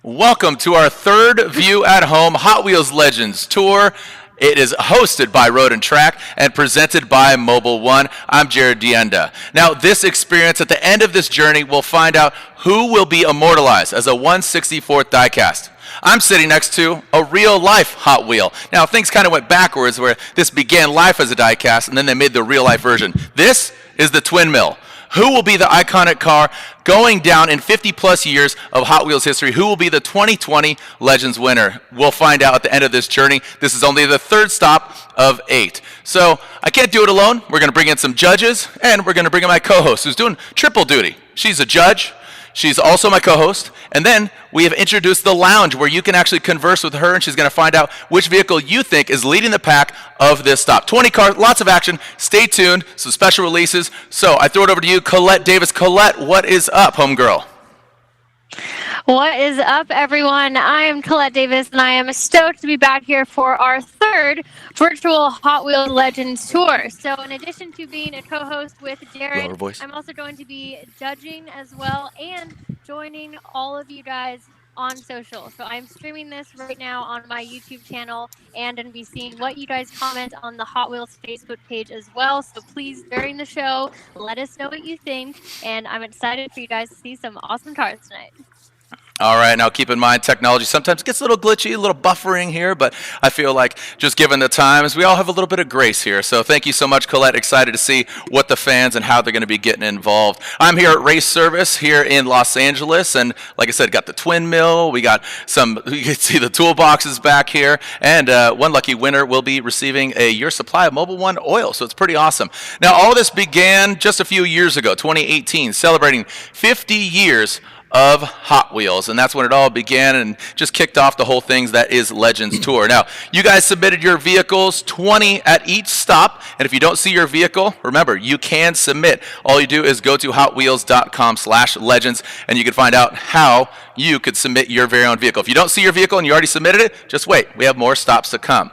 Welcome to our third View at Home Hot Wheels Legends Tour. It is hosted by Road and Track and presented by Mobil 1. I'm Jared Dienda. Now, this experience, at the end of this journey, we'll find out who will be immortalized as a 1/64th diecast. I'm sitting next to a real-life Hot Wheel. Now, things kind of went backwards where this began life as a diecast, and then they made the real-life version. This is the Twin Mill. Who will be the iconic car going down in 50-plus years of Hot Wheels history? Who will be the 2020 Legends winner? We'll find out at the end of this journey. This is only the third stop of 8. So I can't do it alone. We're going to bring in some judges, and we're going to bring in my co-host, who's doing triple duty. She's a judge. She's also my co-host. And then we have introduced the lounge where you can actually converse with her, and she's going to find out which vehicle you think is leading the pack of this stop. 20 cars, lots of action. Stay tuned. Some special releases. So I throw it over to you, Colette Davis. Colette, what is up, homegirl? What is up, everyone? I am Colette Davis, and I am stoked to be back here for our third virtual Hot Wheels Legends tour. So in addition to being a co-host with Jared, I'm also going to be judging as well and joining all of you guys on social. So I'm streaming this right now on my YouTube channel and going to be seeing what you guys comment on the Hot Wheels Facebook page as well. So please, during the show, let us know what you think, and I'm excited for you guys to see some awesome cars tonight. All right, now keep in mind, technology sometimes gets a little glitchy, a little buffering here, but I feel like just given the times, we all have a little bit of grace here. So thank you so much, Colette. Excited to see what the fans and how they're going to be getting involved. I'm here at Race Service here in Los Angeles, and like I said, got the Twin Mill. We got some, you can see the toolboxes back here, and one lucky winner will be receiving a year supply of Mobil 1 oil, so it's pretty awesome. Now, all this began just a few years ago, 2018, celebrating 50 years of Hot Wheels, and that's when it all began and just kicked off the whole things that is Legends Tour. Now, you guys submitted your vehicles, 20 at each stop, and if you don't see your vehicle, remember, you can submit. All you do is go to hotwheels.com/legends, and you can find out how you could submit your very own vehicle. If you don't see your vehicle and you already submitted it, just wait. We have more stops to come.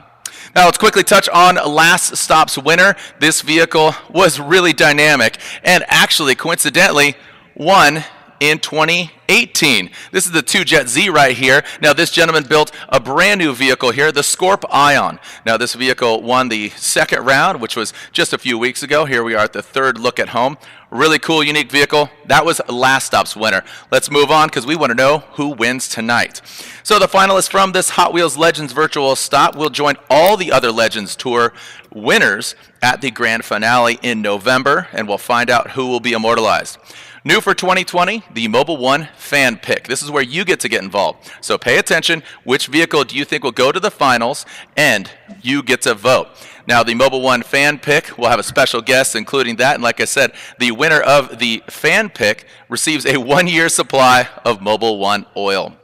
Now, let's quickly touch on last stop's winner. This vehicle was really dynamic and actually, coincidentally, won in 2018. This is the 2Jet Z right here. Now, this gentleman built a brand new vehicle here, the Scorp Ion. Now, this vehicle won the second round, which was just a few weeks ago. Here we are at the third look at home. Really cool, unique vehicle. That was last stop's winner. Let's move on because we want to know who wins tonight. So the finalists from this Hot Wheels Legends virtual stop will join all the other Legends Tour winners at the grand finale in November, and we'll find out who will be immortalized. New for 2020, the Mobil 1 fan pick. This is where you get to get involved. So pay attention. Which vehicle do you think will go to the finals? And you get to vote. Now, the Mobil 1 fan pick will have a special guest including that. And like I said, the winner of the fan pick receives a 1-year supply of Mobil 1 oil.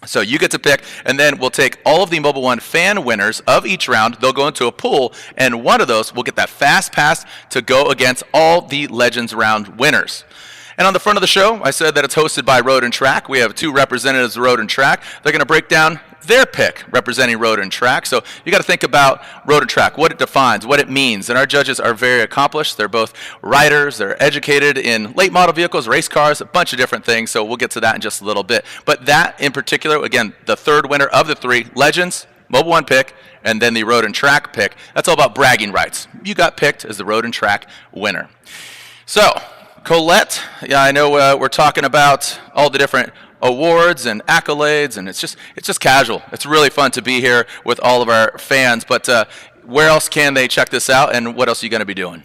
So you get to pick, and then we'll take all of the Mobil 1 fan winners of each round. They'll go into a pool, and one of those will get that fast pass to go against all the Legends round winners. And on the front of the show, I said that it's hosted by Road and Track. We have two representatives of Road and Track. They're going to break down their pick representing Road and Track. So you got to think about Road and Track, what it defines, what it means. And our judges are very accomplished. They're both riders. They're educated in late model vehicles, race cars, a bunch of different things. So we'll get to that in just a little bit. But that in particular, again, the third winner of the three, Legends, Mobil 1 pick, and then the Road and Track pick. That's all about bragging rights. You got picked as the Road and Track winner. So, Colette, yeah, I know we're talking about all the different awards and accolades, and it's just casual. It's really fun to be here with all of our fans, but where else can they check this out, and what else are you going to be doing?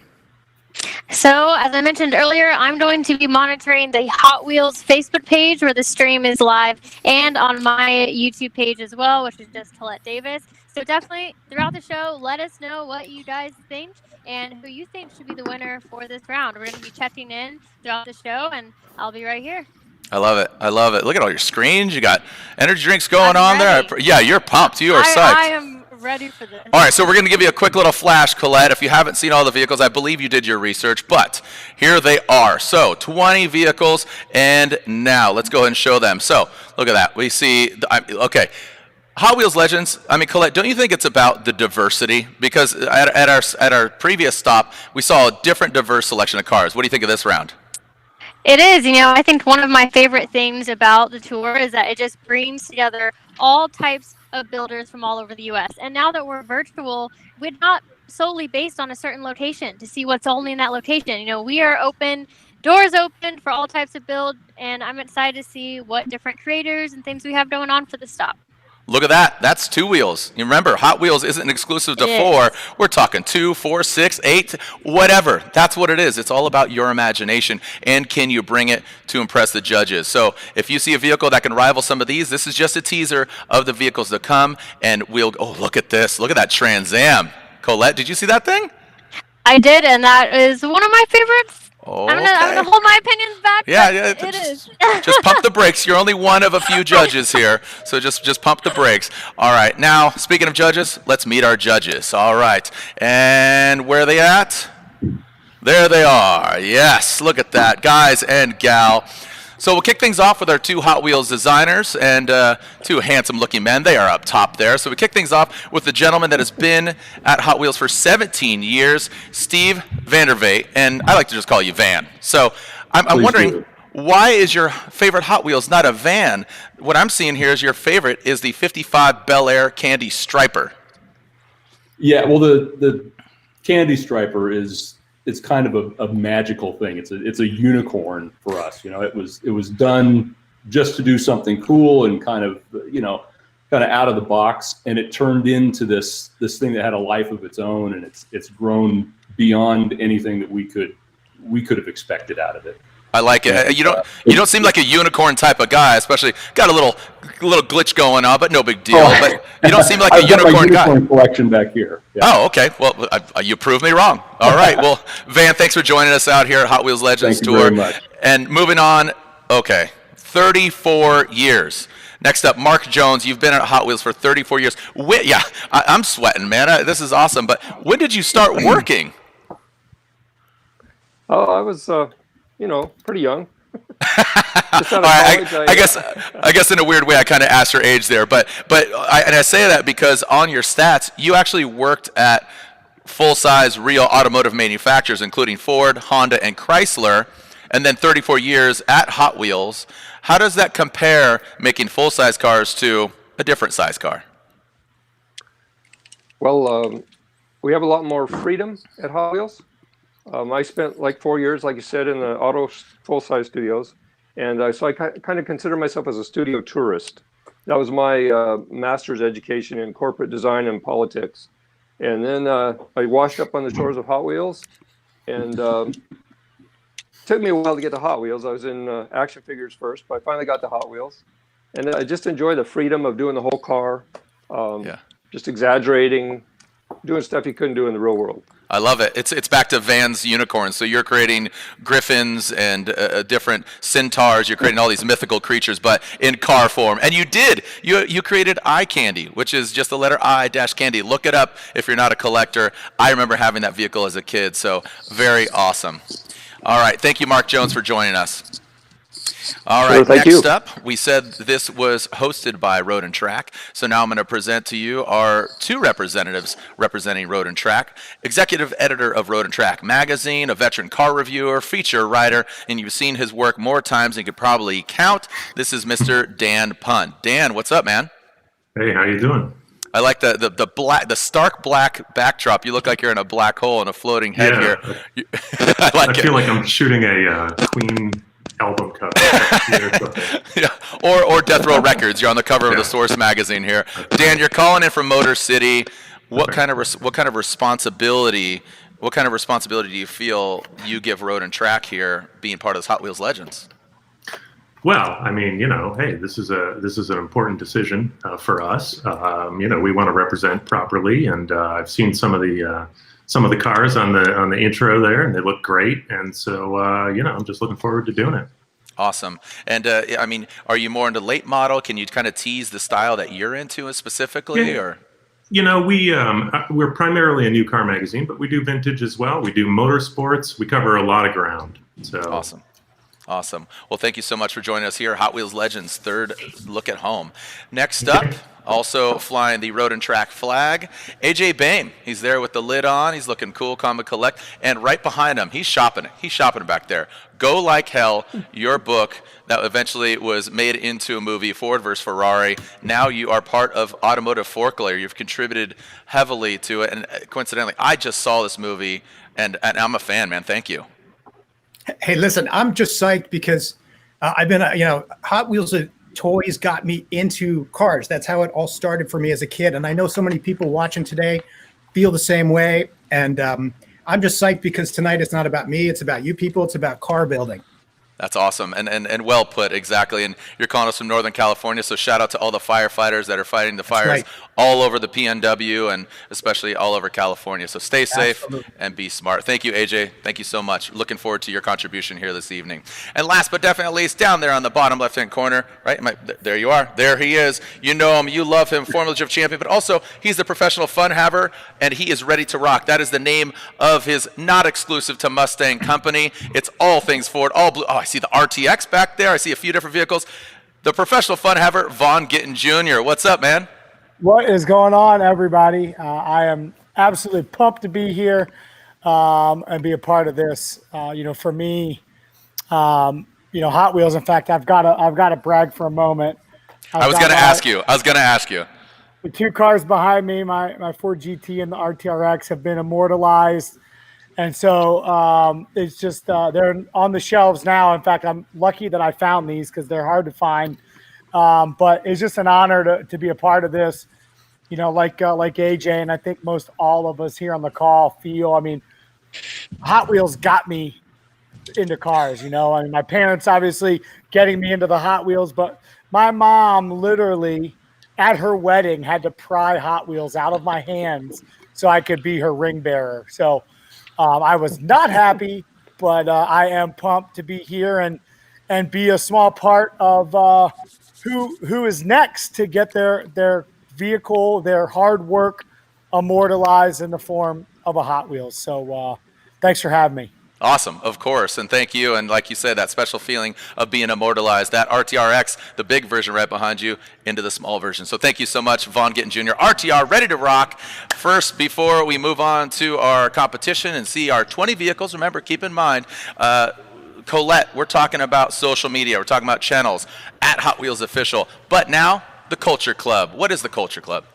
So, as I mentioned earlier, I'm going to be monitoring the Hot Wheels Facebook page where the stream is live, and on my YouTube page as well, which is just Colette Davis. So definitely, throughout the show, let us know what you guys think and who you think should be the winner for this round. We're going to be checking in throughout the show, and I'll be right here. I love it. I love it. Look at all your screens. You got energy drinks going on there. Yeah, you're pumped. You are psyched. I am ready for this. All right, so we're going to give you a quick little flash, Colette. If you haven't seen all the vehicles, I believe you did your research, but here they are. So 20 vehicles, and now let's go ahead and show them. So look at that. We see, okay. Hot Wheels Legends, I mean, Colette, don't you think it's about the diversity? Because at our previous stop, we saw a different diverse selection of cars. What do you think of this round? It is, I think one of my favorite things about the tour is that it just brings together all types of builders from all over the US. And now that we're virtual, we're not solely based on a certain location to see what's only in that location. We are open, doors open for all types of build, and I'm excited to see what different creators and things we have going on for the stop. Look at that. That's 2 wheels. You remember, Hot Wheels isn't exclusive to It 4. is. We're talking 2, 4, 6, 8, whatever. That's what it is. It's all about your imagination and can you bring it to impress the judges. So if you see a vehicle that can rival some of these, this is just a teaser of the vehicles to come. And oh, look at this. Look at that Trans Am. Colette, did you see that thing? I did, and that is one of my favorites. Okay. I'm gonna hold my opinions back. Yeah, it is. Just pump the brakes. You're only one of a few judges here, so just pump the brakes. All right. Now, speaking of judges, let's meet our judges. All right. And where are they at? There they are. Yes. Look at that, guys and gal. So we'll kick things off with our 2 Hot Wheels designers and 2 handsome-looking men. They are up top there. So we kick things off with the gentleman that has been at Hot Wheels for 17 years, Steve Vandervate, and I like to just call you Van. So I'm wondering, why is your favorite Hot Wheels not a van? What I'm seeing here is your favorite is the 55 Bel Air Candy Striper. Yeah, well, the Candy Striper it's kind of a magical thing. It's a unicorn for us. It was done just to do something cool and kind of out of the box, and it turned into this thing that had a life of its own, and it's grown beyond anything that we could have expected out of it. I like it. You don't seem like a unicorn type of guy, especially got a little glitch going on, but no big deal. But you don't seem like a unicorn guy. Unicorn collection back here. Yeah. Oh, okay. Well, you proved me wrong. All right. Well, Van, thanks for joining us out here at Hot Wheels Legends Tour. Thank you very much. And moving on. Okay, 34 years. Next up, Mark Jones. You've been at Hot Wheels for 34 years. I'm sweating, man. This is awesome. But when did you start working? Oh, I was, pretty young. Just out of I guess in a weird way, I kind of asked your age there, but I say that because on your stats, you actually worked at full-size real automotive manufacturers, including Ford, Honda, and Chrysler, and then 34 years at Hot Wheels. How does that compare making full-size cars to a different size car? Well, we have a lot more freedom at Hot Wheels. I spent like 4 years, like you said, in the auto full-size studios, and so I kind of consider myself as a studio tourist. That was my master's education in corporate design and politics, and then I washed up on the shores of Hot Wheels, and it took me a while to get to Hot Wheels. I was in action figures first, but I finally got to Hot Wheels, and I just enjoy the freedom of doing the whole car, just exaggerating, doing stuff you couldn't do in the real world. I love it. It's back to Van's unicorns. So you're creating griffins and different centaurs. You're creating all these mythical creatures, but in car form. And you did. You created Eye Candy, which is just the letter I dash candy. Look it up if you're not a collector. I remember having that vehicle as a kid. So very awesome. All right. Thank you, Mark Jones, for joining us. All right, next up, we said this was hosted by Road and Track, so now I'm going to present to you our 2 representatives representing Road and Track. Executive editor of Road and Track magazine, a veteran car reviewer, feature writer, and you've seen his work more times than you could probably count. This is Mr. Dan Punt. Dan, what's up, man? Hey, how you doing? I like the stark black backdrop. You look like you're in a black hole and a floating head here. I feel like I'm shooting a Queen album cover. Yeah, or Death Row Records. You're on the cover of the Source magazine here. Dan, you're calling in from Motor City. What kind of responsibility do you feel you give Road and Track here, being part of this Hot Wheels Legends? Well, I mean, hey, this is an important decision for us. We want to represent properly, and I've seen some of the cars on the intro there, and they look great. And so, I'm just looking forward to doing it. Awesome. And I mean, are you more into late model? Can you kind of tease the style that you're into specifically, or? We're primarily a new car magazine, but we do vintage as well. We do motorsports. We cover a lot of ground. So awesome. Well, thank you so much for joining us here, Hot Wheels Legends, third look at home. Next up, Also flying the Road and Track flag, AJ Bain. He's there with the lid on. He's looking cool, calm and collect. And right behind him, he's shopping. He's shopping back there. Go Like Hell, your book that eventually was made into a movie, Ford versus Ferrari. Now you are part of Automotive Folklore. You've contributed heavily to it. And coincidentally, I just saw this movie, and I'm a fan, man. Thank you. Hey, listen, I'm just psyched because I've been, Hot Wheels toys got me into cars. That's how it all started for me as a kid. And I know so many people watching today feel the same way. And I'm just psyched because tonight it's not about me. It's about you people. It's about car building. That's awesome and well put, exactly. And you're calling us from Northern California, so shout out to all the firefighters that are fighting the fires all over the PNW and especially all over California. So stay safe and be smart. Thank you, AJ. Thank you so much. Looking forward to your contribution here this evening. And last but definitely least, down there on the bottom left-hand corner, right? There you are. There he is. You know him. You love him. Formula Drift champion, but also he's the professional fun haver, and he is ready to rock. That is the name of his not exclusive to Mustang company. It's all things Ford, all blue. Oh, I see the RTX back there. I see a few different vehicles. The professional fun haver, Vaughn Gittin Jr. What's up, man? What is going on, everybody? I am absolutely pumped to be here and be a part of this. For me, Hot Wheels. In fact, I've got to brag for a moment. I was going to ask you. The two cars behind me, my Ford GT and the RTRX, have been immortalized. And so it's just they're on the shelves now. In fact, I'm lucky that I found these because they're hard to find. But it's just an honor to be a part of this, like AJ, and I think most all of us here on the call feel. I mean, Hot Wheels got me into cars, I mean, my parents obviously getting me into the Hot Wheels, but my mom literally at her wedding had to pry Hot Wheels out of my hands so I could be her ring bearer. So I was not happy, but I am pumped to be here and be a small part of who is next to get their vehicle, their hard work immortalized in the form of a Hot Wheels. So thanks for having me. Awesome, of course, and thank you. And like you said, that special feeling of being immortalized, that RTRX, the big version right behind you, into the small version. So thank you so much, Vaughn Gittin Jr. RTR, ready to rock. First, before we move on to our competition and see our 20 vehicles, remember, keep in mind, Colette, we're talking about social media. We're talking about channels, at Hot Wheels Official. But now, the Culture Club. What is the Culture Club?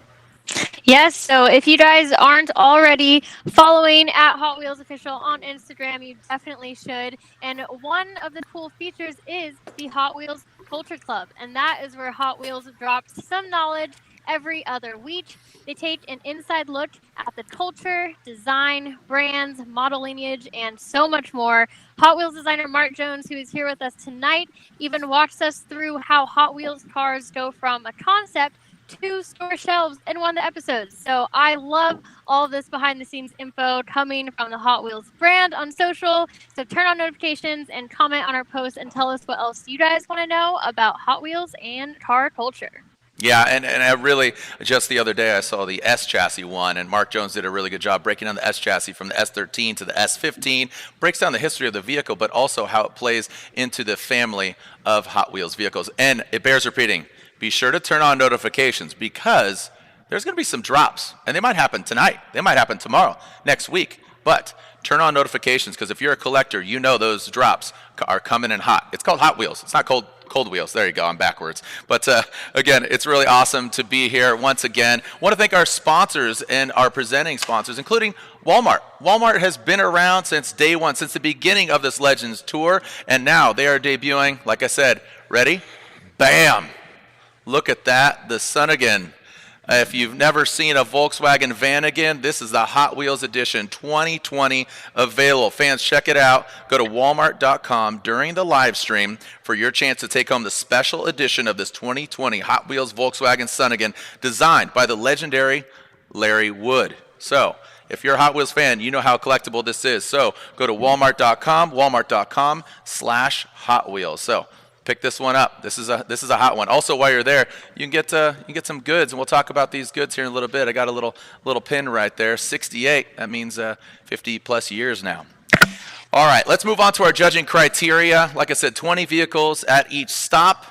Yes, so if you guys aren't already following at Hot Wheels Official on Instagram, you definitely should. And one of the cool features is the Hot Wheels Culture Club. And that is where Hot Wheels drops some knowledge every other week. They take an inside look at the culture, design, brands, model lineage, and so much more. Hot Wheels designer Mark Jones, who is here with us tonight, even walks us through how Hot Wheels cars go from a concept to store shelves in one of the episodes. So I love all of this behind the scenes info coming from the Hot Wheels brand on social. So turn on notifications and comment on our post and tell us what else you guys want to know about Hot Wheels and car culture. Yeah, and I really, just the other day I saw the S chassis one, and Mark Jones did a really good job breaking down the S chassis from the S13 to the S15, breaks down the history of the vehicle, but also how it plays into the family of Hot Wheels vehicles. And it bears repeating, be sure to turn on notifications because there's going to be some drops, and they might happen tonight. They might happen tomorrow, next week. But turn on notifications because if you're a collector, you know those drops are coming in hot. It's called Hot Wheels. It's not cold Wheels. There you go. I'm backwards. But again, it's really awesome to be here once again. Want to thank our sponsors and our presenting sponsors, including Walmart. Walmart has been around since day one, since the beginning of this Legends Tour, and now they are debuting, like I said, ready? Bam! Look at that, the Sunnigan. If you've never seen a Volkswagen Vanagon, this is the Hot Wheels Edition 2020 available. Fans, check it out. Go to walmart.com during the live stream for your chance to take home the special edition of this 2020 Hot Wheels Volkswagen Sunnigan designed by the legendary Larry Wood. So, if you're a Hot Wheels fan, you know how collectible this is. So, go to walmart.com/Hot Wheels. So, pick this one up. This is a hot one. Also, while you're there, you can get some goods, and we'll talk about these goods here in a little bit. I got a little pin right there, 68. That means 50 plus years now. All right, let's move on to our judging criteria. Like I said, 20 vehicles at each stop.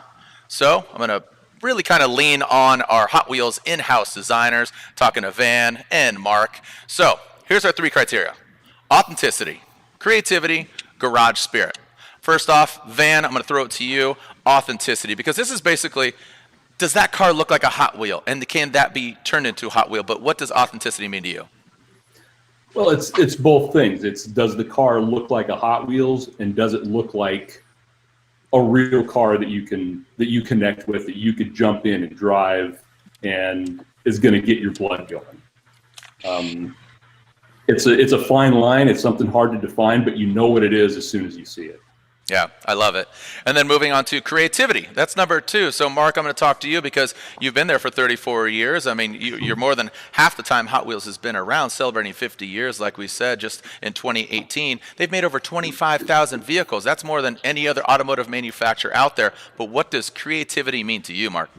So I'm gonna really kind of lean on our Hot Wheels in-house designers, talking to Van and Mark. So here's our 3 criteria: authenticity, creativity, garage spirit. First off, Van, I'm going to throw it to you, authenticity, because this is basically, does that car look like a Hot Wheel? And can that be turned into a Hot Wheel? But what does authenticity mean to you? Well, it's both things. It's, does the car look like a Hot Wheels, and does it look like a real car that you connect with, that you could jump in and drive, and is going to get your blood going. It's a fine line. It's something hard to define, but you know what it is as soon as you see it. Yeah, I love it. And then moving on to creativity. That's number 2. So, Mark, I'm going to talk to you because you've been there for 34 years. I mean, you're more than half the time Hot Wheels has been around, celebrating 50 years, like we said, just in 2018. They've made over 25,000 vehicles. That's more than any other automotive manufacturer out there. But what does creativity mean to you, Mark?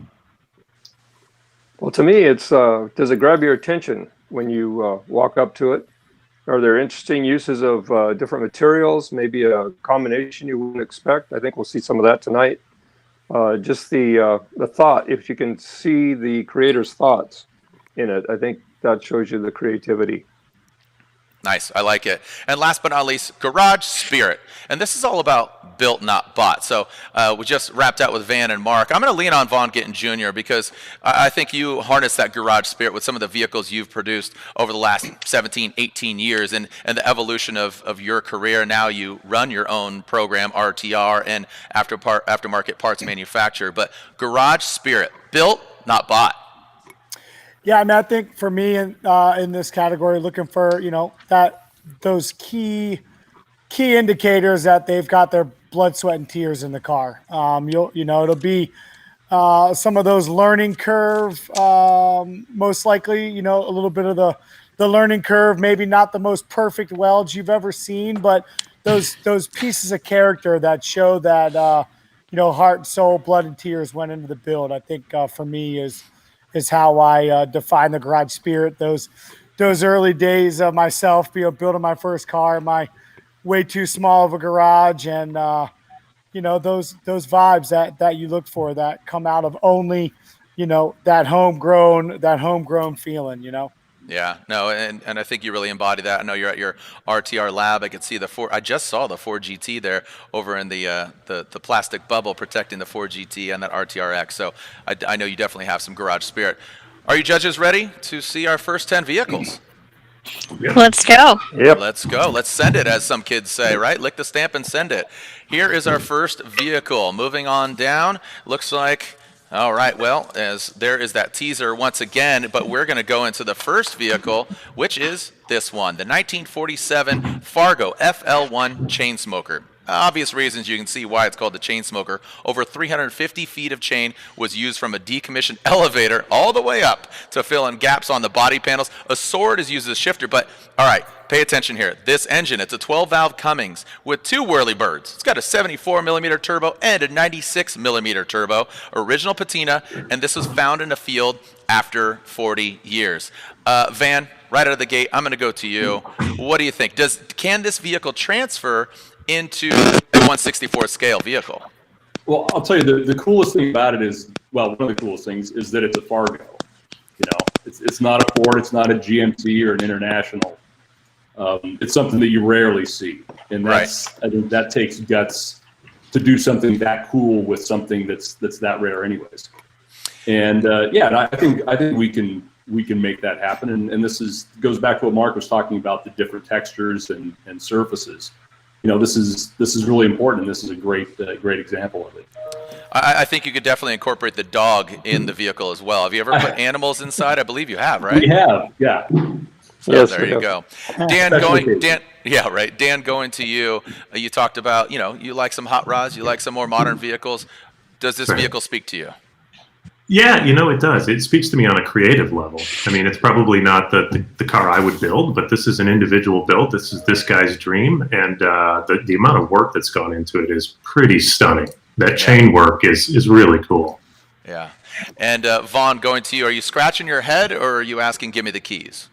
Well, to me, it's does it grab your attention when you walk up to it? Are there interesting uses of different materials, maybe a combination you wouldn't expect? I think we'll see some of that tonight. Just the thought, if you can see the creator's thoughts in it, I think that shows you the creativity. Nice, I like it. And last but not least, garage spirit. And this is all about built, not bought. So we just wrapped out with Van and Mark. I'm going to lean on Vaughn Gittin Jr. because I think you harness that garage spirit with some of the vehicles you've produced over the last 17, 18 years and the evolution of your career. Now you run your own program, RTR, and aftermarket parts manufacturer. But garage spirit, built, not bought. Yeah, I mean, I think for me in this category, looking for those key indicators that they've got their blood, sweat, and tears in the car. It'll be some of those learning curve, most likely. A little bit of the learning curve, maybe not the most perfect welds you've ever seen, but those pieces of character that show that heart, soul, blood, and tears went into the build. I think for me is how I define the garage spirit. Those early days of myself, building my first car, my way too small of a garage, and those vibes that you look for that come out of only that homegrown feeling. Yeah, no, and I think you really embody that. I know you're at your RTR lab. I could see I just saw the 4GT there over in the plastic bubble protecting the 4GT and that RTRX. So I know you definitely have some garage spirit. Are you judges ready to see our first 10 vehicles? Let's go. Yep. Let's go. Let's send it, as some kids say, right? Lick the stamp and send it. Here is our first vehicle. Moving on down, looks like... All right, well, as there is that teaser once again, but we're going to go into the first vehicle, which is this one, the 1947 Fargo FL1 chain smoker. Obvious reasons you can see why it's called the chain smoker. Over 350 feet of chain was used from a decommissioned elevator all the way up to fill in gaps on the body panels. A sword is used as a shifter, but all right, pay attention here. This engine, it's a 12-valve Cummins with 2 whirly-birds. It's got a 74-millimeter turbo and a 96-millimeter turbo, original patina, and this was found in a field after 40 years. Van, right out of the gate, I'm going to go to you. What do you think? Can this vehicle transfer into a 1/64 scale vehicle? Well, I'll tell you, the coolest thing about it is, well, one of the coolest things is that it's a Fargo. It's not a Ford, it's not a GMC or an International. It's something that you rarely see, and I think that takes guts to do something that cool with something that's that rare, anyways. And I think we can make that happen. And this goes back to what Mark was talking about, the different textures and surfaces. This is really important. This is a great example of it. I think you could definitely incorporate the dog in the vehicle as well. Have you ever put animals inside? I believe you have, right? We have, yeah. Yes, there you go. Dan, going to you. You talked about, you like some hot rods, you like some more modern vehicles. Does this vehicle speak to you? Yeah, it does. It speaks to me on a creative level. I mean, it's probably not the car I would build, but this is an individual build. This is this guy's dream, and the amount of work that's gone into it is pretty stunning. That chain work is really cool. Yeah. And Vaughn, going to you, are you scratching your head or are you asking, give me the keys?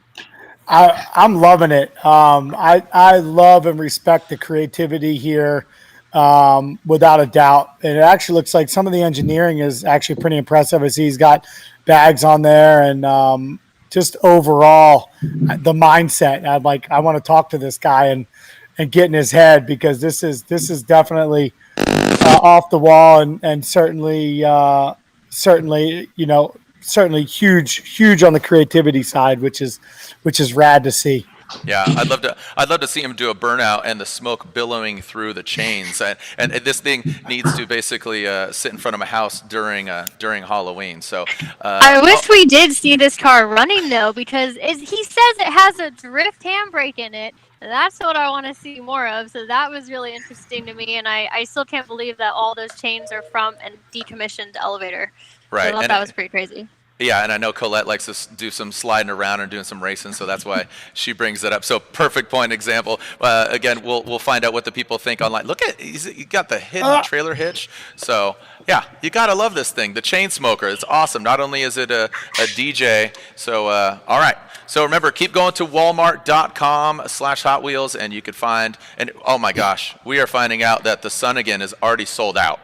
I'm loving it. I love and respect the creativity here. without a doubt. And it actually looks like some of the engineering is actually pretty impressive. I see he's got bags on there, and just overall the mindset. I want to talk to this guy and get in his head, because this is definitely off the wall, and certainly huge on the creativity side, which is rad to see. Yeah, I'd love to see him do a burnout and the smoke billowing through the chains. And this thing needs to basically sit in front of my house during Halloween. So I wish we did see this car running though, because he says it has a drift handbrake in it. That's what I want to see more of. So that was really interesting to me, and I still can't believe that all those chains are from a decommissioned elevator. Right, So I thought and that was pretty crazy. yeah, and I know Colette likes to do some sliding around and doing some racing, so that's why she brings it up. So perfect point example. Again, we'll find out what the people think online. Look at you got the hidden trailer hitch. So yeah, you gotta love this thing. The chain smoker, it's awesome. Not only is it a DJ. So all right. So remember, keep going to Walmart.com/Hot Wheels, and you could find. And oh my gosh, we are finding out that the Sun Again is already sold out.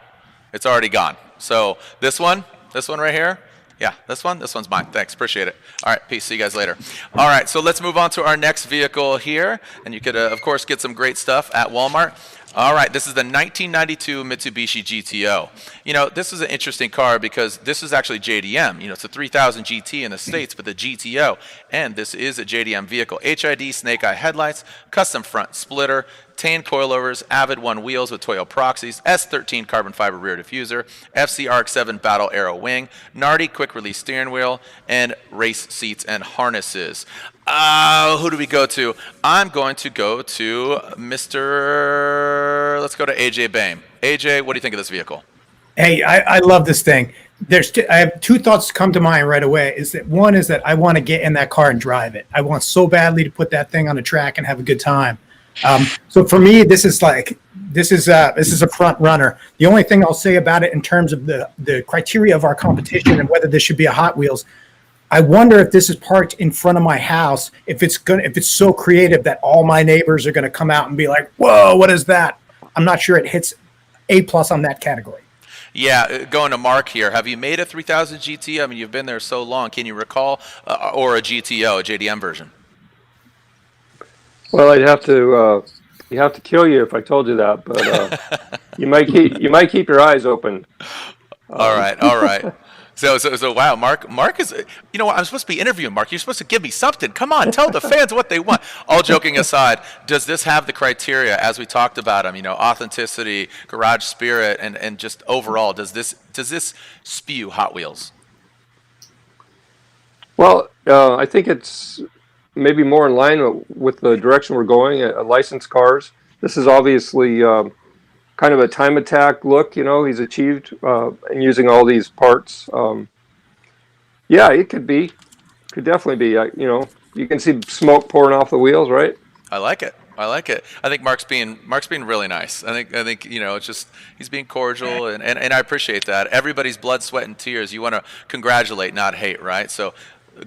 It's already gone. So this one right here. Yeah, this one's mine. Thanks, appreciate it. All right, peace, see you guys later. All right, so let's move on to our next vehicle here, and you could, of course, get some great stuff at Walmart. All right, this is the 1992 Mitsubishi GTO. You know, this is an interesting car because this is actually JDM. You know, it's a 3000 GT in the States, but the GTO, and this is a JDM vehicle. HID snake eye headlights, custom front splitter, tan coilovers, Avid 1 wheels with Toyo proxies, S13 carbon fiber rear diffuser, FC RX-7 Battle Arrow wing, Nardi quick release steering wheel, and race seats and harnesses. Who do we go to? I'm going to go to let's go to AJ Bame. AJ, what do you think of this vehicle? Hey, I love this thing. I have two thoughts come to mind right away. One is that I want to get in that car and drive it. I want so badly to put that thing on the track and have a good time. So for me, this is a front runner. The only thing I'll say about it in terms of the criteria of our competition and whether this should be a Hot Wheels, I wonder if this is parked in front of my house, if it's so creative that all my neighbors are gonna come out and be like, "Whoa, what is that?" I'm not sure it hits A+ on that category. Yeah, going to Mark here. Have you made a 3000 GT? I mean, you've been there so long. Can you recall, or a GTO, a JDM version? Well, you have to kill you if I told you that, but you might keep your eyes open. All right. So wow, Mark is, you know what, I'm supposed to be interviewing Mark. You're supposed to give me something. Come on, tell the fans what they want. All joking aside, does this have the criteria as we talked about them, you know, authenticity, garage spirit, and just overall, does this spew Hot Wheels? Well, I think it's maybe more in line with the direction we're going at licensed cars. This is obviously kind of a time attack look, you know, he's achieved in using all these parts. Yeah, it could definitely be. You know, you can see smoke pouring off the wheels, right? I like it. I think Mark's being really nice. I think you know, it's just he's being cordial, and I appreciate that. Everybody's blood, sweat, and tears. You want to congratulate, not hate, right? So.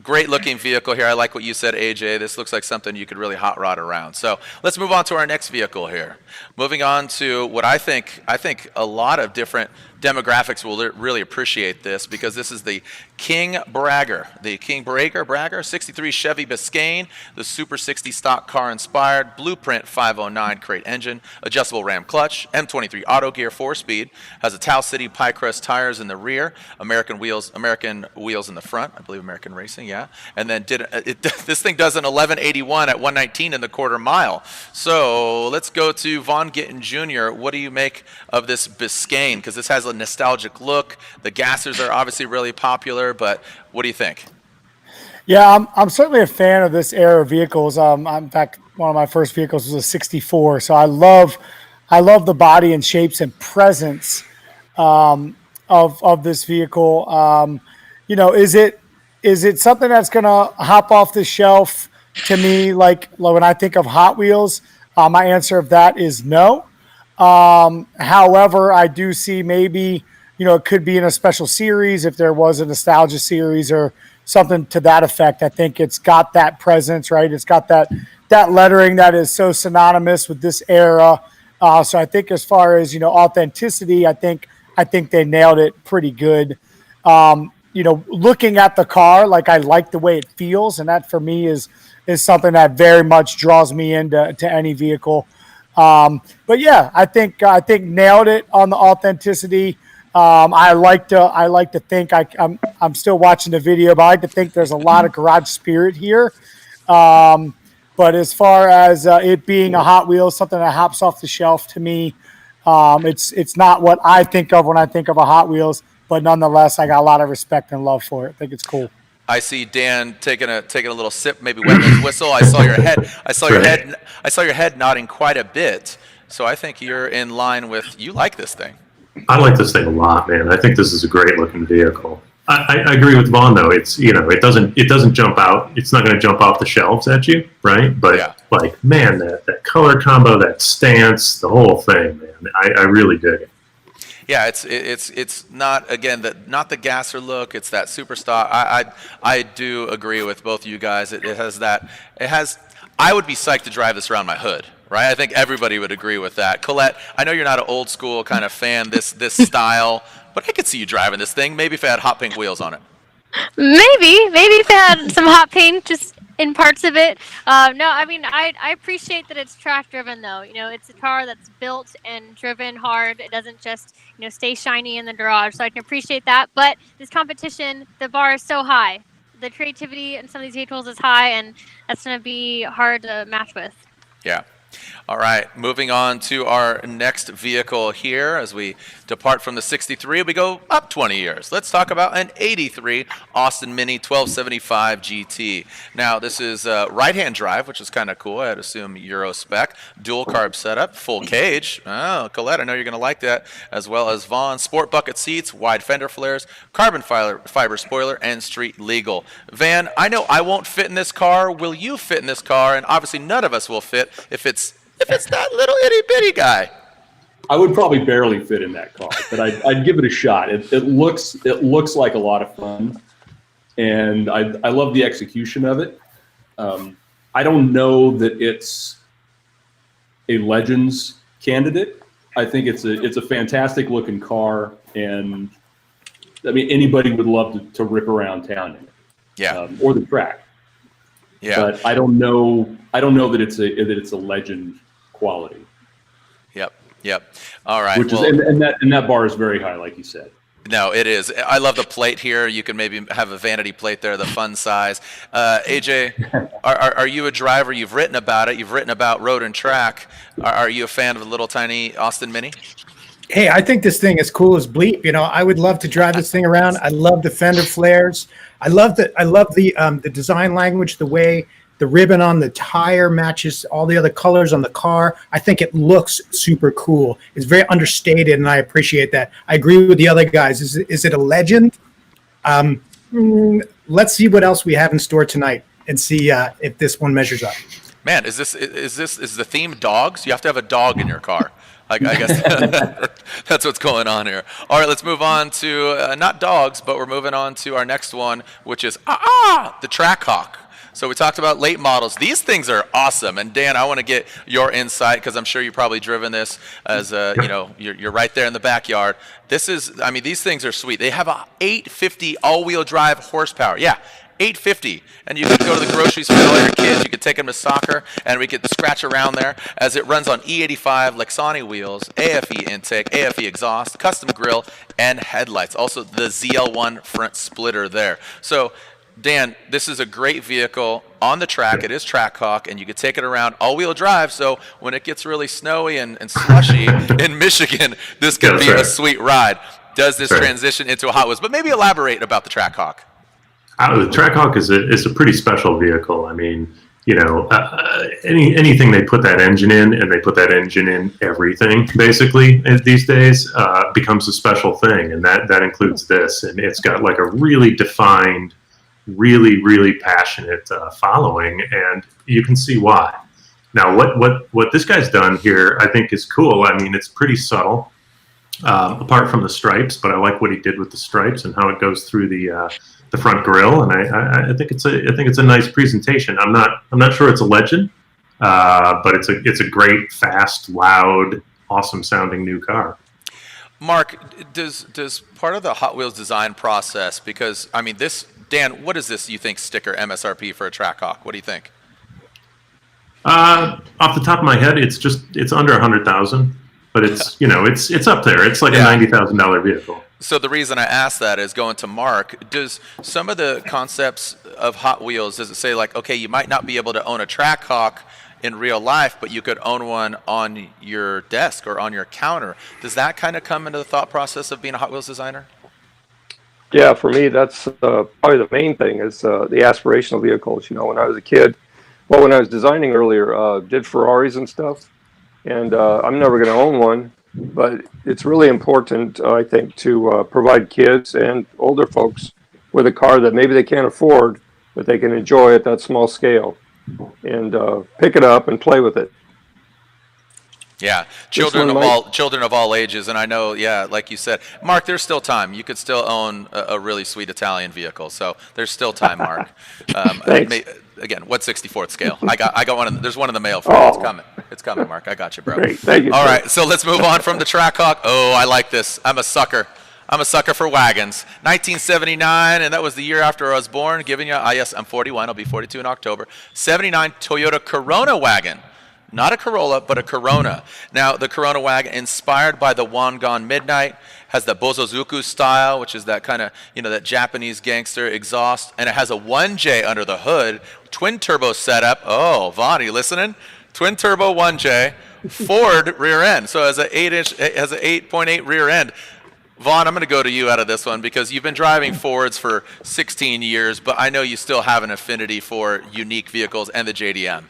Great looking vehicle here. I like what you said, AJ. This looks like something you could really hot rod around. So let's move on to our next vehicle here. Moving on to what I think a lot of different demographics will really appreciate this, because this is the King Bragger. The King Bragger 63 Chevy Biscayne, the Super 60 stock car inspired, Blueprint 509 crate engine, adjustable ram clutch, M23 auto gear 4-speed, has a Tau City Pie Crust tires in the rear, American wheels in the front, I believe American Racing, yeah. And then this thing does an 1181 at 119 in the quarter mile. So let's go to Vaughn Gittin Jr. What do you make of this Biscayne? Because this has a nostalgic look. The gassers are obviously really popular, but what do you think? Yeah, I'm certainly a fan of this era of vehicles. In fact, one of my first vehicles was a 64, so I love the body and shapes and presence of this vehicle. You know, is it something that's going to hop off the shelf to me? Like when I think of Hot Wheels, my answer of that is no. However, I do see maybe, you know, it could be in a special series if there was a nostalgia series or something to that effect. I think it's got that presence, right? It's got that lettering that is so synonymous with this era. So I think as far as, authenticity, I think they nailed it pretty good. Looking at the car, like I like the way it feels, and that for me is something that very much draws me into any vehicle. But yeah, I think nailed it on the authenticity. I like to think I'm still watching the video, but I like to think there's a lot of garage spirit here. But as far as it being a Hot Wheels, something that hops off the shelf to me, it's not what I think of when I think of a Hot Wheels. But nonetheless, I got a lot of respect and love for it. I think it's cool. I see Dan taking a little sip, maybe wetting his whistle. I saw your head. I saw your head nodding quite a bit. So I think you're in line with you like this thing. I like this thing a lot, man. I think this is a great looking vehicle. I agree with Vaughn though. It's it doesn't jump out. It's not going to jump off the shelves at you, right? But like, man, that color combo, that stance, the whole thing, man. I really dig it. Yeah, it's not, again, not the gasser look. It's that superstar. I do agree with both of you guys. It has. I would be psyched to drive this around my hood, right? I think everybody would agree with that. Colette, I know you're not an old school kind of fan this style, but I could see you driving this thing. Maybe if it had hot pink wheels on it. Maybe if it had some hot paint just in parts of it. No, I mean, I appreciate that it's track driven though. It's a car that's built and driven hard. It doesn't just, stay shiny in the garage. So I can appreciate that. But this competition, the bar is so high. The creativity in some of these vehicles is high, and that's going to be hard to match with. Yeah. All right, moving on to our next vehicle here. As we depart from the 63, we go up 20 years. Let's talk about an 83 Austin Mini 1275 GT. Now, this is right-hand drive, which is kind of cool. I'd assume Euro spec. Dual carb setup, full cage. Oh, Colette, I know you're going to like that, as well as Vaughn. Sport bucket seats, wide fender flares, carbon fiber spoiler, and street legal. Van, I know I won't fit in this car. Will you fit in this car? And obviously none of us will fit if it's that little itty bitty guy. I would probably barely fit in that car, but I'd give it a shot. It looks like a lot of fun, and I love the execution of it. I don't know that it's a Legends candidate. I think it's a fantastic looking car, and I mean anybody would love to rip around town in it. Yeah, or the track. Yeah, but I don't know that it's a Legend quality. Yep. All right. Which is and that bar is very high, like you said. No, it is. I love the plate here. You can maybe have a vanity plate there, the fun size. AJ, are you a driver? You've written about it. You've written about road and track. Are you a fan of the little tiny Austin Mini? Hey, I think this thing is cool as bleep. I would love to drive this thing around. I love the fender flares. I love the design language, the way the ribbon on the tire matches all the other colors on the car. I think it looks super cool. It's very understated, and I appreciate that. I agree with the other guys. Is it a Legend? Let's see what else we have in store tonight and see if this one measures up. Man, is the theme dogs? You have to have a dog in your car. I guess that's what's going on here. All right, let's move on to not dogs, but we're moving on to our next one, which is the Trackhawk. So we talked about late models. These things are awesome. And Dan, I want to get your insight because I'm sure you've probably driven this as you're right there in the backyard. These things are sweet. They have a 850 all-wheel drive horsepower. Yeah. 850, and you could go to the grocery store with all your kids. You could take them to soccer, and we could scratch around there as it runs on E85 Lexani wheels, AFE intake, AFE exhaust, custom grille, and headlights. Also, the ZL1 front splitter there. So, Dan, this is a great vehicle on the track. It is Trackhawk, and you could take it around all-wheel drive. So when it gets really snowy and slushy in Michigan, this could be a sweet ride. Does this transition into a Hot Wheels? But maybe elaborate about the Trackhawk. The Trackhawk is a pretty special vehicle. I mean, anything they put that engine in, and they put that engine in everything basically these days, becomes a special thing, and that includes this. And it's got like a really defined, really, really passionate following, and you can see why. Now, what this guy's done here, I think, is cool. I mean, it's pretty subtle, apart from the stripes, but I like what he did with the stripes and how it goes through the front grille, and I think it's a nice presentation. I'm not sure it's a Legend, but it's a great, fast, loud, awesome sounding new car. Mark, does part of the Hot Wheels design process, because I mean Dan, what is this you think sticker MSRP for a Trackhawk? What do you think? Off the top of my head, it's under 100,000, but it's it's up there. It's like a $90,000 vehicle. So the reason I asked that is going to Mark. Does some of the concepts of Hot Wheels, does it say like, okay, you might not be able to own a Trackhawk in real life, but you could own one on your desk or on your counter? Does that kind of come into the thought process of being a Hot Wheels designer? Yeah, for me, that's probably the main thing is the aspirational vehicles. When I was a kid, when I was designing earlier, did Ferraris and stuff, and I'm never going to own one, but it's really important, I think, to provide kids and older folks with a car that maybe they can't afford, but they can enjoy at that small scale, and pick it up and play with it. Yeah, children of all ages, and I know, like you said, Mark, there's still time. You could still own a really sweet Italian vehicle, so there's still time, Mark. Thanks. Again, what 64th scale? I got one. There's one in the mail for you. It's coming, Mark. I got you, bro. Great, thank you. All right, so let's move on from the Trackhawk. Oh, I like this. I'm a sucker for wagons. 1979, and that was the year after I was born. Giving you, yes, I'm 41. I'll be 42 in October. 79 Toyota Corona wagon. Not a Corolla, but a Corona. Now, the Corona wagon, inspired by the Wangan Midnight, has the Bozozuku style, which is that kind of, that Japanese gangster exhaust, and it has a 1J under the hood, twin turbo setup. Oh, Vaughn, are you listening? Twin turbo 1J, Ford rear end. So it has an 8.8 rear end. Vaughn, I'm going to go to you out of this one because you've been driving Fords for 16 years, but I know you still have an affinity for unique vehicles and the JDM.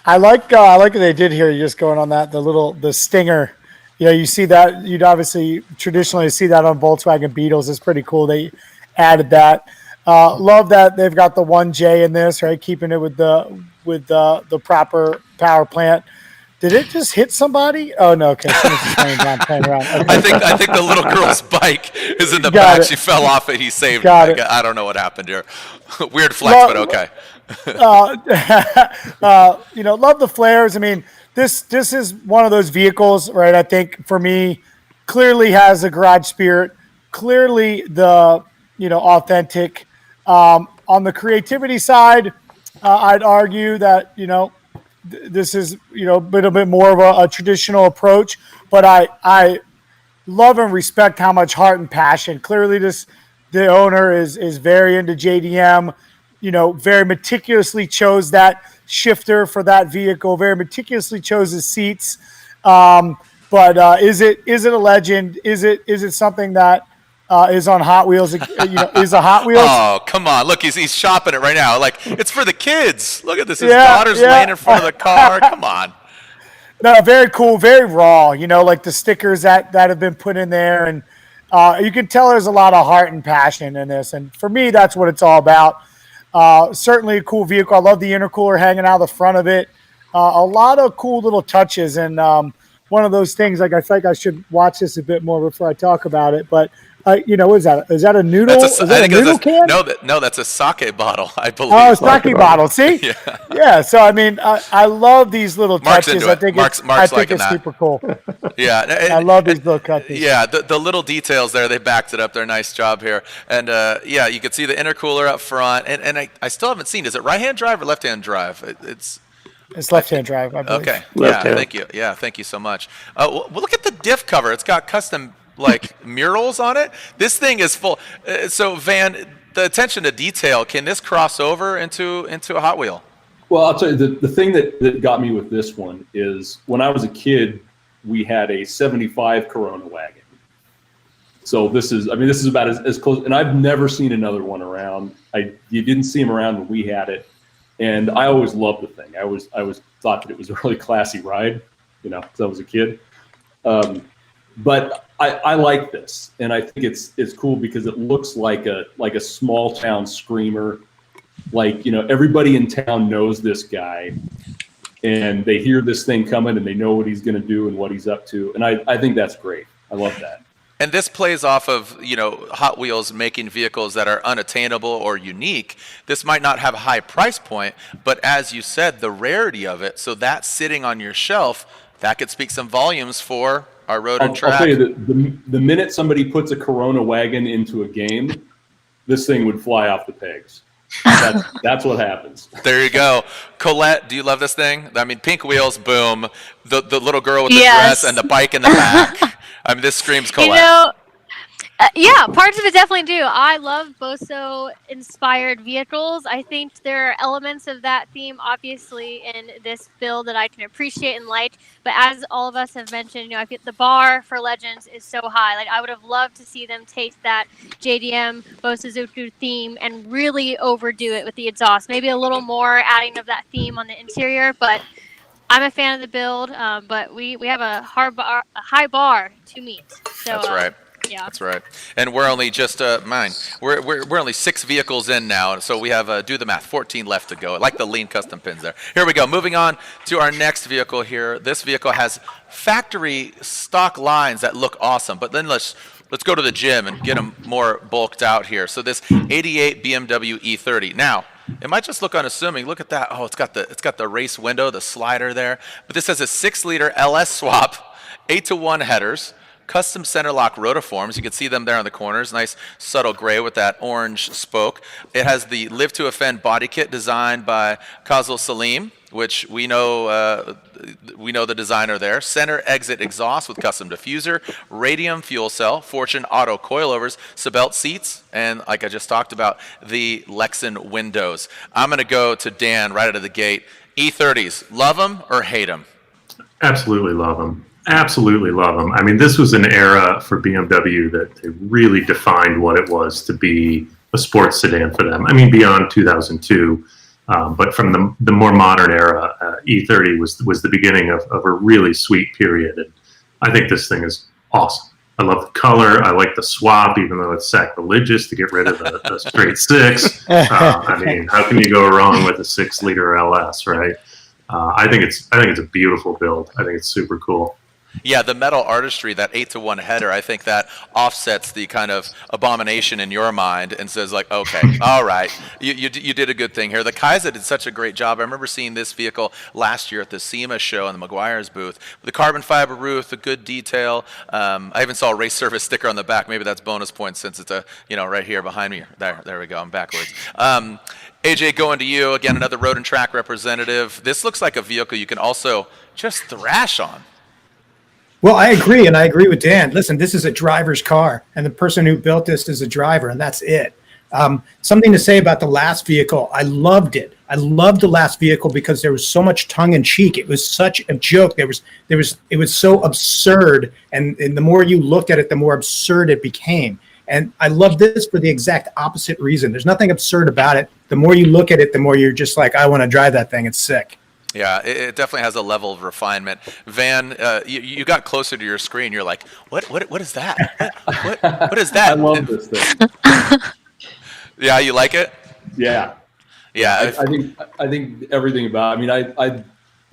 I like what they did here. Just going on that, the Stinger. You see that. You'd obviously traditionally see that on Volkswagen Beetles. It's pretty cool. They added that. Love that they've got the 1J in this, right? Keeping it with the proper power plant. Did it just hit somebody? Oh no! Okay, someone's just playing around. Okay. I think the little girl's bike is in the back. She fell off it. He saved it. I don't know what happened here. Weird flex, but okay. Love the flares. I mean, this is one of those vehicles, right? I think for me, clearly has a garage spirit. Clearly the authentic. On the creativity side, I'd argue that this is a bit more of a traditional approach, but I love and respect how much heart and passion. Clearly, the owner is very into JDM. Very meticulously chose that shifter for that vehicle. Very meticulously chose his seats. But is it a legend? Is it something that is on Hot Wheels? Is a Hot Wheels? Oh, come on! Look, he's shopping it right now. Like it's for the kids. Look at this. His daughter's laying in front of the car. Come on. No, very cool, very raw. Like the stickers that have been put in there, and you can tell there's a lot of heart and passion in this. And for me, that's what it's all about. Certainly a cool vehicle. I love the intercooler hanging out the front of it. A lot of cool little touches, and one of those things. Like I think I should watch this a bit more before I talk about it. But what is that? Is that a noodle? Is that a noodle can? No, that's a sake bottle, I believe. Oh, sake bottle. See? Yeah. So I mean, I love these little touches. I think Mark's it's super cool. Yeah, I love these little touches. Yeah, the little details there, they backed it up. They're nice job here. And you can see the intercooler up front. And I still haven't seen. Is it right-hand drive or left-hand drive? It's left-hand drive, I believe. Okay. Thank you. Yeah, thank you so much. Well, look at the diff cover. It's got custom murals on it. This thing is full. So Van, the attention to detail, can this cross over into a Hot Wheel? Well, I'll tell you, the thing that got me with this one is when I was a kid, we had a 75 Corona wagon. So this is about as close, and I've never seen another one around. You didn't see them around when we had it. And I always loved the thing. I always thought that it was a really classy ride, because I was a kid. But I like this, and I think it's cool because it looks like a small town screamer. Everybody in town knows this guy, and they hear this thing coming, and they know what he's going to do and what he's up to. And I think that's great. I love that. And this plays off of, Hot Wheels making vehicles that are unattainable or unique. This might not have a high price point, but as you said, the rarity of it, so that sitting on your shelf That could speak some volumes for our road I'll and track. tell you that the minute somebody puts a Corona wagon into a game, this thing would fly off the pegs. That's what happens. There you go. Colette, do you love this thing? I mean, pink wheels, boom. The little girl with the Yes. dress and the bike in the back. I mean, this screams Colette. You know, yeah, parts of it definitely do. I love Boso-inspired vehicles. I think there are elements of that theme, obviously, in this build that I can appreciate and like. But as all of us have mentioned, I think the bar for Legends is so high. Like, I would have loved to see them take that JDM Boso-Zuku theme and really overdo it with the exhaust. Maybe a little more adding of that theme on the interior, but I'm a fan of the build. But we have a high bar to meet. So, That's right. Yeah. That's right. And we're only just we're only 6 vehicles in now, so we have do the math, 14 left to go. I like the lean custom pins there. Here we go. Moving on to our next vehicle here. This vehicle has factory stock lines that look awesome, but then let's go to the gym and get them more bulked out here. So this 88 BMW E30. Now, it might just look unassuming. Look at that. Oh, it's got the race window, the slider there. But this has a 6-liter LS swap, 8-to-1 headers, custom center lock rotiforms. You can see them there on the corners. Nice subtle gray with that orange spoke. It has the Live to Offend body kit designed by Kazal Salim, which we know the designer there. Center exit exhaust with custom diffuser, radium fuel cell, Fortune auto coilovers, Sebelt seats, and like I just talked about, the Lexan windows. I'm going to go to Dan right out of the gate. E30s, love them or hate them? Absolutely love them. Absolutely love them. I mean, this was an era for BMW that they really defined what it was to be a sports sedan for them. I mean, beyond 2002, but from the more modern era, E30 was the beginning of a really sweet period. And I think this thing is awesome. I love the color. I like the swap, even though it's sacrilegious to get rid of the straight 6. I mean, how can you go wrong with a 6-liter LS, right? I think it's a beautiful build. I think it's super cool. Yeah, the metal artistry, that 8-to-1 header, I think that offsets the kind of abomination in your mind and says like, okay, all right, you did a good thing here. The Kaiser did such a great job. I remember seeing this vehicle last year at the SEMA show in the Meguiar's booth. The carbon fiber roof, the good detail. I even saw a race service sticker on the back. Maybe that's bonus points since it's right here behind me. There we go. I'm backwards. AJ, going to you again, another road and track representative. This looks like a vehicle you can also just thrash on. Well, I agree, and I agree with Dan. Listen, this is a driver's car, and the person who built this is a driver, and that's it. Something to say about the last vehicle. I loved it. I loved the last vehicle because there was so much tongue in cheek. It was such a joke. It was so absurd, and the more you looked at it, the more absurd it became. And I love this for the exact opposite reason. There's nothing absurd about it. The more you look at it, the more you're just like, I want to drive that thing. It's sick. Yeah, it definitely has a level of refinement. Van, you got closer to your screen. You're like, what is that? What is that? I love this thing. Yeah, you like it? Yeah. Yeah. I think everything about. I mean, I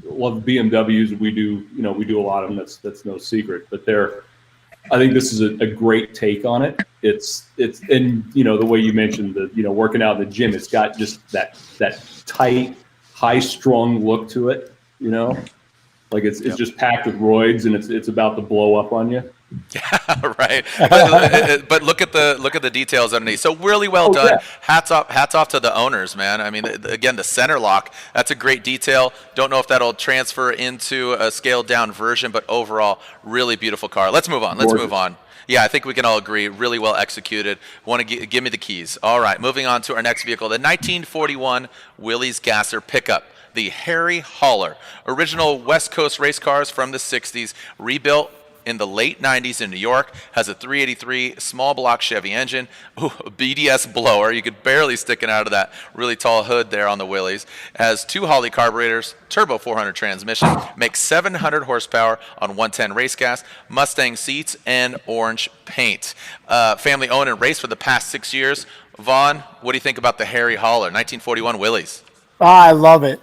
love BMWs. We do a lot of them. That's no secret. But I think this is a great take on it. It's and the way you mentioned the working out in the gym. It's got just that tight, high-strung look to it, like it's just packed with roids, and it's about to blow up on you. Yeah, right. But look at the details underneath. So really well done. Yeah. Hats off to the owners, man. I mean, again, the center lock, that's a great detail. Don't know if that'll transfer into a scaled down version, but overall, really beautiful car. Let's move on. Yeah, I think we can all agree. Really well executed. Want to give me the keys. All right, moving on to our next vehicle, the 1941 Willys Gasser pickup, the Harry Hauler. Original West Coast race cars from the 60s, rebuilt in the late 90s in New York, has a 383 small block Chevy engine, a BDS blower, you could barely sticking out of that really tall hood there on the Willys, has 2 Holley carburetors, turbo 400 transmission, makes 700 horsepower on 110 race gas, Mustang seats, and orange paint. Family owned and raced for the past 6 years. Vaughn, what do you think about the Harry Hauler, 1941 Willys? I love it.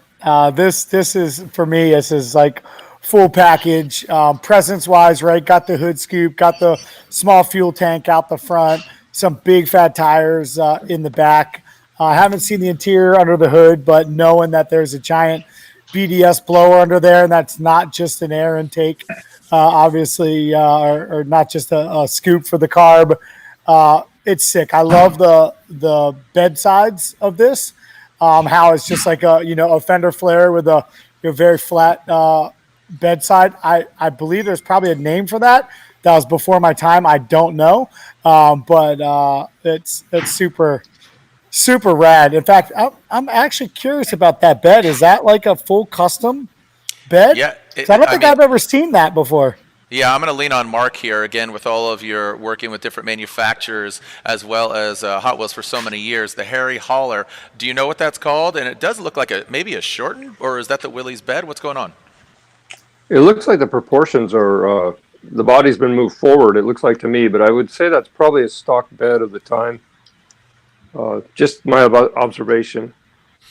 This is, for me, this is like full package, presence wise, right? Got the hood scoop, got the small fuel tank out the front, some big fat tires in the back. I haven't seen the interior under the hood, but knowing that there's a giant BDS blower under there, and that's not just an air intake, obviously, or not just a scoop for the carb. It's sick. I love the bed sides of this. How it's just like a fender flare with a very flat bedside. I believe there's probably a name for that. That was before my time. I don't know, but it's super rad. In fact, I'm actually curious about that bed. Is that like a full custom bed? Yeah, I don't think I've ever seen that before. Yeah, I'm going to lean on Mark here again with all of your working with different manufacturers as well as Hot Wheels for so many years. The Harry Hauler. Do you know what that's called? And it does look like maybe a shortened, or is that the Willie's bed? What's going on? It looks like the proportions are the body's been moved forward. It looks like to me, but I would say that's probably a stock bed of the time. Just my observation.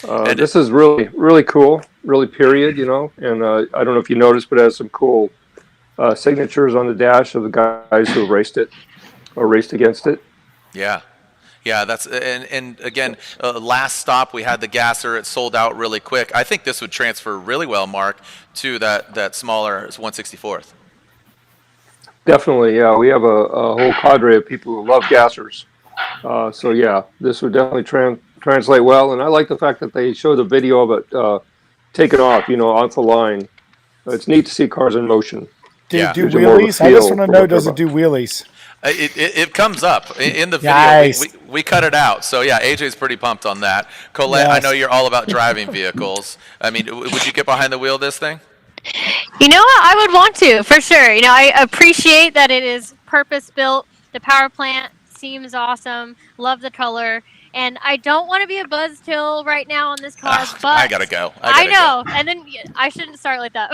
This is really, really cool, really period, and I don't know if you noticed, but it has some cool signatures on the dash of the guys who raced it or raced against it. Yeah. Yeah, that's and again, last stop we had the gasser. It sold out really quick. I think this would transfer really well, Mark, to that smaller 1/64th. Definitely, yeah. We have a whole cadre of people who love gassers. So yeah, this would definitely translate well. And I like the fact that they show the video of it taking off, off the line. It's neat to see cars in motion. Do Yeah. do Gives you more of a wheelies? I just feel want to for know, what does they're it do wheelies? It comes up in the video. Nice. We cut it out. So yeah, AJ's pretty pumped on that. Colette, I Yes. know you're all about driving vehicles. I mean, would you get behind the wheel of this thing? You know what? I would want to, for sure. I appreciate that it is purpose-built. The power plant seems awesome. Love the color. And I don't want to be a buzzkill right now on this car, but I gotta go. I know. And then I shouldn't start like that.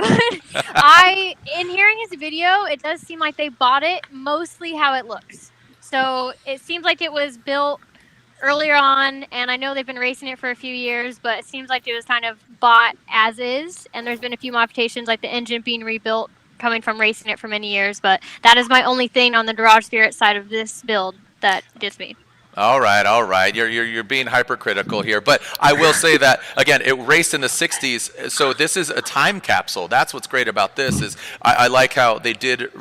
But in hearing his video, it does seem like they bought it mostly how it looks. So it seems like it was built earlier on, and I know they've been racing it for a few years, but it seems like it was kind of bought as is. And there's been a few modifications, like the engine being rebuilt, coming from racing it for many years. But that is my only thing on the Garage Spirit side of this build that gets me. All right. You're being hypercritical here, but I will say that again, it raced in the '60s, so this is a time capsule. That's what's great about this is I like how they did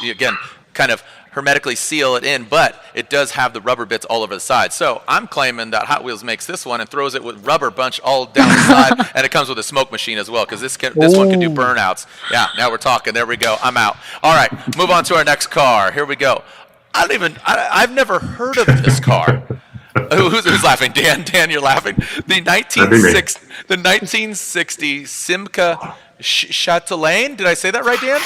again kind of hermetically seal it in, but it does have the rubber bits all over the side. So I'm claiming that Hot Wheels makes this one and throws it with rubber bunch all down the side, and it comes with a smoke machine as well because this one can do burnouts. Yeah, now we're talking. There we go. I'm out. All right, move on to our next car. Here we go. I've never heard of this car. Who's laughing? Dan, you're laughing. The 1960 Simca Chatelaine. Did I say that right, Dan?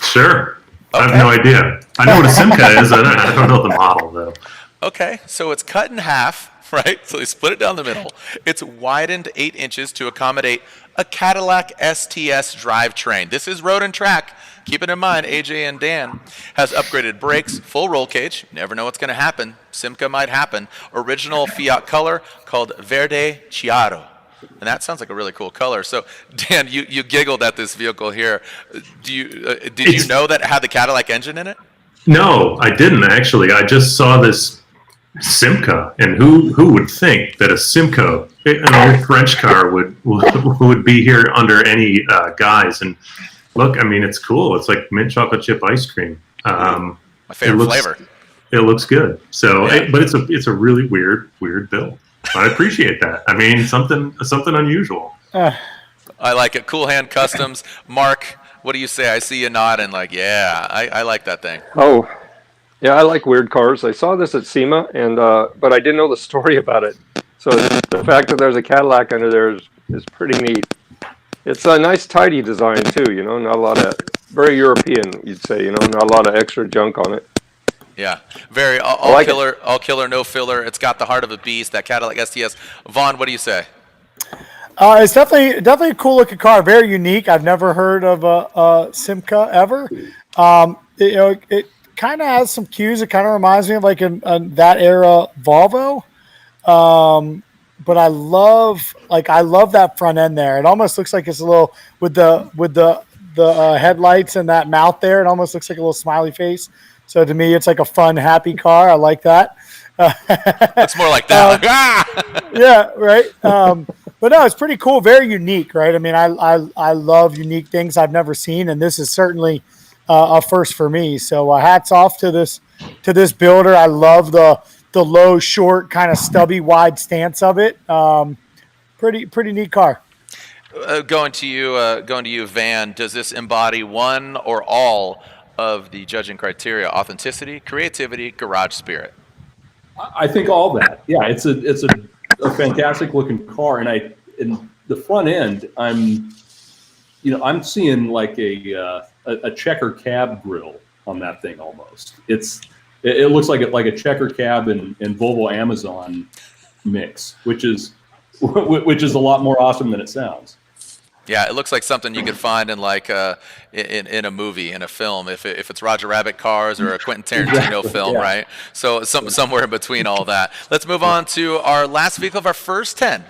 Sure. Okay. I have no idea. I know what a Simca is. I don't know the model, though. Okay, so it's cut in half, right? So they split it down the middle. It's widened 8 inches to accommodate a Cadillac STS drivetrain. This is road and track. Keep it in mind, AJ and Dan has upgraded brakes, full roll cage. Never know what's going to happen. Simca might happen. Original Fiat color called Verde Chiaro. And that sounds like a really cool color. So, Dan, you giggled at this vehicle here. Did you know that it had the Cadillac engine in it? No, I didn't actually. I just saw this Simca, and who would think that a Simca, an old French car, would be here under any guise? And look, I mean, it's cool. It's like mint chocolate chip ice cream. My favorite flavor. It looks good. So, Yeah. but it's a really weird build. I appreciate that. I mean, something unusual. I like it. Cool Hand Customs. Mark, what do you say? I see you nodding like, yeah, I like that thing. Oh, yeah, I like weird cars. I saw this at SEMA, and but I didn't know the story about it. So the fact that there's a Cadillac under there is pretty neat. It's a nice, tidy design too. Not a lot of very European, you'd say. Not a lot of extra junk on it. Yeah, very all like killer, no filler. It's got the heart of a beast. That Cadillac STS. Vaughn, what do you say? It's definitely a cool looking car. Very unique. I've never heard of a Simca ever. It kind of has some cues. It kind of reminds me of like that era Volvo. But I love that front end there. It almost looks like it's a little with the headlights and that mouth there. It almost looks like a little smiley face. So to me, it's like a fun, happy car. I like that. It's more like that. Yeah, right. But no, it's pretty cool, very unique, right? I mean, I love unique things I've never seen, and this is certainly a first for me. So hats off to this builder. I love the low, short, kind of stubby, wide stance of it. Pretty neat car. Going to you, Van. Does this embody one or all of the judging criteria: authenticity, creativity, garage spirit? I think all that. Yeah, it's a fantastic looking car, and in the front end, I'm seeing like a checker cab grill on that thing almost. It looks like a checker cab and Volvo Amazon mix, which is a lot more awesome than it sounds. Yeah, it looks like something you could find in like in a movie, in a film, if it's Roger Rabbit cars or a Quentin Tarantino film, yeah. Right? So somewhere in between all that. Let's move on to our last vehicle of our first 10.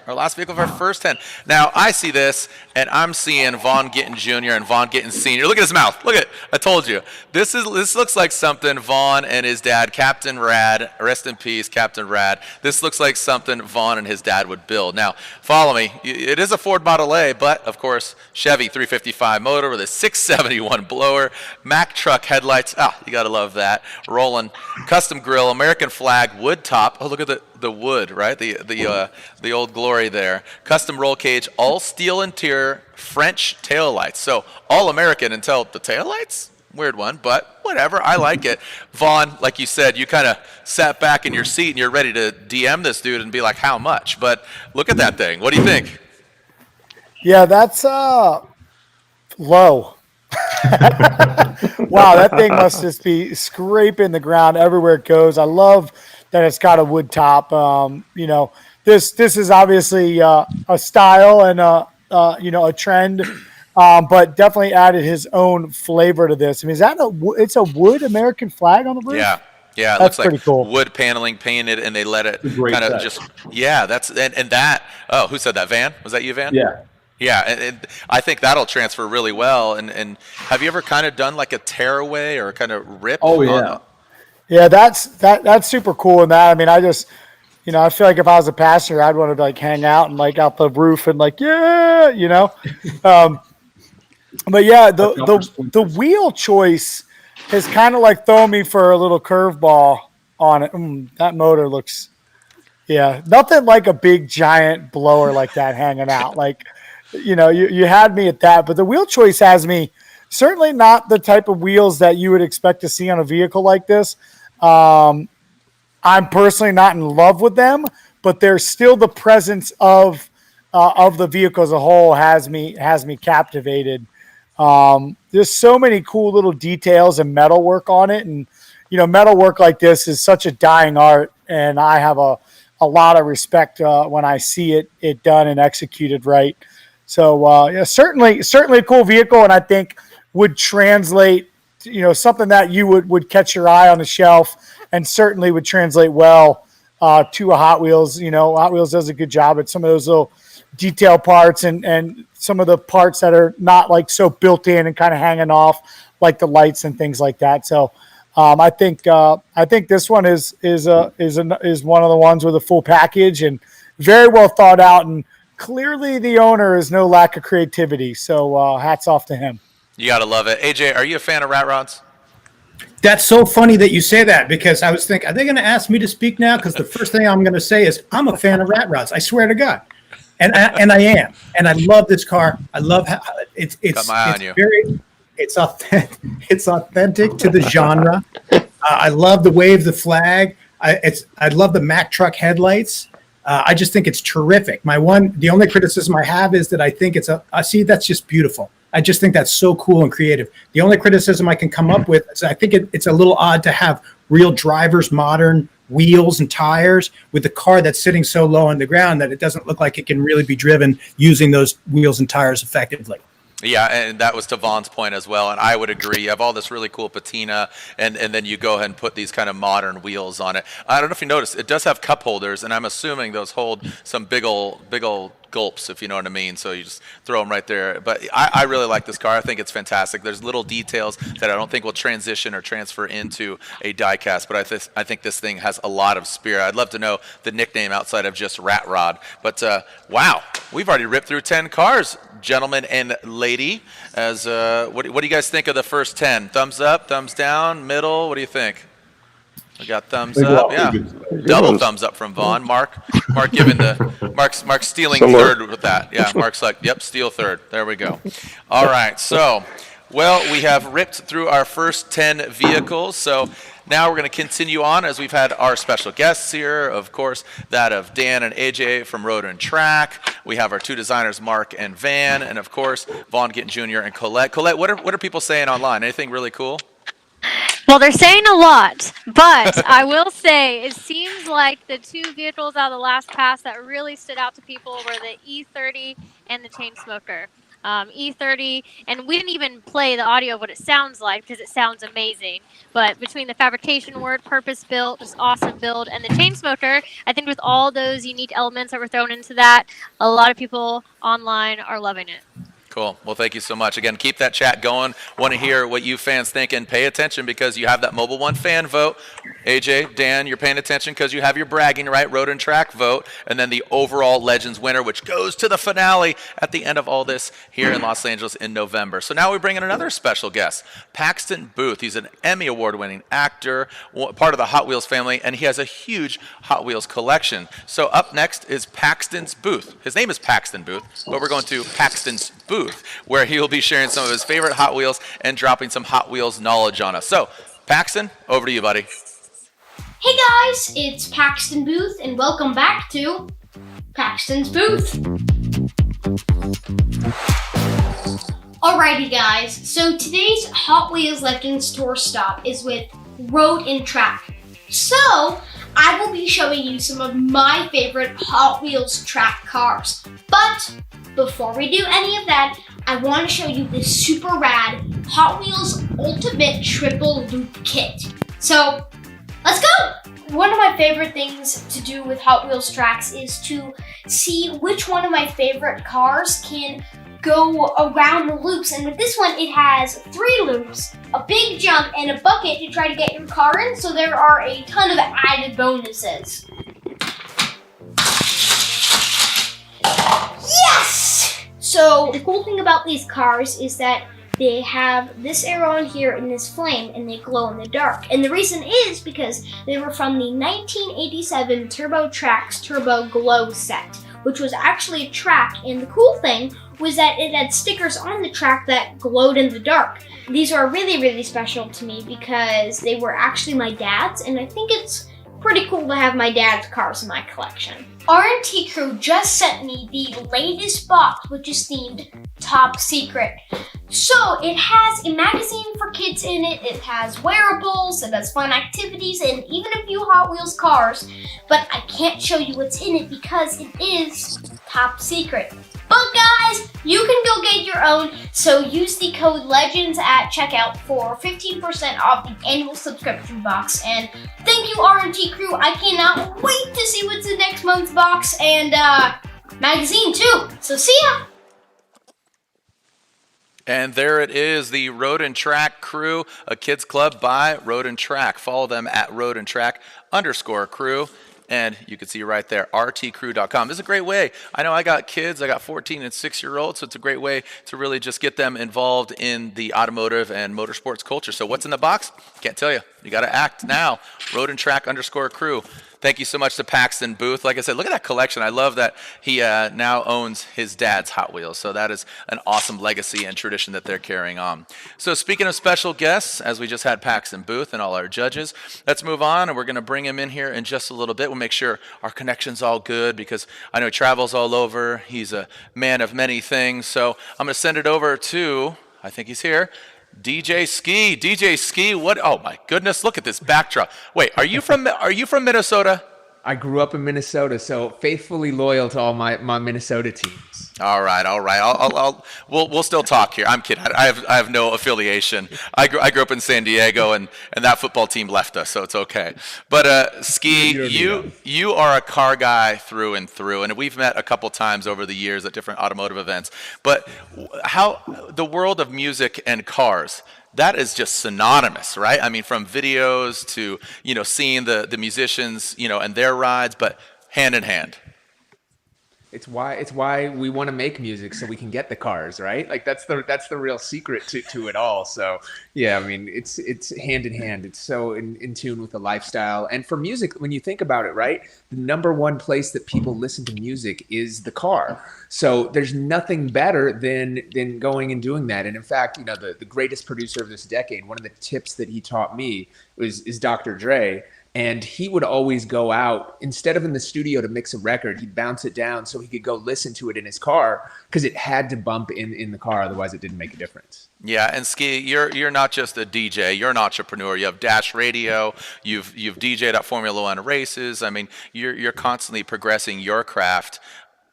Now, I see this, and I'm seeing Vaughn Gittin Jr. and Vaughn Gittin Sr. Look at his mouth. Look at it. I told you. This looks like something Vaughn and his dad, Captain Rad, rest in peace, Captain Rad. This looks like something Vaughn and his dad would build. Now, follow me. It is a Ford Model A, but, of course, Chevy 355 motor with a 671 blower, Mack truck headlights. You gotta love that. Rolling custom grill, American flag, wood top. Oh, look at the wood, right? The old glory there. Custom roll cage, all steel interior, French taillights. So all American until the taillights. Weird one, but whatever. I like it. Vaughn, like you said, you kind of sat back in your seat and you're ready to DM this dude and be like, how much? But look at that thing. What do you think? Yeah, that's low. Wow, that thing must just be scraping the ground everywhere it goes. I love that it's got a wood top. This is obviously a style and a trend, but definitely added his own flavor to this. I mean, it's a wood American flag on the roof? Yeah. Yeah, it that's looks like pretty cool. Wood paneling painted, and they let it kind of just. Yeah, that's and that. Oh, who said that? Van? Was that you, Van? Yeah. Yeah, and I think that'll transfer really well. And have you ever kind of done like a tearaway or kind of rip? Oh yeah, yeah. That's super cool. And that, I mean, I just, I feel like if I was a passenger, I'd want to like hang out and like out the roof and like But yeah, the wheel choice has kind of like thrown me for a little curveball on it. That motor looks, nothing like a big giant blower like that hanging out like. You had me at that, but the wheel choice has me certainly not the type of wheels that you would expect to see on a vehicle like this. I'm personally not in love with them, but there's still the presence of the vehicle as a whole has me captivated. There's so many cool little details and metalwork on it, and metalwork like this is such a dying art, and I have a lot of respect when I see it done and executed right. So certainly a cool vehicle, and I think would translate, something that you would catch your eye on the shelf, and certainly would translate well to a Hot Wheels. Hot Wheels does a good job at some of those little detail parts and some of the parts that are not like so built in and kind of hanging off, like the lights and things like that. So I think this one is one of the ones with a full package and very well thought out, and clearly the owner is no lack of creativity. So hats off to him. You got to love it. AJ, are you a fan of rat rods? That's so funny that you say that, because I was thinking, are they going to ask me to speak now? Because the first thing I'm going to say is I'm a fan of rat rods. I swear to God. And I am. And I love this car. I love how it's authentic to the genre. I love the wave, the flag. I love the Mack truck headlights. I just think it's terrific. The only criticism I have is that I think that's just beautiful. I just think that's so cool and creative. The only criticism I can come up with is I think it's a little odd to have real drivers, modern wheels and tires with the car that's sitting so low on the ground that it doesn't look like it can really be driven using those wheels and tires effectively. Yeah, and that was to Vaughn's point as well, and I would agree. You have all this really cool patina, and then you go ahead and put these kind of modern wheels on it. I don't know if you noticed, it does have cup holders, and I'm assuming those hold some big old gulps, if you know what I mean. So you just throw them right there. But I really like this car. I think it's fantastic. There's little details that I don't think will transition or transfer into a diecast, but I think this thing has a lot of spirit. I'd love to know the nickname outside of just Rat Rod. But wow, we've already ripped through 10 cars, gentlemen and lady. As what do you guys think of the first 10? Thumbs up, thumbs down, middle? What do you think? We got thumbs up, yeah. Double thumbs up from Vaughn. Mark giving Mark's stealing third with that. Yeah, Mark's like, yep, steal third. There we go. All right, so, well, we have ripped through our first 10 vehicles. So now we're going to continue on as we've had our special guests here, of course, that of Dan and AJ from Road and Track. We have our two designers, Mark and Van, and of course, Vaughn Gittin Jr. and Colette. Colette, what are people saying online? Anything really cool? Well, they're saying a lot, but I will say it seems like the two vehicles out of the last pass that really stood out to people were the E30 and the Chain Smoker. E30, and we didn't even play the audio of what it sounds like because it sounds amazing. But between the fabrication work, purpose built, just awesome build, and the Chain Smoker, I think with all those unique elements that were thrown into that, a lot of people online are loving it. Cool. Well, thank you so much. Again, keep that chat going. Want to hear what you fans think, and pay attention because you have that Mobil 1 fan vote. AJ, Dan, you're paying attention because you have your bragging right, Road and Track vote, and then the overall Legends winner, which goes to the finale at the end of all this here in Los Angeles in November. So now we bring in another special guest, Paxton Booth. He's an Emmy Award-winning actor, part of the Hot Wheels family, and he has a huge Hot Wheels collection. So up next is Paxton's Booth. His name is Paxton Booth, but we're going to Paxton's Booth, where he will be sharing some of his favorite Hot Wheels and dropping some Hot Wheels knowledge on us. So, Paxton, over to you, buddy. Hey guys, it's Paxton Booth, and welcome back to Paxton's Booth. Alrighty guys, so today's Hot Wheels Legends tour stop is with Road and Track. So, I will be showing you some of my favorite Hot Wheels track cars. But before we do any of that, I want to show you this super rad Hot Wheels Ultimate Triple Loop Kit. So, let's go! One of my favorite things to do with Hot Wheels tracks is to see which one of my favorite cars can go around the loops. And with this one, it has 3 loops, a big jump, and a bucket to try to get your car in. So there are a ton of added bonuses. Yes! So the cool thing about these cars is that they have this arrow on here and this flame, and they glow in the dark. And the reason is because they were from the 1987 Turbo Tracks Turbo Glow set, which was actually a track. And the cool thing was that it had stickers on the track that glowed in the dark. These are really, really special to me because they were actually my dad's, and I think it's pretty cool to have my dad's cars in my collection. R&T Crew just sent me the latest box, which is themed Top Secret. So it has a magazine for kids in it, it has wearables, it has fun activities, and even a few Hot Wheels cars. But I can't show you what's in it because it is top secret. But guys, you can go get your own, so use the code LEGENDS at checkout for 15% off the annual subscription box. And thank you, R&T Crew. I cannot wait to see what's in next month's box, and magazine too. So see ya! And there it is, the Road and Track crew, a kids club by Road and Track. Follow them at Road and Track _crew. And you can see right there, rtcrew.com. This is a great way. I know I got kids. I got 14 and 6-year-olds, so it's a great way to really just get them involved in the automotive and motorsports culture. So what's in the box? Can't tell you. You got to act now. Road and Track _crew. Thank you so much to Paxton Booth. Like I said, look at that collection. I love that he now owns his dad's Hot Wheels. So that is an awesome legacy and tradition that they're carrying on. So speaking of special guests, as we just had Paxton Booth and all our judges, let's move on, and we're going to bring him in here in just a little bit. We'll make sure our connection's all good because I know he travels all over. He's a man of many things. So I'm going to send it over to, I think he's here, DJ Skee. DJ Skee, what? Oh my goodness! Look at this backdrop. Wait, are you from Minnesota? I grew up in Minnesota, so faithfully loyal to all my Minnesota teams. All right. We'll still talk here. I'm kidding. I have no affiliation. I grew up in San Diego, and that football team left us, so it's okay. But Skee, you are a car guy through and through, and we've met a couple times over the years at different automotive events. But how the world of music and cars, that is just synonymous, right? I mean, from videos to, seeing the musicians, and their rides, but hand in hand. It's why we want to make music, so we can get the cars, right? Like that's the real secret to it all. So yeah, I mean, it's hand in hand. It's so in tune with the lifestyle. And for music, when you think about it, right, the number one place that people listen to music is the car. So there's nothing better than going and doing that. And in fact, the greatest producer of this decade, one of the tips that he taught me is Dr. Dre. And he would always go out, instead of in the studio to mix a record, he'd bounce it down so he could go listen to it in his car, because it had to bump in the car, otherwise it didn't make a difference. Yeah, and Skee, you're not just a DJ, you're an entrepreneur. You have Dash Radio, you've DJ'd at Formula One races. I mean, you're constantly progressing your craft.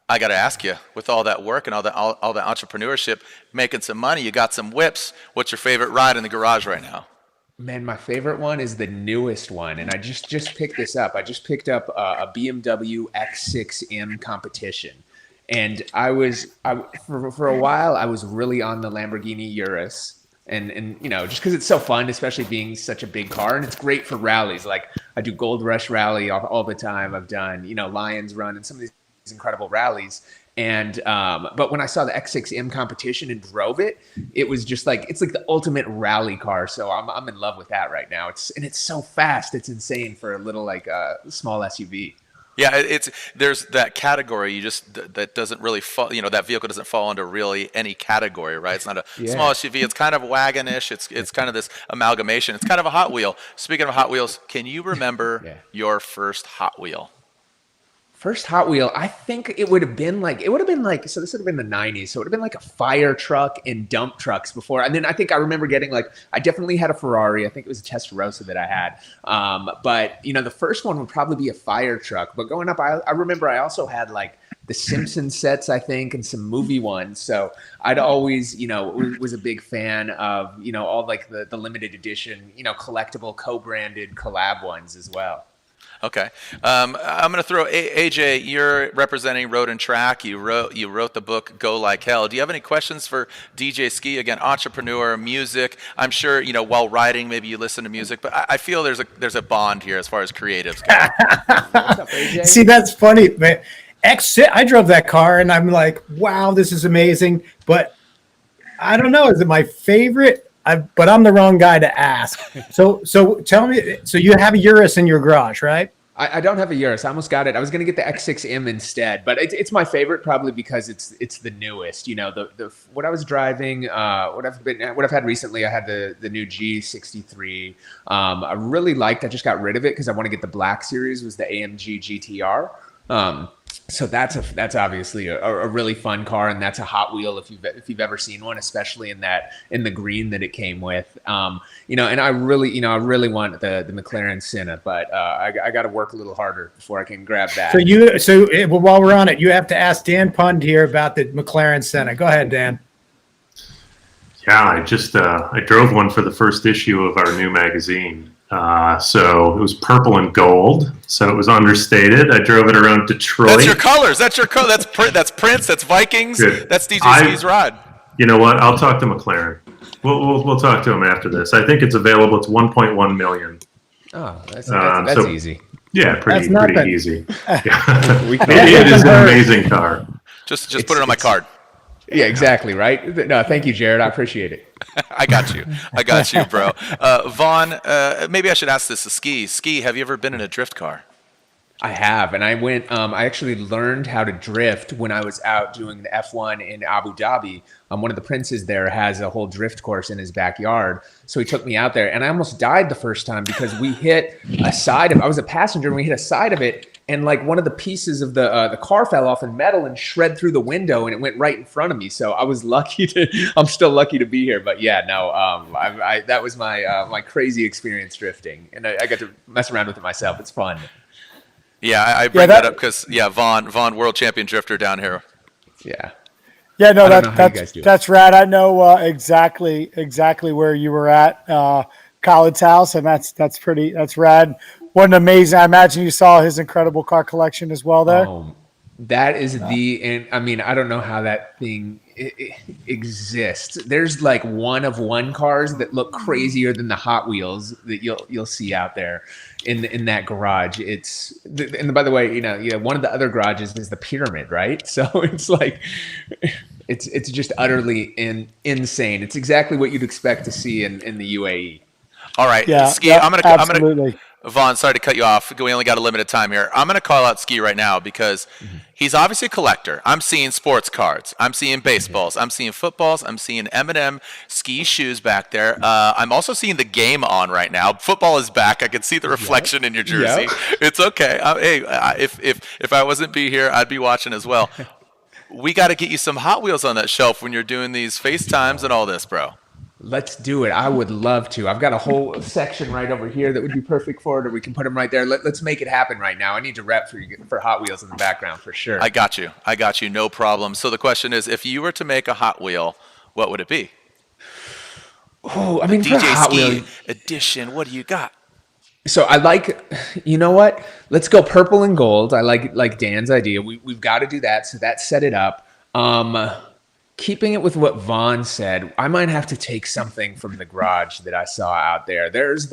I got to ask you, with all that work and all that entrepreneurship, making some money, you got some whips. What's your favorite ride in the garage right now? Man, my favorite one is the newest one, and I just picked this up. I just picked up a BMW X6M competition, and for a while I was really on the Lamborghini Urus, and just because it's so fun, especially being such a big car, and it's great for rallies. Like I do Gold Rush Rally all the time. I've done Lions Run and some of these incredible rallies. And but when I saw the X6M competition and drove it, it was just like, it's like the ultimate rally car. So I'm in love with that right now. It's so fast. It's insane for a little small SUV. Yeah, there's that category that doesn't really fall. That vehicle doesn't fall into really any category, right? It's not a small SUV. It's kind of wagonish. It's kind of this amalgamation. It's kind of a Hot Wheel. Speaking of Hot Wheels, can you remember your first Hot Wheel? First Hot Wheel, I think it would have been like, so this would have been the 90s. So it would have been like a fire truck and dump trucks before. And then I think I remember getting I definitely had a Ferrari. I think it was a Testarossa that I had. But the first one would probably be a fire truck. But growing up, I remember I also had the Simpsons sets, I think, and some movie ones. So I'd always, was a big fan of, all the limited edition, collectible co-branded collab ones as well. Okay. I'm going to throw AJ, you're representing Road and Track. You wrote the book Go Like Hell. Do you have any questions for DJ Skee? Again, entrepreneur, music. I'm sure, while riding, maybe you listen to music, but I feel there's a bond here as far as creatives go. What's up, AJ? See, that's funny, man. I drove that car and I'm like, wow, this is amazing. But I don't know. Is it my favorite? But I'm the wrong guy to ask. So tell me. So you have a Urus in your garage, right? I don't have a Urus. I almost got it. I was going to get the X6M instead, but it's my favorite probably because it's the newest. The what I was driving, what I've had recently. I had the new G63. I really liked. I just got rid of it because I want to get the Black Series. Was the AMG GTR. So that's obviously a really fun car, and that's a Hot Wheel if you've ever seen one, especially in the green that it came with. And I really want the McLaren Senna, but I got to work a little harder before I can grab that. So while we're on it, you have to ask Dan Pund here about the McLaren Senna. Go ahead, Dan. Yeah, I drove one for the first issue of our new magazine. So it was purple and gold, so it was understated. I drove it around Detroit. That's your colors. That's Prince. That's Vikings. Good. That's DJ Skee's ride. You know what? I'll talk to McLaren. We'll talk to him after this. I think it's available. It's 1.1 million. Oh, that's easy. Yeah, pretty easy. Yeah. It is an amazing car. Just put it on my card. Yeah, exactly, right? No, thank you, Jared. I appreciate it. I got you, bro. Vaughn, maybe I should ask this to Skee. Skee, have you ever been in a drift car? I have, and I went. I actually learned how to drift when I was out doing the F1 in Abu Dhabi. One of the princes there has a whole drift course in his backyard, so he took me out there, and I almost died the first time because we hit a side of. I was a passenger, and we hit a side of it. And one of the pieces of the car fell off in metal and shred through the window, and it went right in front of me. So I was I'm still lucky to be here. But yeah, no, that was my crazy experience drifting, and I got to mess around with it myself. It's fun. Yeah, I bring that up because Vaughn, world champion drifter down here. Yeah. Yeah, no, I don't know how you guys do it. that's rad. I know exactly where you were at, Khaled's house, and that's rad. What an amazing! I imagine you saw his incredible car collection as well there. That is and I mean, I don't know how that thing exists. There's like one of one cars that look crazier than the Hot Wheels that you'll see out there in that garage. And by the way, you know, one of the other garages is the Pyramid, right? So it's like it's just utterly insane. It's exactly what you'd expect to see in the UAE. All right, Yeah, Skee, I'm gonna Vaughn, sorry to cut you off. We only got a limited time here. I'm going to call out Skee right now because he's obviously a collector. I'm seeing sports cards. I'm seeing baseballs. I'm seeing footballs. I'm seeing M&M Skee shoes back there. I'm also seeing the game on right now. Football is back. I can see the reflection in your jersey. Yep. It's okay. Hey, if I wasn't here, I'd be watching as well. We got to get you some Hot Wheels on that shelf when you're doing these FaceTimes and all this, bro. Let's do it. I would love to. I've got a whole section right over here that would be perfect for it, or we can put them right there. Let's make it happen right now. I need to rep for Hot Wheels in the background for sure. I got you. No problem. So the question is, if you were to make a Hot Wheel, what would it be? Oh, I mean, DJ Hot Skee Wheel edition. What do you got? So I like, you know what? Let's go purple and gold. I like Dan's idea. We've got to do that. So that set it up. Keeping it with what Vaughn said, I might have to take something from the garage that I saw out there. There's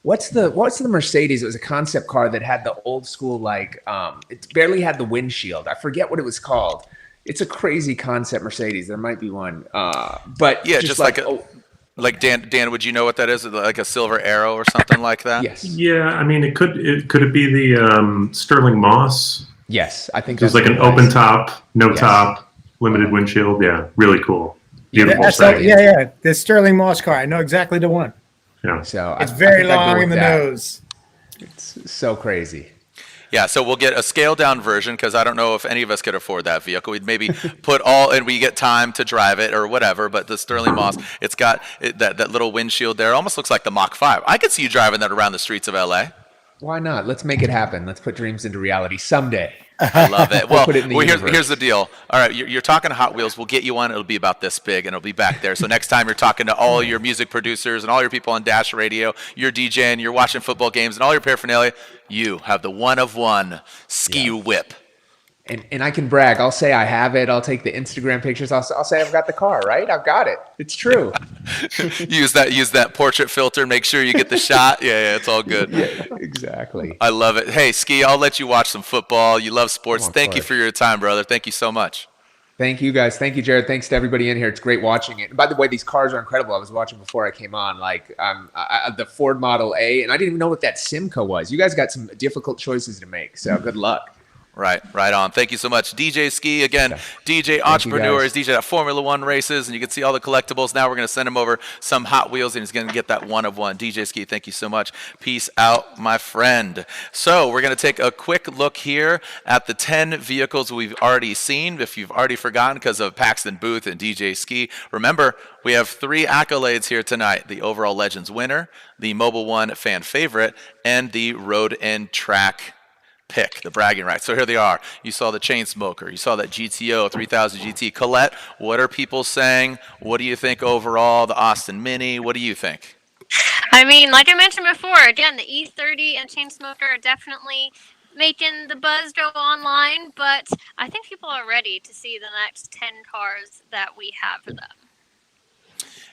what's the Mercedes? It was a concept car that had the old school, it barely had the windshield. I forget what it was called. It's a crazy concept Mercedes. There might be one. But yeah, just like Dan, would you know what that is? Like a silver arrow or something like that? Yes. Yeah, I mean, could it be the Sterling Moss? Yes, I think it's like an open top, top. Limited windshield, yeah, really cool, beautiful. Yeah, the Sterling Moss car. I know exactly the one. Yeah, so it's very long in the nose. It's so crazy. Yeah, so we'll get a scaled down version because I don't know if any of us could afford that vehicle. We'd maybe put and we get time to drive it or whatever. But the Sterling Moss, it's got that little windshield there. It almost looks like the Mach 5. I could see you driving that around the streets of LA. Why not? Let's make it happen. Let's put dreams into reality someday. I love it. Well, put it in the here's the deal. All right, you're talking to Hot Wheels. We'll get you one. It'll be about this big, and it'll be back there. So next time you're talking to all your music producers and all your people on Dash Radio, you're DJing, you're watching football games, and all your paraphernalia, you have the one of one Skee whip. And I can brag. I'll say I have it. I'll take the Instagram pictures. I'll say I've got the car, right? I've got it. It's true. use that portrait filter. Make sure you get the shot. Yeah, it's all good. Yeah, exactly. I love it. Hey, Skee, I'll let you watch some football. You love sports. Thank you for your time, brother. Thank you so much. Thank you, guys. Thank you, Jared. Thanks to everybody in here. It's great watching it. And by the way, these cars are incredible. I was watching before I came on, the Ford Model A, and I didn't even know what that Simca was. You guys got some difficult choices to make, so good luck. Right on. Thank you so much. DJ Skee, again, DJ entrepreneur. He's DJ at Formula One races, and you can see all the collectibles. Now we're going to send him over some Hot Wheels, and he's going to get that one of one. DJ Skee, thank you so much. Peace out, my friend. So we're going to take a quick look here at the 10 vehicles we've already seen. If you've already forgotten because of Paxton Booth and DJ Skee, remember, we have 3 accolades here tonight: the Overall Legends winner, the Mobil 1 fan favorite, and the Road and Track pick, the bragging rights. So here they are. You saw the Chain Smoker. You saw that GTO 3000 GT. Colette, what are people saying? What do you think overall? The Austin Mini, what do you think? I mean, like I mentioned before, again, the E30 and Chain Smoker are definitely making the buzz go online, but I think people are ready to see the next 10 cars that we have for them.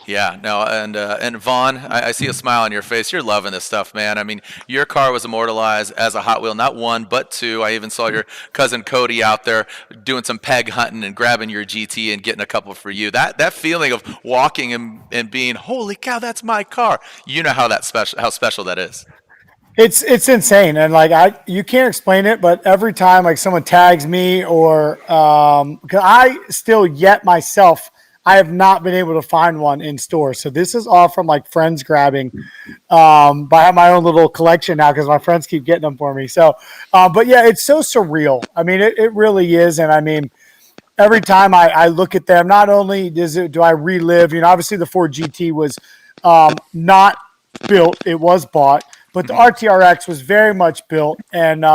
Yeah, no, and Vaughn, I see a smile on your face. You're loving this stuff, man. I mean, your car was immortalized as a Hot Wheel, not 1, but 2. I even saw your cousin Cody out there doing some peg hunting and grabbing your GT and getting a couple for you. That feeling of walking and being, holy cow, that's my car. You know how special that is. It's insane, and you can't explain it. But every time someone tags me or because I still yet myself, I have not been able to find one in stores. So this is all from friends grabbing. But I have my own little collection now because my friends keep getting them for me. So, but yeah, it's so surreal. I mean, it really is. And I mean, every time I look at them, not only do I relive, obviously the Ford GT was not built, it was bought, but the RTRX was very much built. And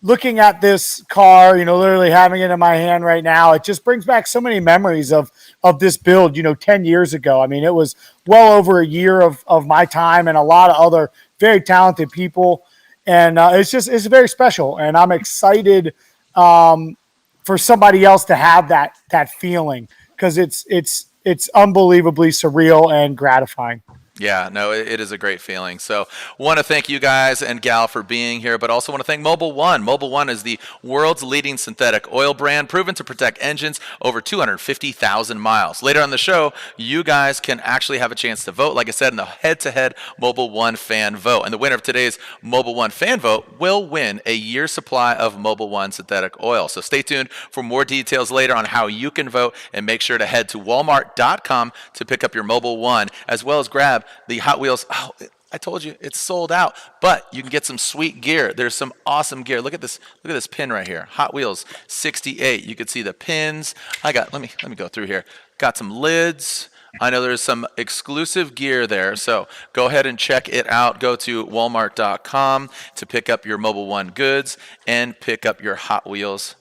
looking at this car, literally having it in my hand right now, it just brings back so many memories of this build, 10 years ago. I mean, it was well over a year of my time and a lot of other very talented people. And it's very special. And I'm excited for somebody else to have that feeling, because it's unbelievably surreal and gratifying. Yeah, no, it is a great feeling. So want to thank you guys and gal for being here, but also want to thank Mobil One. Mobil One is the world's leading synthetic oil brand, proven to protect engines over 250,000 miles. Later on the show, you guys can actually have a chance to vote, like I said, in the head-to-head Mobil One fan vote. And the winner of today's Mobil One fan vote will win a year's supply of Mobil One synthetic oil. So stay tuned for more details later on how you can vote, and make sure to head to walmart.com to pick up your Mobil One, as well as grab the Hot Wheels. Oh, I told you it's sold out, but you can get some sweet gear. There's some awesome gear. Look at this pin right here. Hot Wheels 68. You can see the pins. Let me go through here. Got some lids. I know there's some exclusive gear there, so go ahead and check it out. Go to walmart.com to pick up your Mobil One goods and pick up your Hot Wheels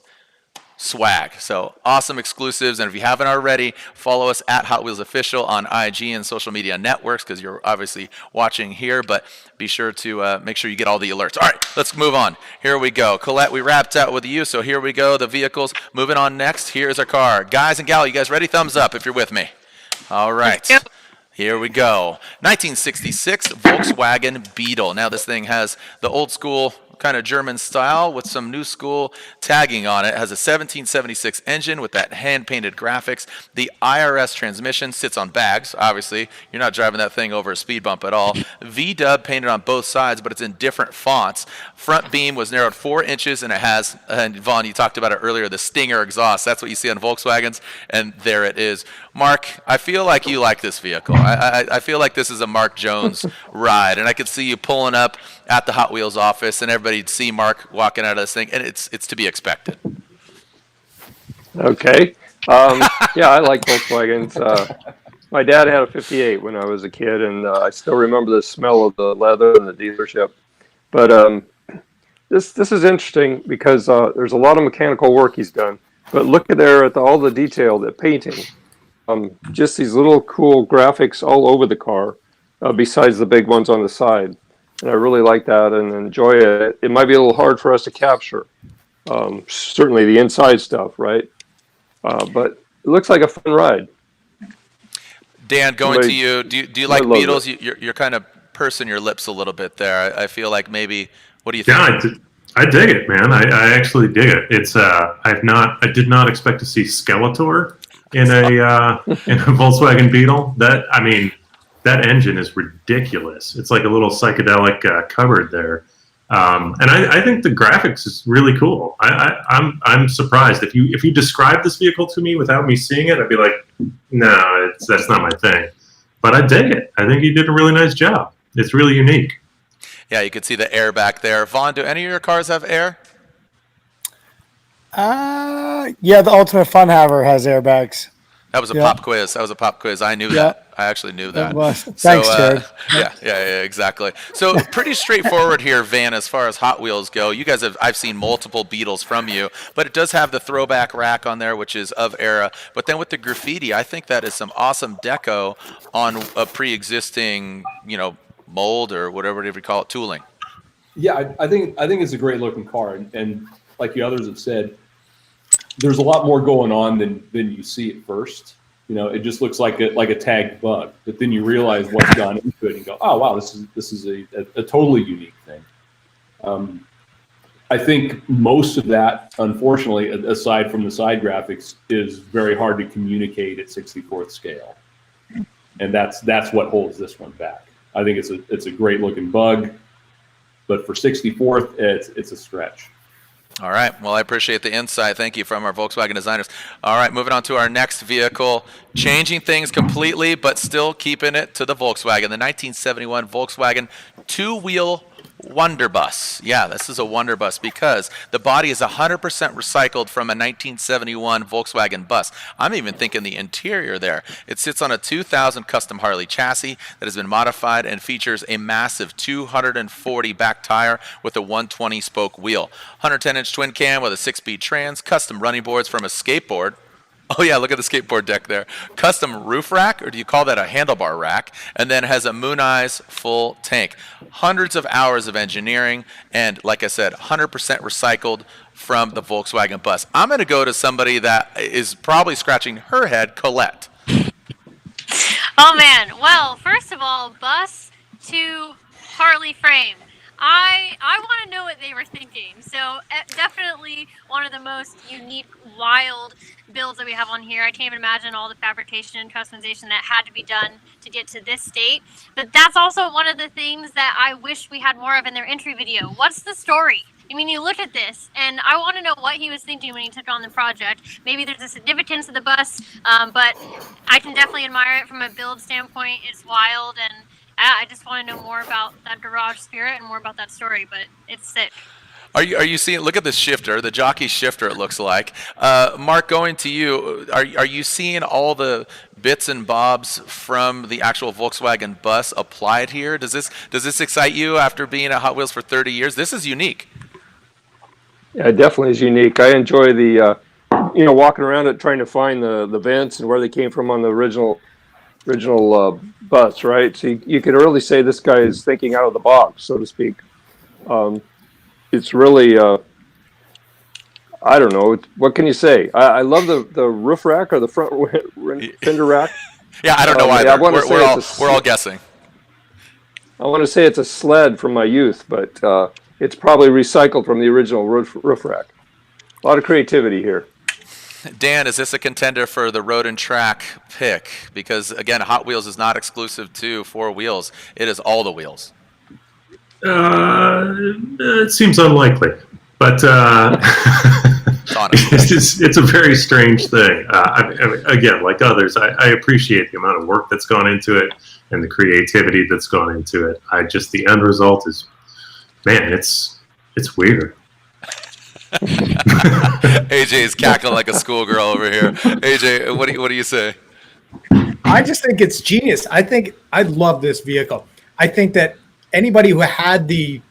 swag. So awesome exclusives. And if you haven't already, follow us at Hot Wheels Official on IG and social media networks, because you're obviously watching here, but be sure to make sure you get all the alerts. All right, let's move on. Here we go. Colette, we wrapped out with you, so here we go. The vehicles. Moving on next, here's our car. Guys and gal, you guys ready? Thumbs up if you're with me. All right. Yep. Here we go. 1966 Volkswagen Beetle. Now this thing has the old school kind of German style with some new school tagging on it. It has a 1776 engine with that hand-painted graphics. The IRS transmission sits on bags. Obviously, you're not driving that thing over a speed bump at all. V-dub painted on both sides, but it's in different fonts. Front beam was narrowed 4 inches, and it has, and Vaughn, you talked about it earlier, the Stinger exhaust. That's what you see on Volkswagens, and there it is. Mark, I feel like you like this vehicle. I feel like this is a Mark Jones ride, and I could see you pulling up at the Hot Wheels office, and everybody'd see Mark walking out of this thing, and it's to be expected. Okay. Yeah, I like Volkswagens. My dad had a 58 when I was a kid, and I still remember the smell of the leather in the dealership. But this is interesting because there's a lot of mechanical work he's done. But look at all the detail, the painting. Just these little cool graphics all over the car, besides the big ones on the side. And I really like that and enjoy it. It might be a little hard for us to capture, certainly the inside stuff, right? But it looks like a fun ride. Dan, going to you. Do you like Beetles? You're kind of pursing your lips a little bit there. I feel like maybe. What do you think? Yeah, I dig it, man. I actually dig it. It's I did not expect to see Skeletor in a Volkswagen Beetle. That engine is ridiculous. It's like a little psychedelic cupboard there. And I think the graphics is really cool. I'm surprised. If you describe this vehicle to me without me seeing it, I'd be like, no, that's not my thing. But I dig it. I think you did a really nice job. It's really unique. Yeah, you can see the air back there. Vaughn, do any of your cars have air? Yeah, the Ultimate Fun Haver has airbags. That was a pop quiz. I knew that. I actually knew that. Thanks, Jared. Yeah, exactly. So pretty straightforward here, Van, as far as Hot Wheels go. You guys I've seen multiple Beetles from you, but it does have the throwback rack on there, which is of era. But then with the graffiti, I think that is some awesome deco on a pre-existing, mold or whatever you call it, tooling. Yeah, I think it's a great looking car, and like the others have said, there's a lot more going on than you see at first. It just looks like a tagged bug, but then you realize what's gone into it and go, oh wow, this is a totally unique thing. I think most of that, unfortunately, aside from the side graphics, is very hard to communicate at 64th scale, and that's what holds this one back. I think it's a great looking bug, but for 64th, it's a stretch. All right. Well, I appreciate the insight. Thank you from our Volkswagen designers. All right, moving on to our next vehicle, changing things completely, but still keeping it to the Volkswagen. The 1971 Volkswagen two-wheel Wonder Bus. Yeah, this is a Wonder Bus because the body is 100% recycled from a 1971 Volkswagen bus. I'm even thinking the interior there. It sits on a 2000 custom Harley chassis that has been modified and features a massive 240 back tire with a 120 spoke wheel, 110-inch twin cam with a 6-speed trans, custom running boards from a skateboard. Oh yeah, look at the skateboard deck there. Custom roof rack, or do you call that a handlebar rack? And then has a Moon Eyes full tank. Hundreds of hours of engineering, and like I said, 100% recycled from the Volkswagen bus. I'm going to go to somebody that is probably scratching her head, Colette. Oh man. Well, first of all, bus to Harley frame. I want to know what they were thinking. So definitely one of the most unique, wild builds that we have on here. I can't even imagine all the fabrication and customization that had to be done to get to this state. But that's also one of the things that I wish we had more of in their entry video. What's the story? I mean, you look at this, and I want to know what he was thinking when he took on the project. Maybe there's a significance of the bus, but I can definitely admire it from a build standpoint. It's wild, and I just want to know more about that garage spirit and more about that story, but it's sick. Are you seeing? Look at this shifter, the jockey shifter. It looks like. Mark, going to you. Are you seeing all the bits and bobs from the actual Volkswagen bus applied here? Does this excite you after being at Hot Wheels for 30 years? This is unique. Yeah, it definitely is unique. I enjoy the walking around it, trying to find the vents and where they came from on the original bus, right? So you could really say this guy is thinking out of the box, so to speak. It's really, I don't know. What can you say? I love the roof rack or the front fender rack. Yeah, I don't know either. We're all guessing. I want to say it's a sled from my youth, but it's probably recycled from the original roof rack. A lot of creativity here. Dan, is this a contender for the road and track pick? Because again, Hot Wheels is not exclusive to 4 wheels. It is all the wheels. It seems unlikely, but it's a very strange thing. Again, like others, I appreciate the amount of work that's gone into it and the creativity that's gone into it. The end result is, man, it's weird. AJ is cackling like a schoolgirl over here. AJ, what do you say? I just think it's genius. I love this vehicle. I think that anybody who had the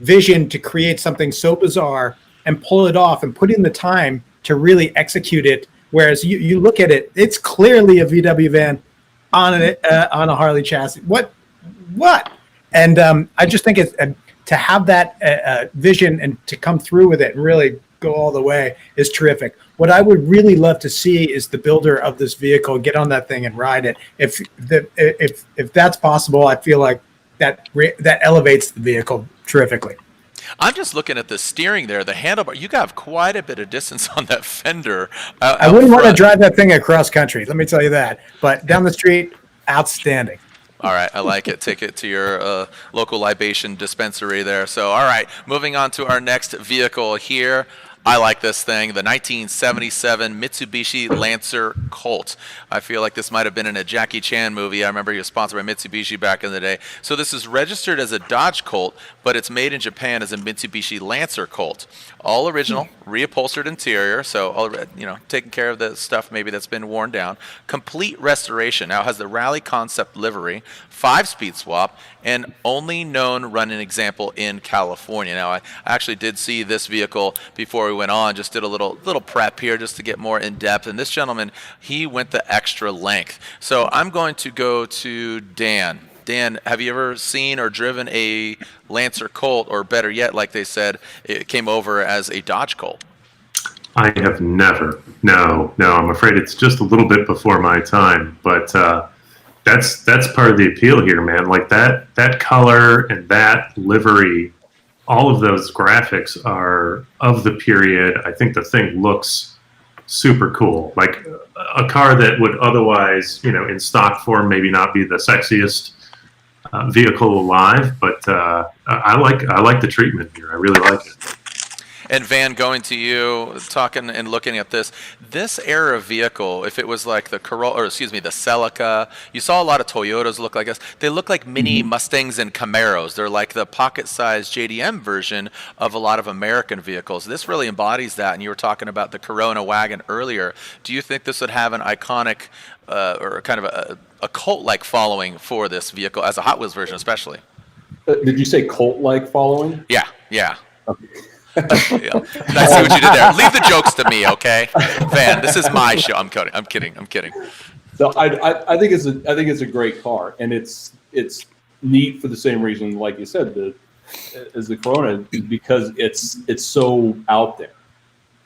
vision to create something so bizarre and pull it off and put in the time to really execute it, whereas you look at it, it's clearly a VW van on a Harley chassis. What? And I just think it's to have that vision and to come through with it and really go all the way is terrific. What I would really love to see is the builder of this vehicle get on that thing and ride it. If that's possible, I feel like that elevates the vehicle terrifically. I'm just looking at the steering there, the handlebar. You got quite a bit of distance on that fender. I wouldn't want to drive that thing across country, let me tell you that. But down the street, outstanding. All right, I like it. Take it to your local libation dispensary there. So, all right, moving on to our next vehicle here. I like this thing, the 1977 Mitsubishi Lancer Colt. I feel like this might have been in a Jackie Chan movie. I remember he was sponsored by Mitsubishi back in the day. So this is registered as a Dodge Colt, but it's made in Japan as a Mitsubishi Lancer Colt. All original, reupholstered interior, so all, taking care of the stuff maybe that's been worn down. Complete restoration. Now it has the Rally Concept livery, 5-speed swap, and only known running example in California. Now I actually did see this vehicle before we went on, just did a little prep here just to get more in depth, and this gentleman, he went the extra length. So I'm going to go to Dan. Dan, have you ever seen or driven a Lancer Colt, or better yet, like they said, it came over as a Dodge Colt? I have never. No, I'm afraid it's just a little bit before my time, but that's part of the appeal here, man. Like that color and that livery, all of those graphics are of the period. I think the thing looks super cool. Like a car that would otherwise, in stock form, maybe not be the sexiest vehicle alive, but I like the treatment here. I really like it. And Van, going to you, talking and looking at this era vehicle, if it was like the Corolla, or excuse me, the Celica, you saw a lot of Toyotas look like this. They look like mini Mustangs and Camaros. They're like the pocket-sized JDM version of a lot of American vehicles. This really embodies that, and you were talking about the Corona wagon earlier. Do you think this would have an iconic or kind of a cult-like following for this vehicle as a Hot Wheels version, especially? Did you say cult-like following? Yeah. Yeah. I see what you did there. Leave the jokes to me, okay? Van, this is my show. I'm kidding. So I think it's a great car, and it's neat for the same reason, like you said, as the Corona, because it's so out there.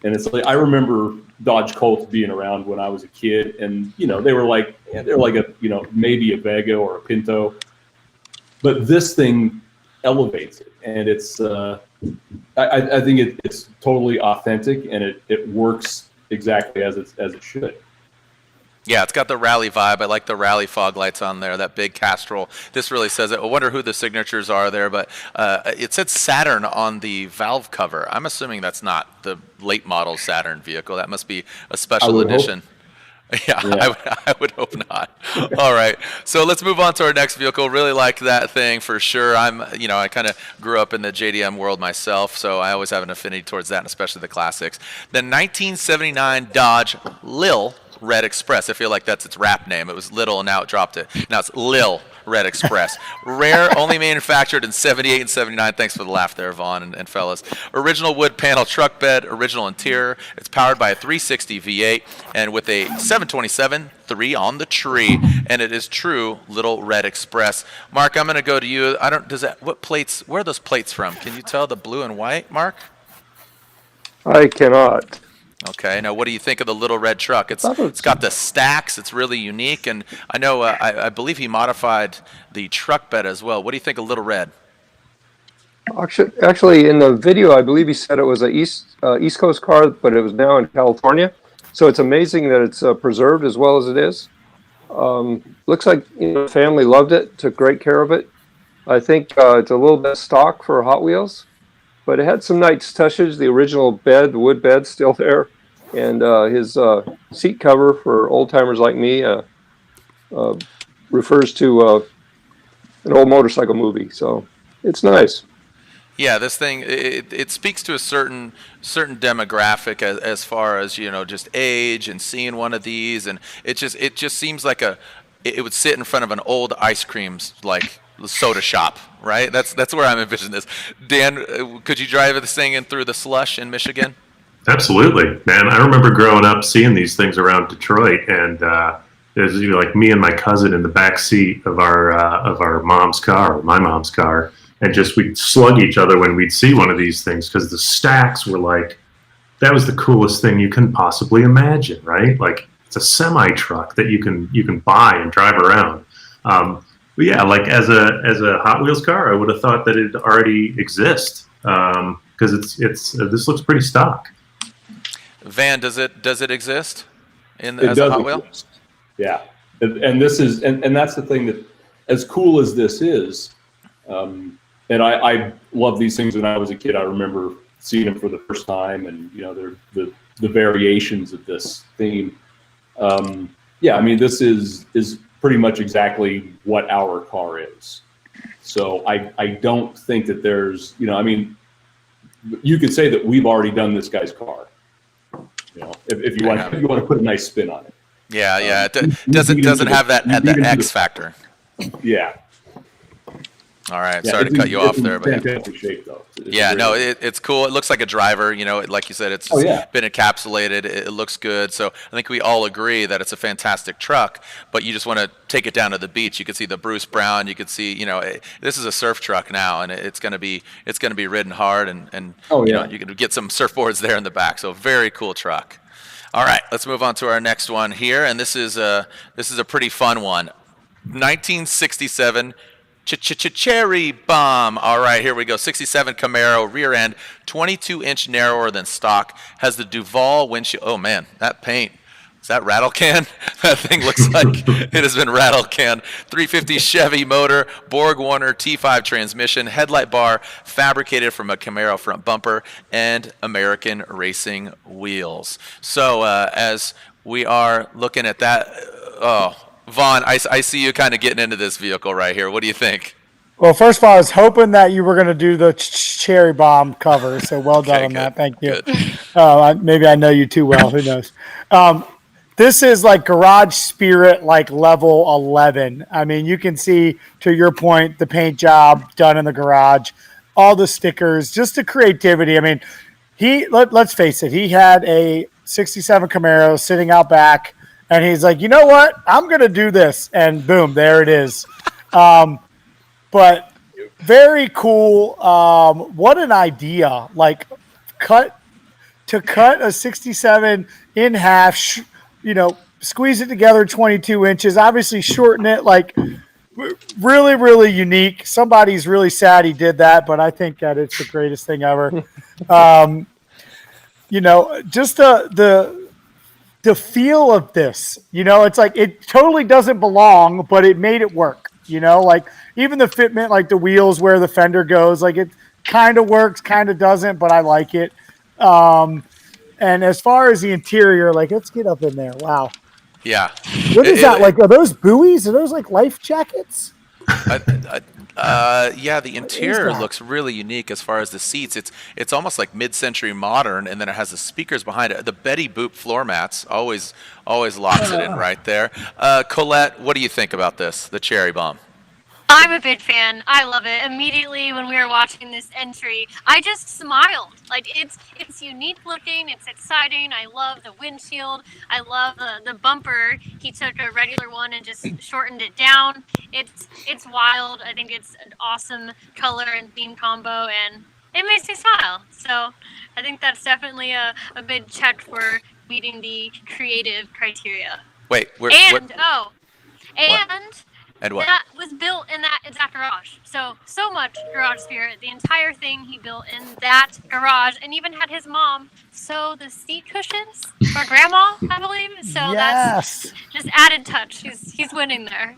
And it's like, I remember Dodge Colts being around when I was a kid, and they were like a maybe a Vega or a Pinto, but this thing elevates it, and it's I think it's totally authentic, and it works exactly as it should. Yeah, it's got the rally vibe. I like the rally fog lights on there, that big Castrol. This really says it. I wonder who the signatures are there, but it said Saturn on the valve cover. I'm assuming that's not the late model Saturn vehicle. That must be a special edition. Yeah. I would hope not. All right, so let's move on to our next vehicle. Really like that thing for sure. I kind of grew up in the JDM world myself, so I always have an affinity towards that, and especially the classics. The 1979 Dodge Lil Red Express. I feel like that's its rap name. It was Little, and now it dropped it. Now it's Lil Red Express. Rare, only manufactured in 78 and 79. Thanks for the laugh there, Vaughn and fellas. Original wood panel truck bed, original interior. It's powered by a 360 V8 and with a 727 3 on the tree, and it is true Little Red Express. Mark, I'm going to go to you. Where are those plates from? Can you tell the blue and white, Mark? I cannot. Okay, now what do you think of the Little Red truck? It's got the stacks. It's really unique, and I know I believe he modified the truck bed as well. What do you think of Little Red? Actually, in the video, I believe he said it was a East Coast car, but it was now in California. So it's amazing that it's preserved as well as it is. Looks like the family loved it, took great care of it. I think it's a little bit stock for Hot Wheels, but it had some nice touches. The original bed, the wood bed, still there. And his seat cover for old timers like me refers to an old motorcycle movie. So it's nice. Yeah, this thing it speaks to a certain demographic as far as just age and seeing one of these, and it just seems like it would sit in front of an old ice cream like soda shop, right? That's where I'm envisioning this. Dan, could you drive this thing in through the slush in Michigan? Absolutely, man. I remember growing up seeing these things around Detroit, and there's like me and my cousin in the back seat of our mom's car, or my mom's car, and just we'd slug each other when we'd see one of these things because the stacks were like, that was the coolest thing you can possibly imagine, right? Like it's a semi truck that you can buy and drive around. But yeah, like as a Hot Wheels car, I would have thought that it already exists because this looks pretty stock. Van, does it exist as a Hot Wheel? Exist. Yeah, and this is and that's the thing, that as cool as this is, and I love these things. When I was a kid, I remember seeing them for the first time, and the variations of this theme. Yeah, I mean, this is pretty much exactly what our car is. So I don't think that there's I mean, you could say that we've already done this guy's car. If you want to put a nice spin on it. Yeah. It doesn't have that X factor. Yeah. All right. Sorry to cut you off there, but fantastic shape though. It's cool. It looks like a driver. Like you said, it's been encapsulated. It looks good. So I think we all agree that it's a fantastic truck. But you just want to take it down to the beach. You can see the Bruce Brown. You can see this is a surf truck now, and it's going to be ridden hard, and you can get some surfboards there in the back. So very cool truck. All right, let's move on to our next one here, and this is a pretty fun one. 1967. Cherry Bomb. All right, here we go. 67 Camaro, rear end, 22-inch narrower than stock. Has the Duval windshield. Oh, man, that paint. Is that rattle can? That thing looks like it has been rattle can. 350 Chevy motor, Borg Warner T5 transmission, headlight bar fabricated from a Camaro front bumper, and American racing wheels. So as we are looking at that, Vaughn, I see you kind of getting into this vehicle right here. What do you think? Well, first of all, I was hoping that you were going to do the cherry bomb cover. So well done on good, that. Thank you. good. Maybe I know you too well. Who knows? This is like Garage Spirit, like level 11. I mean, you can see, to your point, the paint job done in the garage, all the stickers, just the creativity. I mean, let's face it, he had a 67 Camaro sitting out back, and he's like, you know what? I'm going to do this. And boom, there it is. But very cool. What an idea. Like, cut a 67 in half, squeeze it together 22 inches, obviously shorten it, like really, really unique. Somebody's really sad he did that, but I think that it's the greatest thing ever. Just the feel of this, it's like it totally doesn't belong, but it made it work, like even the fitment, like the wheels where the fender goes, like it kind of works, kind of doesn't, but I like it. And as far as the interior, like, let's get up in there. Wow. Yeah. What is that? Like, are those buoys? Are those like life jackets? Yeah, the interior looks really unique as far as the seats. It's almost like mid-century modern, and then it has the speakers behind it. The Betty Boop floor mats always locks it in right there. Colette, what do you think about this, the Cherry Bomb? I'm a big fan. I love it. Immediately when we were watching this entry, I just smiled. Like, it's unique looking. It's exciting. I love the windshield. I love the bumper. He took a regular one and just shortened it down. It's wild. I think it's an awesome color and theme combo, and it makes me smile. So I think that's definitely a big check for meeting the creative criteria. Wait, And what? That was built in that exact garage. So much garage spirit. The entire thing he built in that garage, and even had his mom sew the seat cushions for grandma, I believe. So That's just added touch. He's winning there.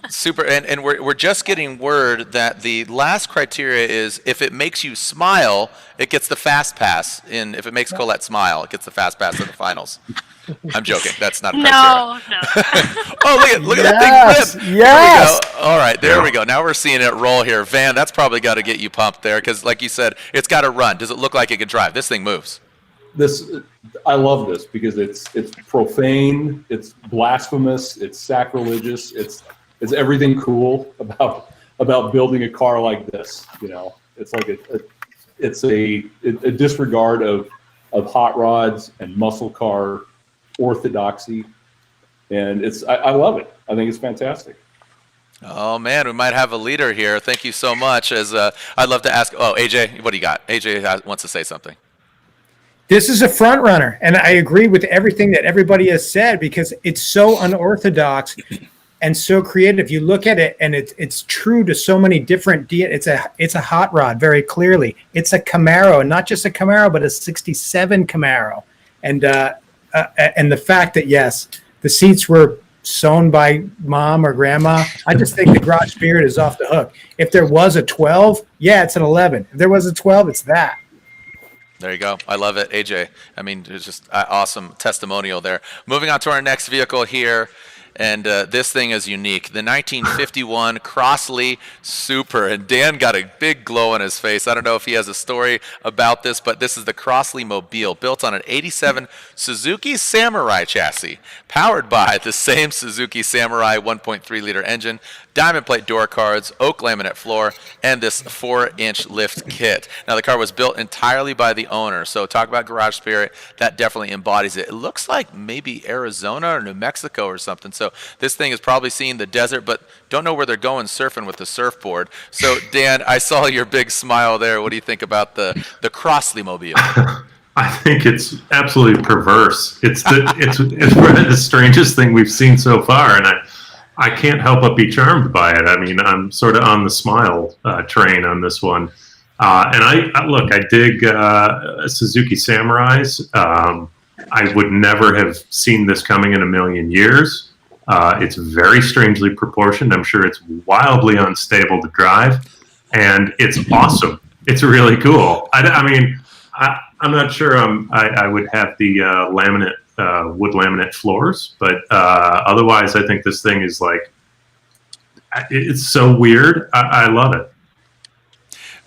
Super, and we're just getting word that the last criteria is if it makes you smile, it gets the fast pass. And if it makes Colette smile, it gets the fast pass to the finals. I'm joking. That's not a criteria. No. Oh, look at that thing rip. Yes. There we go. All right, there we go. Now we're seeing it roll here. Van, that's probably got to get you pumped there because, like you said, it's got to run. Does it look like it can drive? This thing moves. I love this because it's profane, it's blasphemous, it's sacrilegious, it's everything cool about building a car like this. It's like it's a disregard of hot rods and muscle car orthodoxy, and I love it. I think it's fantastic. Oh man, we might have a leader here. Thank you so much. As I'd love to ask. Oh, AJ, what do you got? AJ wants to say something. This is a front runner, and I agree with everything that everybody has said because it's so unorthodox and so creative. You look at it, and it's true to so many different. It's a hot rod, very clearly. It's a Camaro, and not just a Camaro, but a '67 Camaro, and the fact that yes, the seats were sewn by mom or grandma. I just think the garage spirit is off the hook. If there was a 12, yeah, it's an 11. If there was a 12, it's that. There you go. I love it, AJ. I mean, it's just awesome testimonial there. Moving on to our next vehicle here, and this thing is unique. The 1951 Crossley Super, and Dan got a big glow on his face. I don't know if he has a story about this, but this is the Crossley Mobil, built on an 87 Suzuki Samurai chassis, powered by the same Suzuki Samurai 1.3-liter engine, diamond plate door cards, oak laminate floor, and this 4-inch lift kit. Now, the car was built entirely by the owner, so talk about garage spirit, that definitely embodies it. It looks like maybe Arizona or New Mexico or something, so this thing is probably seeing the desert, but don't know where they're going surfing with the surfboard. So, Dan, I saw your big smile there. What do you think about the Crossley Mobile? I think it's absolutely perverse. It's probably the strangest thing we've seen so far, and I can't help but be charmed by it. I mean, I'm sort of on the smile train on this one. And I dig Suzuki Samurais. I would never have seen this coming in a million years. It's very strangely proportioned. I'm sure it's wildly unstable to drive, and it's awesome. It's really cool. I mean, I'm not sure I would have the wood laminate floors, but otherwise, I think this thing is like, it's so weird. I love it.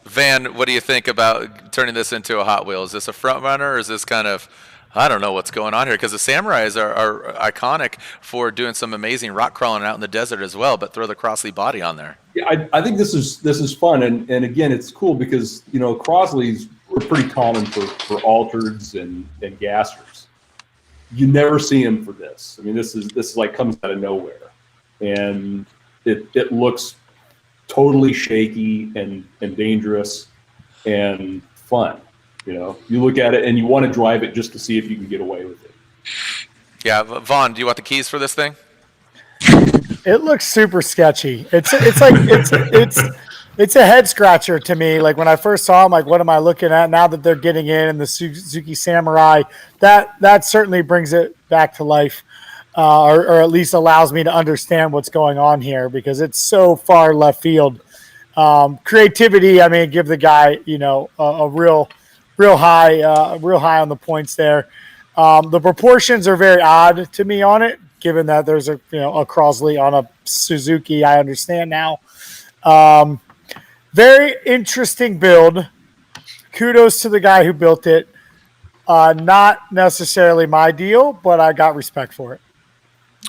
Van, what do you think about turning this into a Hot Wheel? Is this a front runner, or is this kind of, I don't know what's going on here, because the Samurais are iconic for doing some amazing rock crawling out in the desert as well, but throw the Crossley body on there. Yeah, I think this is fun, and again, it's cool because Crosley's were pretty common for altereds and gassers. You never see him for this. I mean, this is like comes out of nowhere, and it looks totally shaky and dangerous and fun. You look at it and you want to drive it just to see if you can get away with it. Yeah, Vaughn, do you want the keys for this thing? It looks super sketchy. It's a head scratcher to me. Like when I first saw him, like what am I looking at? Now that they're getting in the Suzuki Samurai, that certainly brings it back to life, or at least allows me to understand what's going on here, because it's so far left field. Creativity, I mean, give the guy a real high on the points there. The proportions are very odd to me on it, given that there's a Crosley on a Suzuki. I understand now. Very interesting build. Kudos to the guy who built it. Not necessarily my deal, but I got respect for it.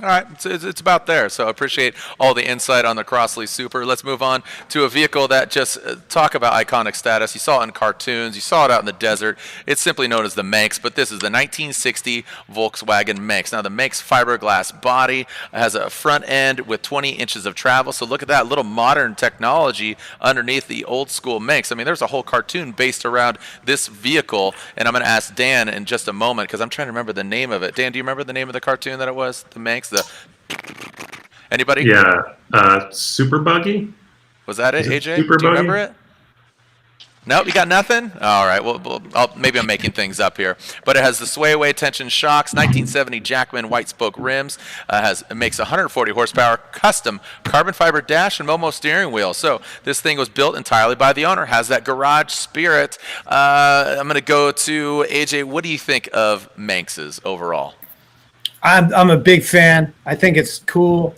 All right, it's about there. So I appreciate all the insight on the Crossley Super. Let's move on to a vehicle that just talk about iconic status. You saw it in cartoons. You saw it out in the desert. It's simply known as the Manx, but this is the 1960 Volkswagen Manx. Now, the Manx fiberglass body has a front end with 20 inches of travel. So look at that little modern technology underneath the old school Manx. I mean, there's a whole cartoon based around this vehicle, and I'm going to ask Dan in just a moment because I'm trying to remember the name of it. Dan, do you remember the name of the cartoon that it was, the Manx? Anybody? Yeah, Super Buggy. Was that it, AJ? Super Do you remember Buggy? it? Nope, you got nothing? All right, well maybe I'm making things up here. But it has the sway-away tension shocks, 1970 Jackman white spoke rims, it makes 140 horsepower, custom carbon fiber dash and Momo steering wheel. So this thing was built entirely by the owner, has that garage spirit. I'm going to go to AJ. What do you think of Manx's overall? I'm a big fan. I think it's cool.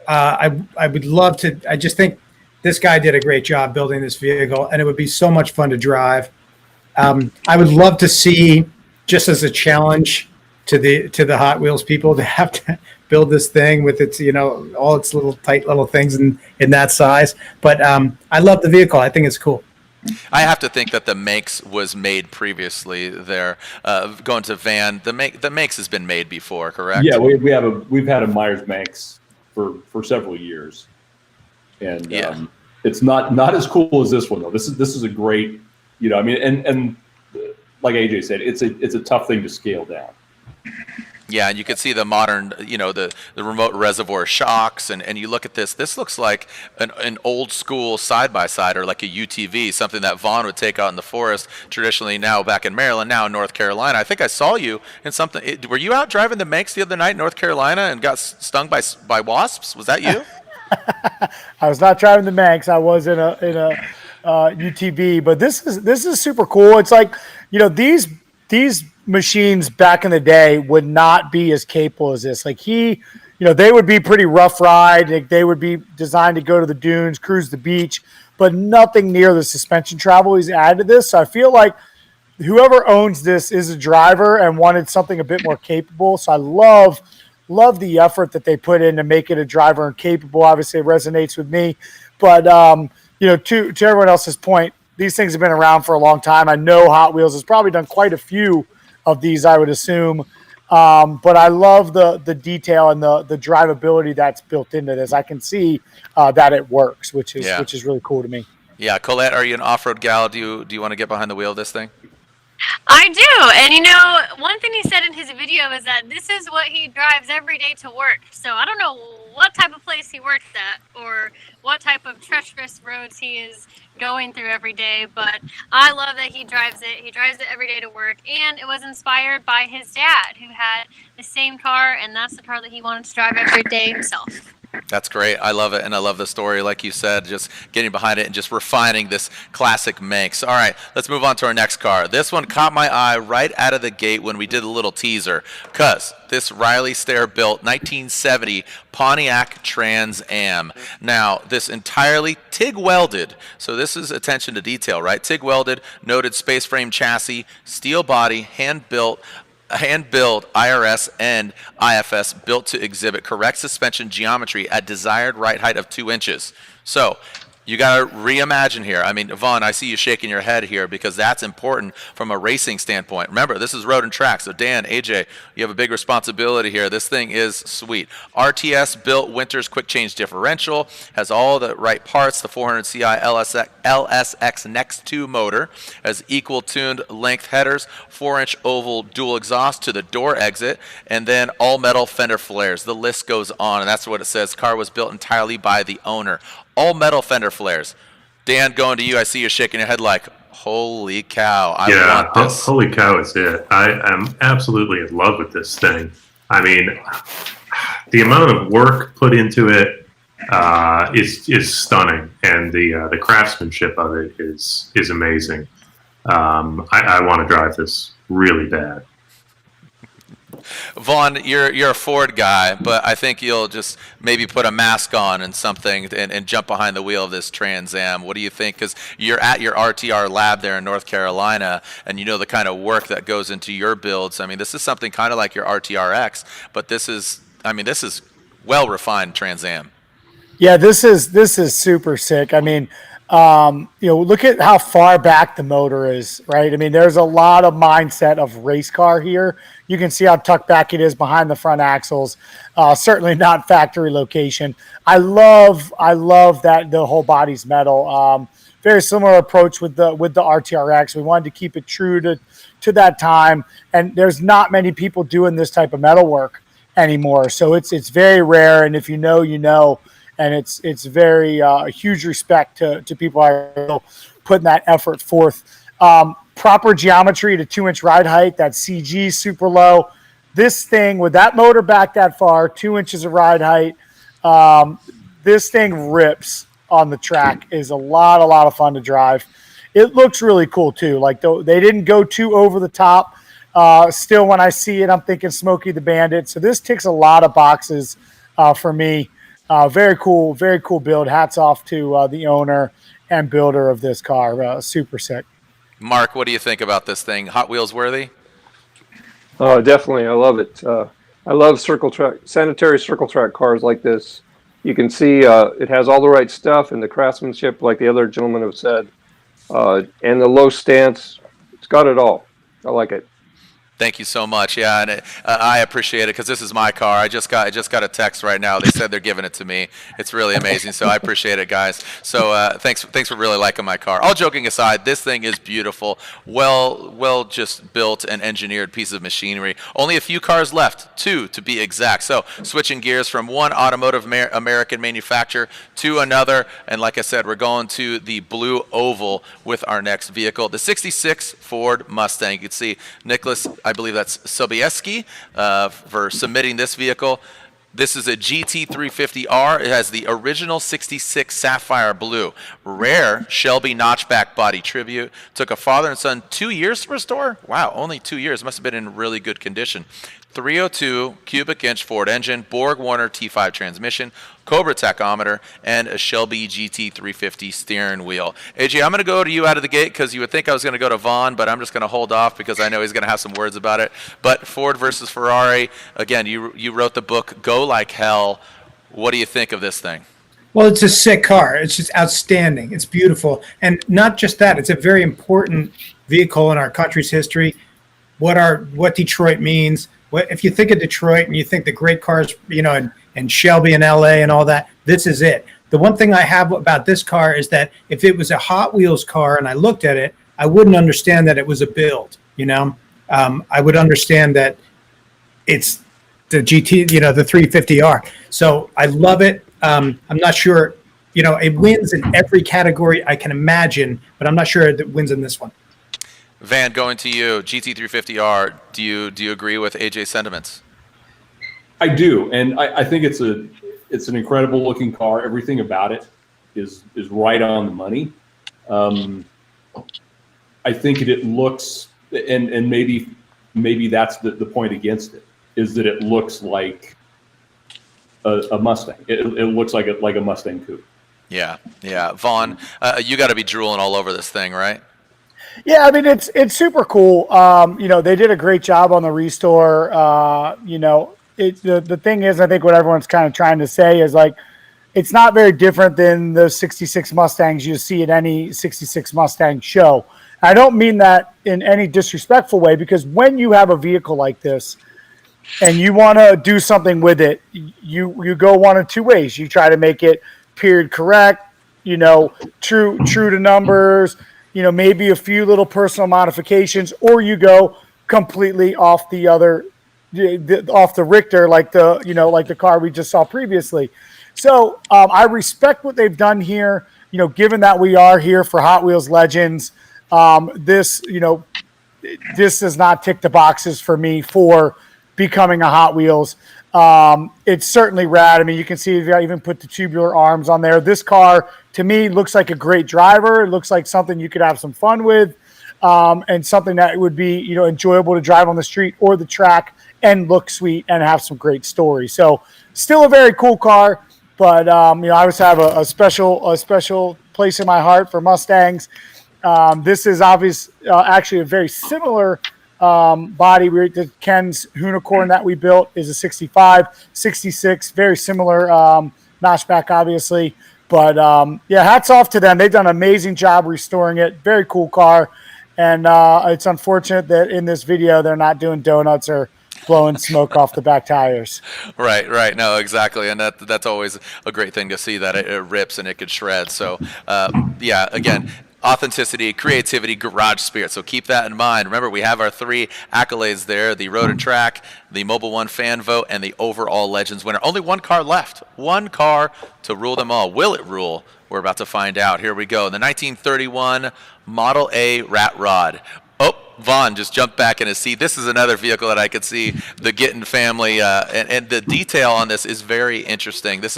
I would love to. I just think this guy did a great job building this vehicle, and it would be so much fun to drive. I would love to see, just as a challenge to the Hot Wheels people, to have to build this thing with its all its little tight little things in that size. But I love the vehicle. I think it's cool. I have to think that the Manx was made previously there. Going to Van, the Manx has been made before, correct? Yeah, we've had a Myers Manx for several years, and it's not as cool as this one though. This is a great, I mean, and like AJ said, it's a tough thing to scale down. Yeah, and you can see the modern, the remote reservoir shocks, and you look at this. This looks like an old school side-by-side or like a UTV, something that Vaughn would take out in the forest traditionally, now back in Maryland, now in North Carolina. I think I saw you in something. Were you out driving the Manx the other night in North Carolina and got stung by wasps? Was that you? I was not driving the Manx. I was in a UTV, but this is super cool. It's like, these machines back in the day would not be as capable as this. Like they would be pretty rough ride. Like they would be designed to go to the dunes, cruise the beach, but nothing near the suspension travel he's added to this. So I feel like whoever owns this is a driver and wanted something a bit more capable. So I love the effort that they put in to make it a driver and capable. Obviously it resonates with me, but to everyone else's point, these things have been around for a long time. I know Hot Wheels has probably done quite a few of these, I would assume. But I love the detail and the drivability that's built into this. I can see that it works, which is really cool to me. Yeah, Colette, are you an off-road gal? Do you want to get behind the wheel of this thing? I do. And one thing he said in his video is that this is what he drives every day to work. So I don't know what type of place he works at or what type of treacherous roads he is going through every day. But I love that he drives it. He drives it every day to work, and it was inspired by his dad, who had the same car, and that's the car that he wanted to drive every day himself. That's great. I love it, and I love the story, like you said, just getting behind it and just refining this classic Manx. All right, let's move on to our next car. This one caught my eye right out of the gate when we did a little teaser, because this Riley Stair built 1970 Pontiac Trans Am. Now, this entirely TIG welded, so this is attention to detail, right? TIG welded, noted space frame chassis, steel body, hand-built IRS and IFS built to exhibit correct suspension geometry at desired right height of 2 inches. So you got to reimagine here. I mean, Vaughn, I see you shaking your head here because that's important from a racing standpoint. Remember, this is road and track. So Dan, AJ, you have a big responsibility here. This thing is sweet. RTS built Winters quick change differential, has all the right parts. The 400 CI LSX Next 2 motor has equal tuned length headers, 4-inch oval dual exhaust to the door exit, and then all metal fender flares. The list goes on, and that's what it says. Car was built entirely by the owner. All metal fender flares. Dan, going to you, I see you shaking your head like, holy cow, I want this. Holy cow is it. I am absolutely in love with this thing. I mean, the amount of work put into it is stunning, and the craftsmanship of it is amazing. I want to drive this really bad. Vaughn, you're a Ford guy, but I think you'll just maybe put a mask on and something and jump behind the wheel of this Trans Am. What do you think? Because you're at your RTR lab there in North Carolina, and you know the kind of work that goes into your builds. I mean, this is something kind of like your RTRX, but this is well-refined Trans Am. Yeah, this is super sick. I mean, look at how far back the motor is, right? I mean, there's a lot of mindset of race car here. You can see how tucked back it is behind the front axles. Certainly not factory location. I love that the whole body's metal. Very similar approach with the RTRX. We wanted to keep it true to that time, and there's not many people doing this type of metal work anymore. So it's very rare, and if you know, you know. And it's very huge respect to people are putting that effort forth. Proper geometry to 2-inch ride height, that CG super low. This thing with that motor back that far, 2 inches of ride height, this thing rips on the track. Is a lot of fun to drive. It looks really cool too. Like they didn't go too over the top. Still, when I see it, I'm thinking Smokey the Bandit. So this ticks a lot of boxes for me. Very cool build. Hats off to the owner and builder of this car. Super sick. Mark, what do you think about this thing? Hot Wheels worthy? Definitely. I love it. I love sanitary circle track cars like this. You can see it has all the right stuff and the craftsmanship, like the other gentlemen have said, and the low stance. It's got it all. I like it. Thank you so much. Yeah, and I appreciate it because this is my car. I just got a text right now. They said they're giving it to me. It's really amazing. So I appreciate it, guys. So thanks for really liking my car. All joking aside, this thing is beautiful. Well just built and engineered piece of machinery. Only a few cars left, 2 to be exact. So switching gears from one automotive American manufacturer to another, and like I said, we're going to the blue oval with our next vehicle, the '66 Ford Mustang. You can see Nicholas, I believe that's Sobieski, for submitting this vehicle. This is a GT350R. It has the original '66 Sapphire Blue. Rare Shelby notchback body tribute. Took a father and son 2 years to restore? Wow, only 2 years. Must have been in really good condition. 302 cubic inch Ford engine, Borg Warner T5 transmission, Cobra tachometer, and a Shelby GT350 steering wheel. AJ, I'm going to go to you out of the gate because you would think I was going to go to Vaughn, but I'm just going to hold off because I know he's going to have some words about it. But Ford versus Ferrari, again, you wrote the book Go Like Hell. What do you think of this thing? Well, it's a sick car. It's just outstanding. It's beautiful. And not just that, it's a very important vehicle in our country's history. What Detroit means. If you think of Detroit and you think the great cars, and Shelby and LA and all that, this is it. The one thing I have about this car is that if it was a Hot Wheels car and I looked at it, I wouldn't understand that it was a build, I would understand that it's GT, the 350R. So I love it. I'm not sure, it wins in every category I can imagine, but I'm not sure it wins in this one. Van, going to you, GT350R. Do you agree with AJ's sentiments? I do, and I think it's an incredible looking car. Everything about it is right on the money. I think it looks, and maybe that's the point against it, is that it looks like a Mustang. It looks like a Mustang coupe. Yeah. Vaughn, you got to be drooling all over this thing, right? Yeah, I mean it's super cool. They did a great job on the restore. The thing is, I think what everyone's kind of trying to say is like, it's not very different than the 66 Mustangs you see at any 66 Mustang show. I don't mean that in any disrespectful way, because when you have a vehicle like this and you want to do something with it, you go one of two ways. You try to make it period correct, true to numbers, maybe a few little personal modifications, or you go completely off the Richter, like the car we just saw previously. So I respect what they've done here. Given that we are here for Hot Wheels Legends, this does not tick the boxes for me for becoming a Hot Wheels. It's certainly rad. I mean, you can see I even put the tubular arms on there. This car, to me, looks like a great driver. It looks like something you could have some fun with, and something that would be, enjoyable to drive on the street or the track and look sweet and have some great stories. So still a very cool car, but, I always have a special place in my heart for Mustangs. This is actually a very similar body. Ken's Unicorn that we built is a 65, 66, very similar notchback, obviously. But hats off to them. They've done an amazing job restoring it. Very cool car. And it's unfortunate that in this video they're not doing donuts or blowing smoke off the back tires. Right. No, exactly. And that's always a great thing to see, that it rips and it could shred. So, again, authenticity, creativity, garage spirit. So keep that in mind. Remember, we have our 3 accolades there: the Road and Track, the Mobil 1 fan vote, and the overall Legends winner. Only one car left. One car to rule them all. Will it rule? We're about to find out. Here we go. The 1931 Model A Rat Rod. Oh, Vaughn just jumped back in his seat. This is another vehicle that I could see the Gittin family, and the detail on this is very interesting. This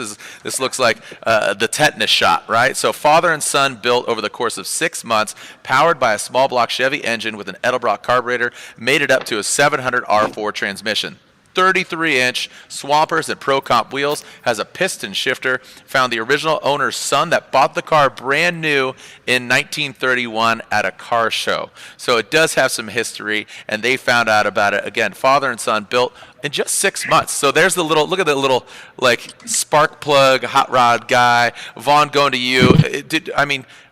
looks like the tetanus shot, right? So father and son built over the course of 6 months, powered by a small block Chevy engine with an Edelbrock carburetor, made it up to a 700 R4 transmission. 33-inch Swampers and Pro Comp wheels, has a piston shifter, found the original owner's son that bought the car brand new in 1931 at a car show. So it does have some history, and they found out about it. Again, father and son built in just 6 months. So there's the little, look at the little like spark plug hot rod guy. Vaughn, going to you.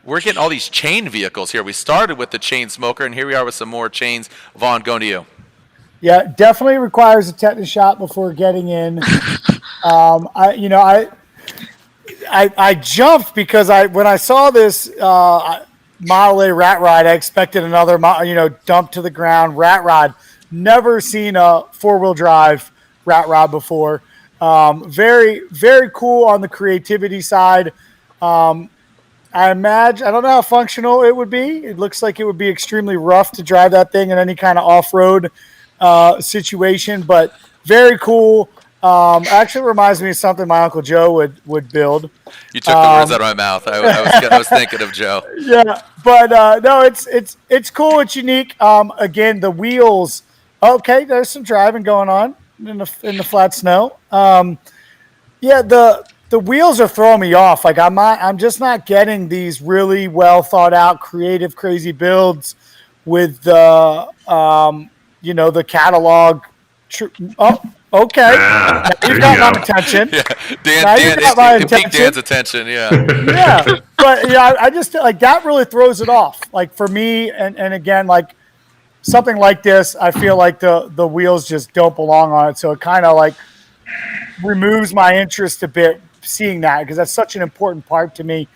We're getting all these chain vehicles here. We started with the chain smoker, and here we are with some more chains. Vaughn, going to you. Yeah, definitely requires a tetanus shot before getting in. I jumped because when I saw this Model A Rat Rod, I expected another dump to the ground Rat Rod. Never seen a 4-wheel drive Rat Rod before. Very, very cool on the creativity side. I don't know how functional it would be. It looks like it would be extremely rough to drive that thing in any kind of off-road situation, but very cool. Actually reminds me of something my Uncle Joe would build. You took the words out of my mouth. I was thinking of Joe. Yeah, but no, it's cool. It's unique. Again, the wheels. Okay, there's some driving going on in the flat snow. The wheels are throwing me off. Like I'm just not getting these really well thought out, creative, crazy builds with the the catalog. Okay. Yeah, You've got my attention. Yeah. Dan piqued Dan's attention. Yeah. Yeah. But I just like that really throws it off. Like for me, and again, like something like this, I feel like the wheels just don't belong on it. So it kind of like removes my interest a bit seeing that, because that's such an important part to me.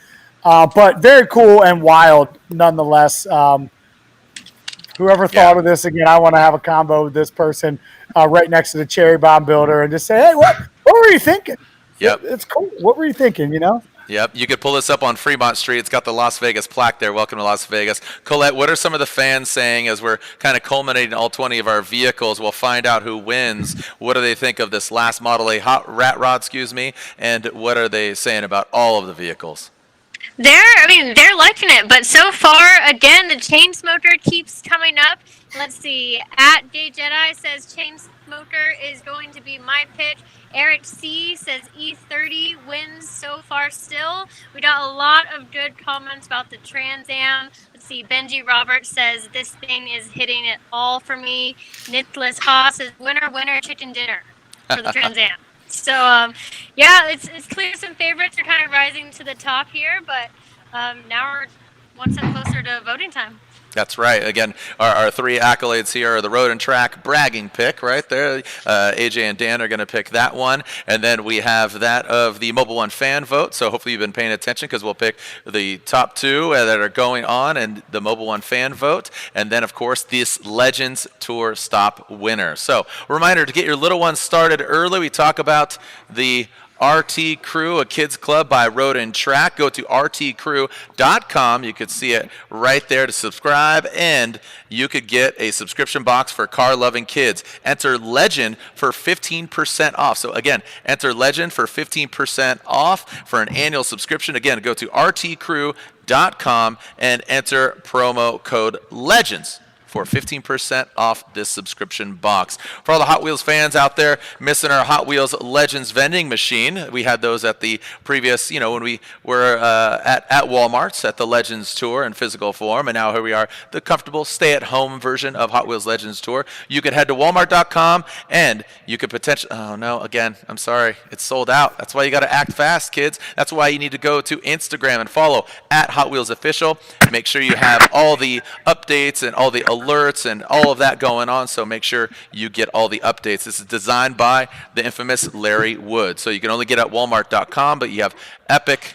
But very cool and wild nonetheless. whoever thought of this again, I want to have a combo with this person right next to the Cherry Bomb Builder and just say, hey, what were you thinking? Yep. It's cool. What were you thinking, you know? Yep, you could pull this up on Fremont Street. It's got the Las Vegas plaque there. Welcome to Las Vegas. Colette, what are some of the fans saying as we're kind of culminating all 20 of our vehicles? We'll find out who wins. What do they think of this last Model A hot rat rod, and what are they saying about all of the vehicles? They're liking it, but so far, again, the chain smoker keeps coming up. Let's see, at Gay Jedi says chain smoker is going to be my pick. Eric C says E30 wins so far still. We got a lot of good comments about the Trans Am. Let's see, Benji Roberts says this thing is hitting it all for me. Nicholas Haas says winner, chicken dinner for the Trans Am. So, yeah, it's clear some favorites are kind of rising to the top here, but now we're one step closer to voting time. That's right. Again, our three accolades here are the Road and Track bragging pick right there. AJ and Dan are going to pick that one. And then we have that of the Mobil One fan vote. So hopefully you've been paying attention because we'll pick the top two that are going on and the Mobil One fan vote. And then, of course, this Legends Tour Stop winner. So a reminder to get your little ones started early. We talk about the RT Crew, a kids club by Road and Track. Go to rtcrew.com. You could see it right there to subscribe, and you could get a subscription box for car-loving kids. Enter Legend for 15% off. So again, enter Legend for 15% off for an annual subscription. Again, go to rtcrew.com and enter promo code LEGENDS for 15% off this subscription box. For all the Hot Wheels fans out there missing our Hot Wheels Legends vending machine, we had those at the previous, when we were at Walmart's at the Legends Tour in physical form, and now here we are, the comfortable stay-at-home version of Hot Wheels Legends Tour. You could head to walmart.com and you could potentially, oh no, again, I'm sorry, it's sold out. That's why you got to act fast, kids. That's why you need to go to Instagram and follow at Hot Wheels Official. Make sure you have all the updates and all the alerts and all of that going on, so make sure you get all the updates. This is designed by the infamous Larry Wood. So you can only get at walmart.com, but you have epic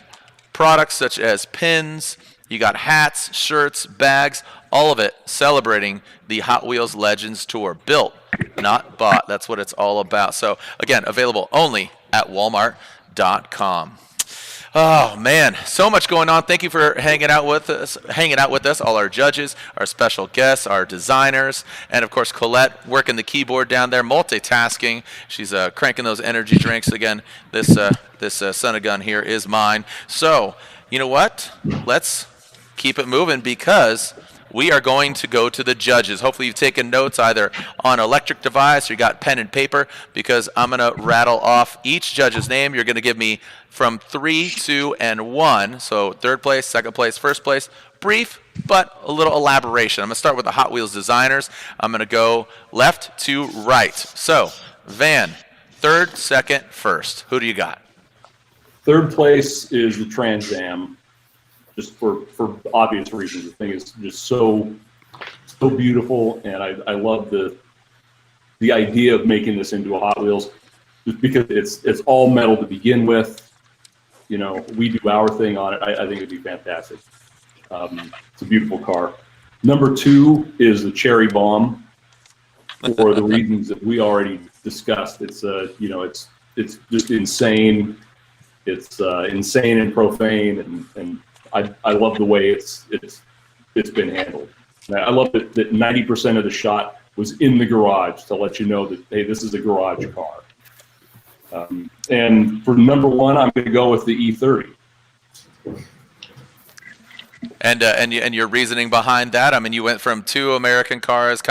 products such as pins, you got hats, shirts, bags, all of it celebrating the Hot Wheels Legends Tour. Built, not bought. That's what it's all about. So again, available only at walmart.com. Oh man, so much going on. Thank you for hanging out with us, all our judges, our special guests, our designers, and of course Colette working the keyboard down there, multitasking. She's cranking those energy drinks again. This son of gun here is mine. So you know what? Let's keep it moving because we are going to go to the judges. Hopefully you've taken notes either on electric device or you got pen and paper, because I'm going to rattle off each judge's name. You're going to give me from 3, 2, and 1. So third place, second place, first place. Brief, but a little elaboration. I'm going to start with the Hot Wheels designers. I'm going to go left to right. So, Van, third, second, first. Who do you got? Third place is the Trans Am. Just for obvious reasons. The thing is just so beautiful, and I love the idea of making this into a Hot Wheels, just because it's all metal to begin with. We do our thing on it. I think it'd be fantastic. It's a beautiful car. Number 2 is the Cherry Bomb, for the reasons that we already discussed. It's it's just insane. It's insane and profane, and I love the way it's been handled. I love that 90% of the shot was in the garage to let you know that, hey, this is a garage car. And for number 1, I'm going to go with the E30. And your reasoning behind that? I mean, you went from 2 American cars,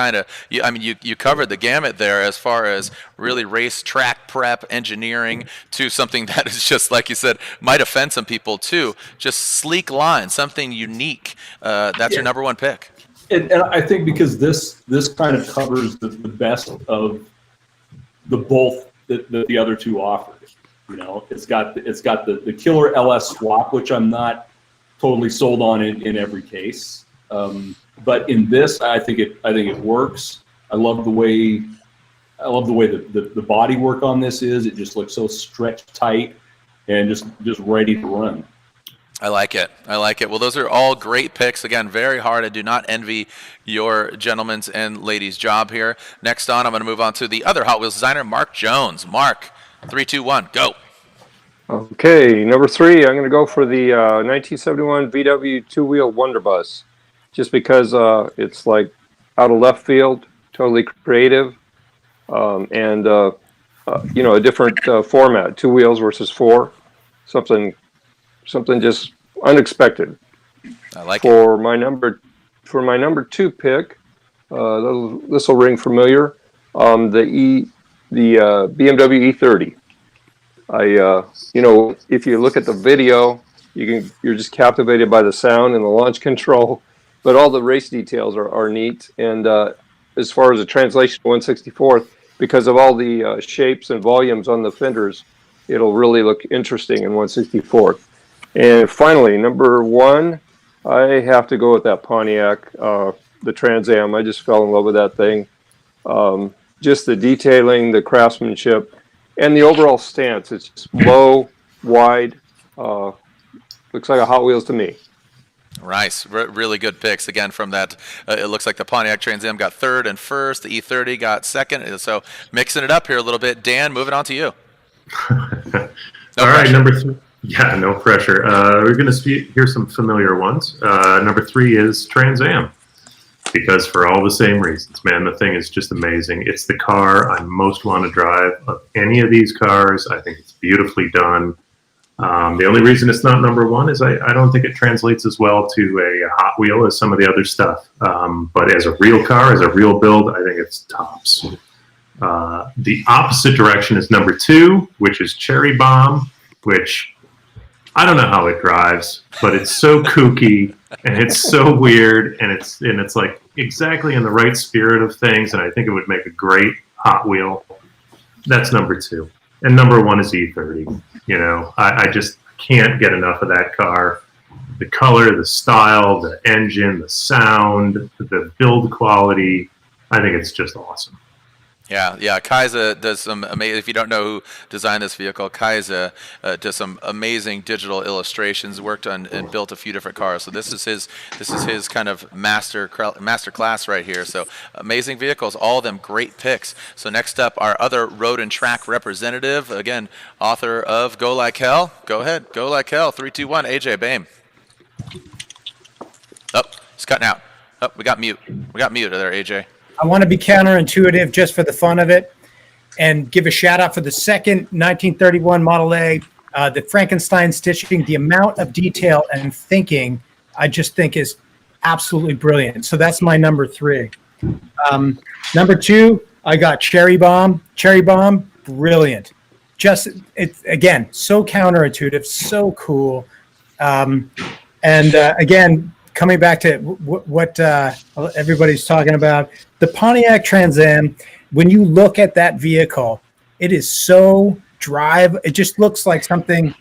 you covered the gamut there as far as really race track prep engineering to something that is just, like you said, might offend some people too. Just sleek lines, something unique. That's your number 1 pick. And I think because this kind of covers the best of the both that the other 2 offers. It's got the killer LS swap, which I'm not totally sold on in every case, but in this, I think it works. I love the way the body work on this is. It just looks so stretched tight and just ready to run. I like it. I like it. Well, those are all great picks. Again, very hard. I do not envy your gentleman's and ladies' job here. Next on, I'm going to move on to the other Hot Wheels designer, Mark Jones. Mark, 3, 2, 1, go. Okay, number 3, I'm going to go for the 1971 VW two-wheel Wonder Bus, just because it's like out of left field, totally creative, and a different format, 2 wheels versus 4, something just unexpected. I like for it. For my number 2 pick, this will ring familiar. The BMW E30. If you look at the video, you're just captivated by the sound and the launch control, but all the race details are neat. And as far as the translation to 1/64th, because of all the shapes and volumes on the fenders, it'll really look interesting in 1/64th. And finally, number 1, I have to go with that Pontiac, the Trans Am. I just fell in love with that thing. Just the detailing, the craftsmanship, and the overall stance. It's just low, wide, looks like a Hot Wheels to me. Nice. Really good picks. Again, from that, it looks like the Pontiac Trans Am got 3rd and 1st. The E30 got 2nd. So mixing it up here a little bit. Dan, moving on to you. All right, number 3. Yeah, no pressure. We're going to hear some familiar ones. Number 3 is Trans Am, because for all the same reasons, man, the thing is just amazing. It's the car I most want to drive of any of these cars. I think it's beautifully done. The only reason it's not number 1 is I don't think it translates as well to a Hot Wheel as some of the other stuff. But as a real car, as a real build, I think it's tops. The opposite direction is number 2, which is Cherry Bomb, which I don't know how it drives, but it's so kooky and it's so weird, and it's like exactly in the right spirit of things, and I think it would make a great Hot Wheel. That's number 2. And number 1 is E30. I just can't get enough of that car. The color, the style, the engine, the sound, the build quality. I think it's just awesome. Yeah. Kaiser does some amazing. If you don't know who designed this vehicle, Kaiser does some amazing digital illustrations. Worked on and built a few different cars. So this is his kind of master class right here. So amazing vehicles, all of them great picks. So next up, our other road and track representative, again, author of Go Like Hell. Go ahead, Go Like Hell. 3, 2, 1. AJ Bame. Oh, it's cutting out. Oh, we got mute there, AJ. I want to be counterintuitive just for the fun of it and give a shout out for the second 1931 Model A, the Frankenstein stitching. The amount of detail and thinking I just think is absolutely brilliant. So that's my number 3. Number 2, I got Cherry Bomb. Cherry Bomb, brilliant. Just, it's again, so counterintuitive, so cool. Again, coming back to what everybody's talking about, the Pontiac Trans Am, when you look at that vehicle, it is so it just looks like something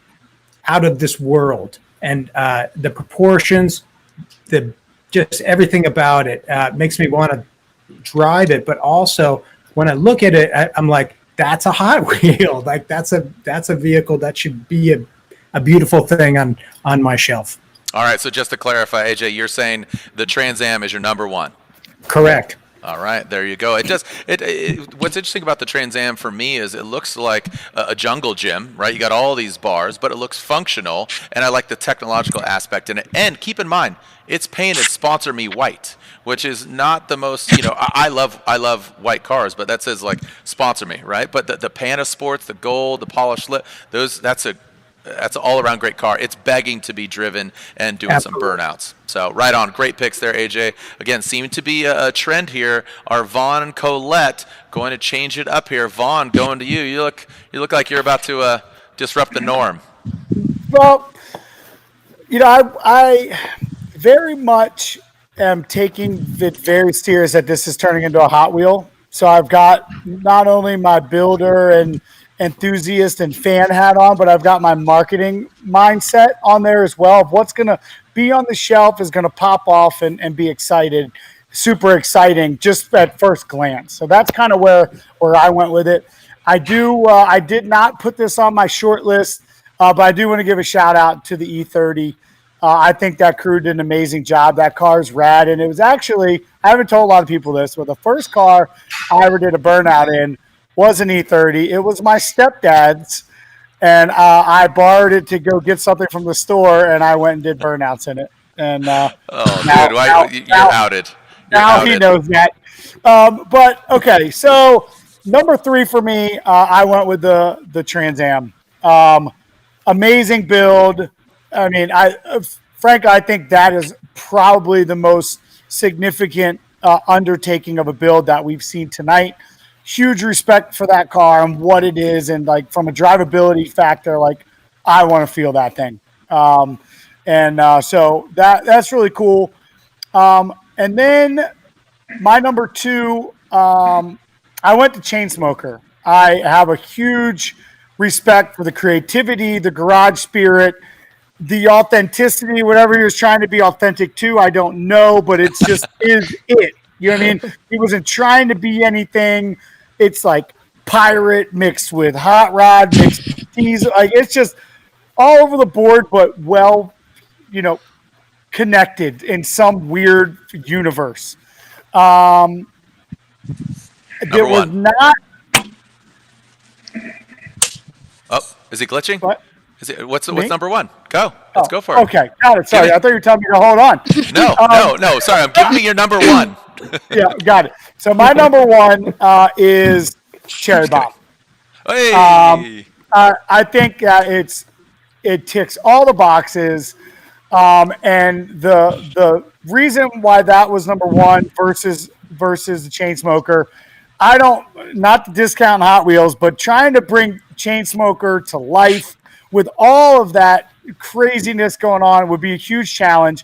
out of this world. And the proportions, just everything about it makes me want to drive it. But also, when I look at it, I'm like, that's a Hot Wheel. Like that's a vehicle that should be a beautiful thing on my shelf. All right, so just to clarify, AJ, you're saying the Trans Am is your number 1. Correct. All right, there you go. What's interesting about the Trans Am for me is it looks like a jungle gym, right? You got all these bars, but it looks functional, and I like the technological aspect in it. And keep in mind, it's painted "Sponsor Me" white, which is not the most, I love white cars, but that says like "Sponsor Me," right? But the Panda Sports, the gold, the polished lip, that's an all-around great car. It's begging to be driven and doing Absolutely. some burnouts. So right on. Great picks there, AJ. Again, seem to be a trend here. Are Vaughn and Colette going to change it up here? Vaughn, going to you. You look like you're about to disrupt the norm. Well, I very much am taking it very serious that this is turning into a Hot Wheel. So I've got not only my builder and enthusiast and fan hat on, but I've got my marketing mindset on there as well. What's going to be on the shelf is going to pop off and be excited, super exciting just at first glance. So that's kind of where I went with it. I did not put this on my short list, but I do want to give a shout out to the E30. I think that crew did an amazing job. That car's rad. And it was actually, I haven't told a lot of people this, but the first car I ever did a burnout in was an E30. It was my stepdad's. And I borrowed it to go get something from the store, and I went and did burnouts in it. And Oh, dude, you're outed. Now he knows that. But okay, so number 3 for me, I went with the Trans Am. Amazing build. I mean, Frank, I think that is probably the most significant undertaking of a build that we've seen tonight. Huge respect for that car and what it is, and like from a drivability factor, like I want to feel that thing. So that's really cool. And then my number 2, I went to Chainsmoker. I have a huge respect for the creativity, the garage spirit, the authenticity, whatever he was trying to be authentic to, I don't know, but it's just is it. You know what I mean? He wasn't trying to be anything. It's like pirate mixed with hot rod mixed with diesel. Like it's just all over the board, but well, connected in some weird universe. There was not. Oh, is he glitching? What? Is it what's number 1? Go. Let's go for it. Okay, got it. Sorry, I thought you were telling me to hold on. No. Sorry, I'm giving you your number 1. Yeah, got it. So my number 1 is Cherry Bomb. Hey. I think that it ticks all the boxes, and the reason why that was number 1 versus the Chainsmoker, not to discount Hot Wheels, but trying to bring Chainsmoker to life with all of that craziness going on would be a huge challenge.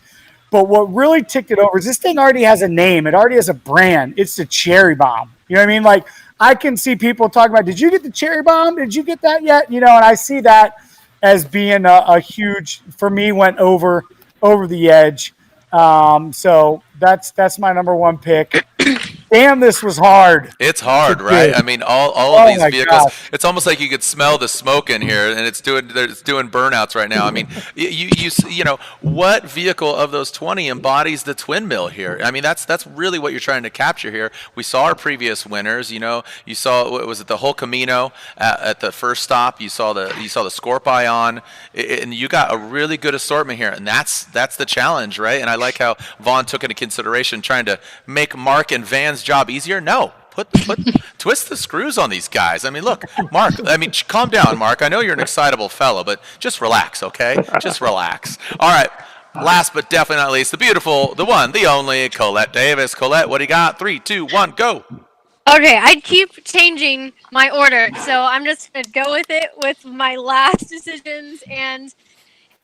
But what really ticked it over is this thing already has a name. It already has a brand. It's the Cherry Bomb. You know what I mean? Like, I can see people talking about, did you get the Cherry Bomb? Did you get that yet? And I see that as being a huge, for me, went over the edge. So that's my number 1 pick. Damn, this was hard. It's hard, right? I mean, all of these vehicles. Gosh. It's almost like you could smell the smoke in here, and it's doing burnouts right now. I mean, you know, what vehicle of those 20 embodies the twin mill here? I mean, that's really what you're trying to capture here. We saw our previous winners. You know, you saw, what was it, the whole Camino at the first stop. You saw the Scorpion, and you got a really good assortment here, and that's the challenge, right? And I like how Vaughn took into consideration trying to make Mark and Van's job easier. No, twist the screws on these guys. I mean, look, Mark, calm down, Mark. I know you're an excitable fellow, but just relax, okay? Just relax. All right, last but definitely not least, the beautiful, the one, the only, Colette Davis. Colette, what do you got? 3, 2, 1, go. Okay, I keep changing my order, so I'm just going to go with it with my last decisions, and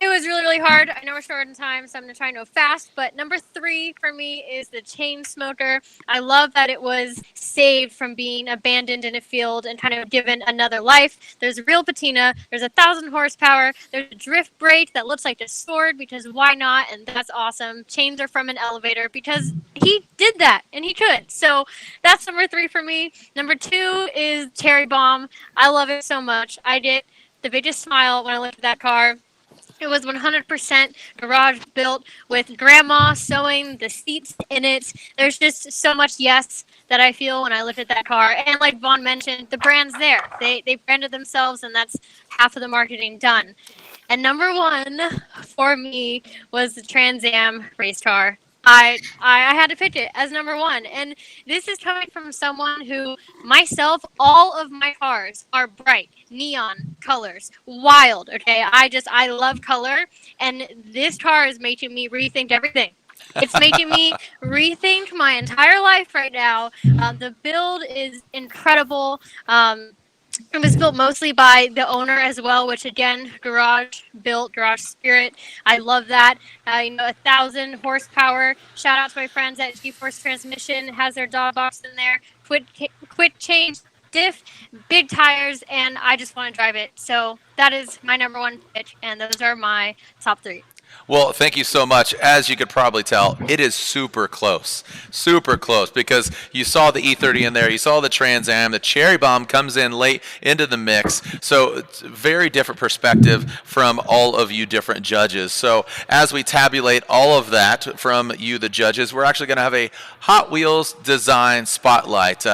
it was really, really hard. I know we're short on time, so I'm going to try and go fast. But number 3 for me is the Chainsmoker. I love that it was saved from being abandoned in a field and kind of given another life. There's a real patina. There's 1,000 horsepower. There's a drift brake that looks like a sword because why not? And that's awesome. Chains are from an elevator because he did that and he could. So that's number 3 for me. Number 2 is Cherry Bomb. I love it so much. I get the biggest smile when I look at that car. It was 100% garage built with grandma sewing the seats in it. There's just so much yes that I feel when I look at that car. And like Vaughn mentioned, the brand's there. They branded themselves, and that's half of the marketing done. And number 1 for me was the Trans Am race car. I had to pick it as number 1. And this is coming from someone who, myself, all of my cars are bright, neon colors, wild, okay? I love color. And this car is making me rethink everything. It's making me rethink my entire life right now. The build is incredible. It was built mostly by the owner as well, which again, garage spirit. I love that. 1,000 horsepower. Shout out to my friends at G-Force Transmission. Has their dog box in there. Quick change, diff, big tires, and I just want to drive it. So that is my number 1 pitch, and those are my top 3. Well, thank you so much. As you could probably tell, it is super close because you saw the E30 in there, you saw the Trans Am, the Cherry Bomb comes in late into the mix. So it's a very different perspective from all of you different judges. So as we tabulate all of that from you, the judges, we're actually going to have a Hot Wheels design spotlight.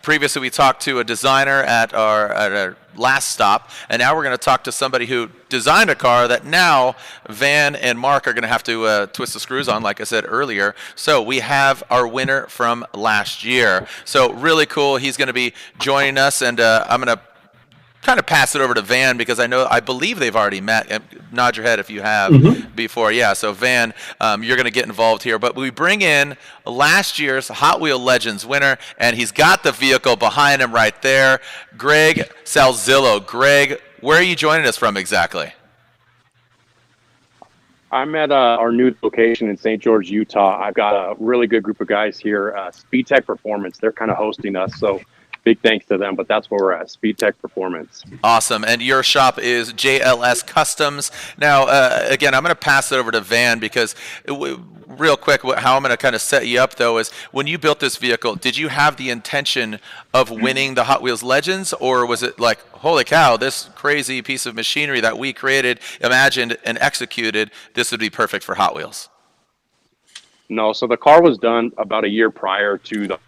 Previously, we talked to a designer at our last stop, and now we're going to talk to somebody who designed a car that now Van and Mark are going to have to twist the screws on, like I said earlier. So we have our winner from last year. So really cool. He's going to be joining us, and I'm going to kind of pass it over to Van because I believe they've already met. Nod your head if you have before. Yeah, so Van, you're going to get involved here. But we bring in last year's Hot Wheel Legends winner, and he's got the vehicle behind him right there, Greg Salzillo. Greg, where are you joining us from exactly? I'm at our new location in St. George, Utah. I've got a really good group of guys here, Speed Tech Performance. They're kind of hosting us, so big thanks to them, but that's where we're at, Speed Tech Performance. Awesome. And your shop is JLS Customs. Now, again, I'm going to pass it over to Van because real quick, how I'm going to kind of set you up, though, is when you built this vehicle, did you have the intention of winning the Hot Wheels Legends, or was it like, holy cow, this crazy piece of machinery that we created, imagined, and executed, this would be perfect for Hot Wheels? No, so the car was done about a year prior to the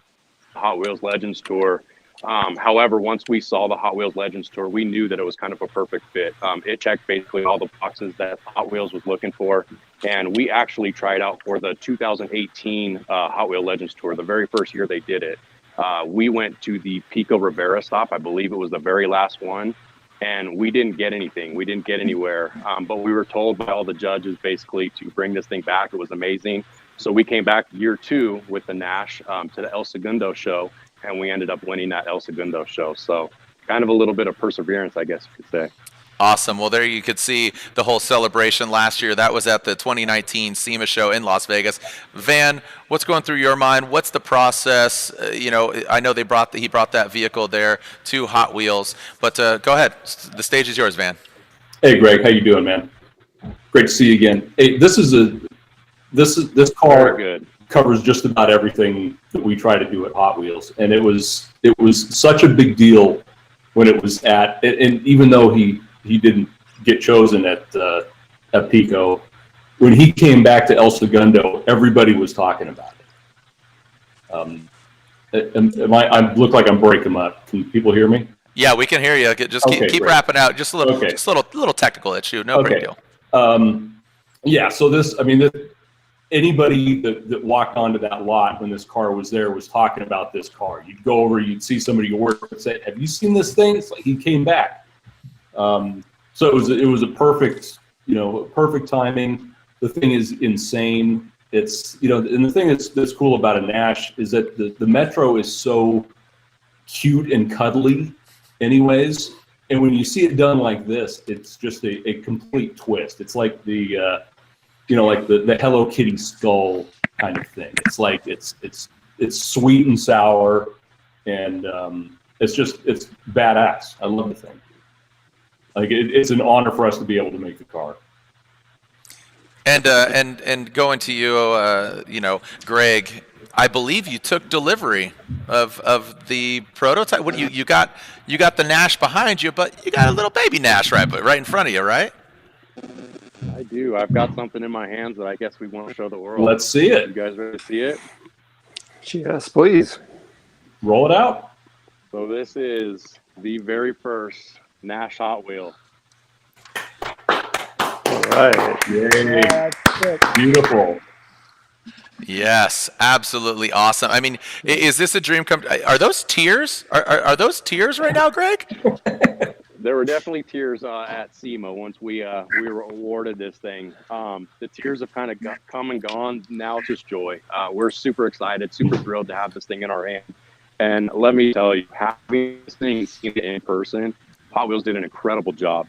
Hot Wheels Legends Tour. However, once we saw the Hot Wheels Legends Tour, we knew that it was kind of a perfect fit. It checked basically all the boxes that Hot Wheels was looking for. And we actually tried out for the 2018 Hot Wheels Legends Tour, the very first year they did it. We went to the Pico Rivera stop. I believe it was the very last one. And we didn't get anything. We didn't get anywhere. But we were told by all the judges basically to bring this thing back. It was amazing. So we came back year 2 with the Nash to the El Segundo show. And we ended up winning that El Segundo show. So kind of a little bit of perseverance, I guess you could say. Awesome. Well, there you could see the whole celebration last year. That was at the 2019 SEMA show in Las Vegas. Van, what's going through your mind? What's the process? I know he brought that vehicle there to Hot Wheels, but go ahead. The stage is yours, Van. Hey, Greg, how you doing, man? Great to see you again. Hey, this car Very good. Covers just about everything that we try to do at Hot Wheels, and it was such a big deal when it was and even though he didn't get chosen at Pico, when he came back to El Segundo, everybody was talking about it. I look like I'm breaking up. Can people hear me? Yeah, we can hear you. Just keep wrapping out. Just a little, okay. Just a little technical issue. No big deal. Yeah. So anybody that walked onto that lot when this car was there was talking about this car. You'd go over, you'd see somebody you work with and say, "Have you seen this thing?" It's like he came back. So it was a perfect timing. The thing is insane. It's and the thing that's cool about a Nash is that the Metro is so cute and cuddly, anyways. And when you see it done like this, it's just a complete twist. It's like the the Hello Kitty skull kind of thing. It's like it's sweet and sour, and it's badass. I love the thing. Like it's an honor for us to be able to make the car. And going to you, Greg, I believe you took delivery of the prototype. What you got the Nash behind you, but you got a little baby Nash right in front of you, right? I do. I've got something in my hands that I guess we want to show the world. Let's see it. You guys ready to see it? Yes, please. Roll it out. So this is the very first Nash Hot Wheel. All right. Yay. That's it. Beautiful. Yes, absolutely awesome. I mean, is this a dream come? Are those tears? Are those tears right now, Greg? There were definitely tears at SEMA once we were awarded this thing. The tears have kind of come and gone. Now it's just joy. We're super excited, super thrilled to have this thing in our hand. And let me tell you, having this thing seen it in person, Hot Wheels did an incredible job.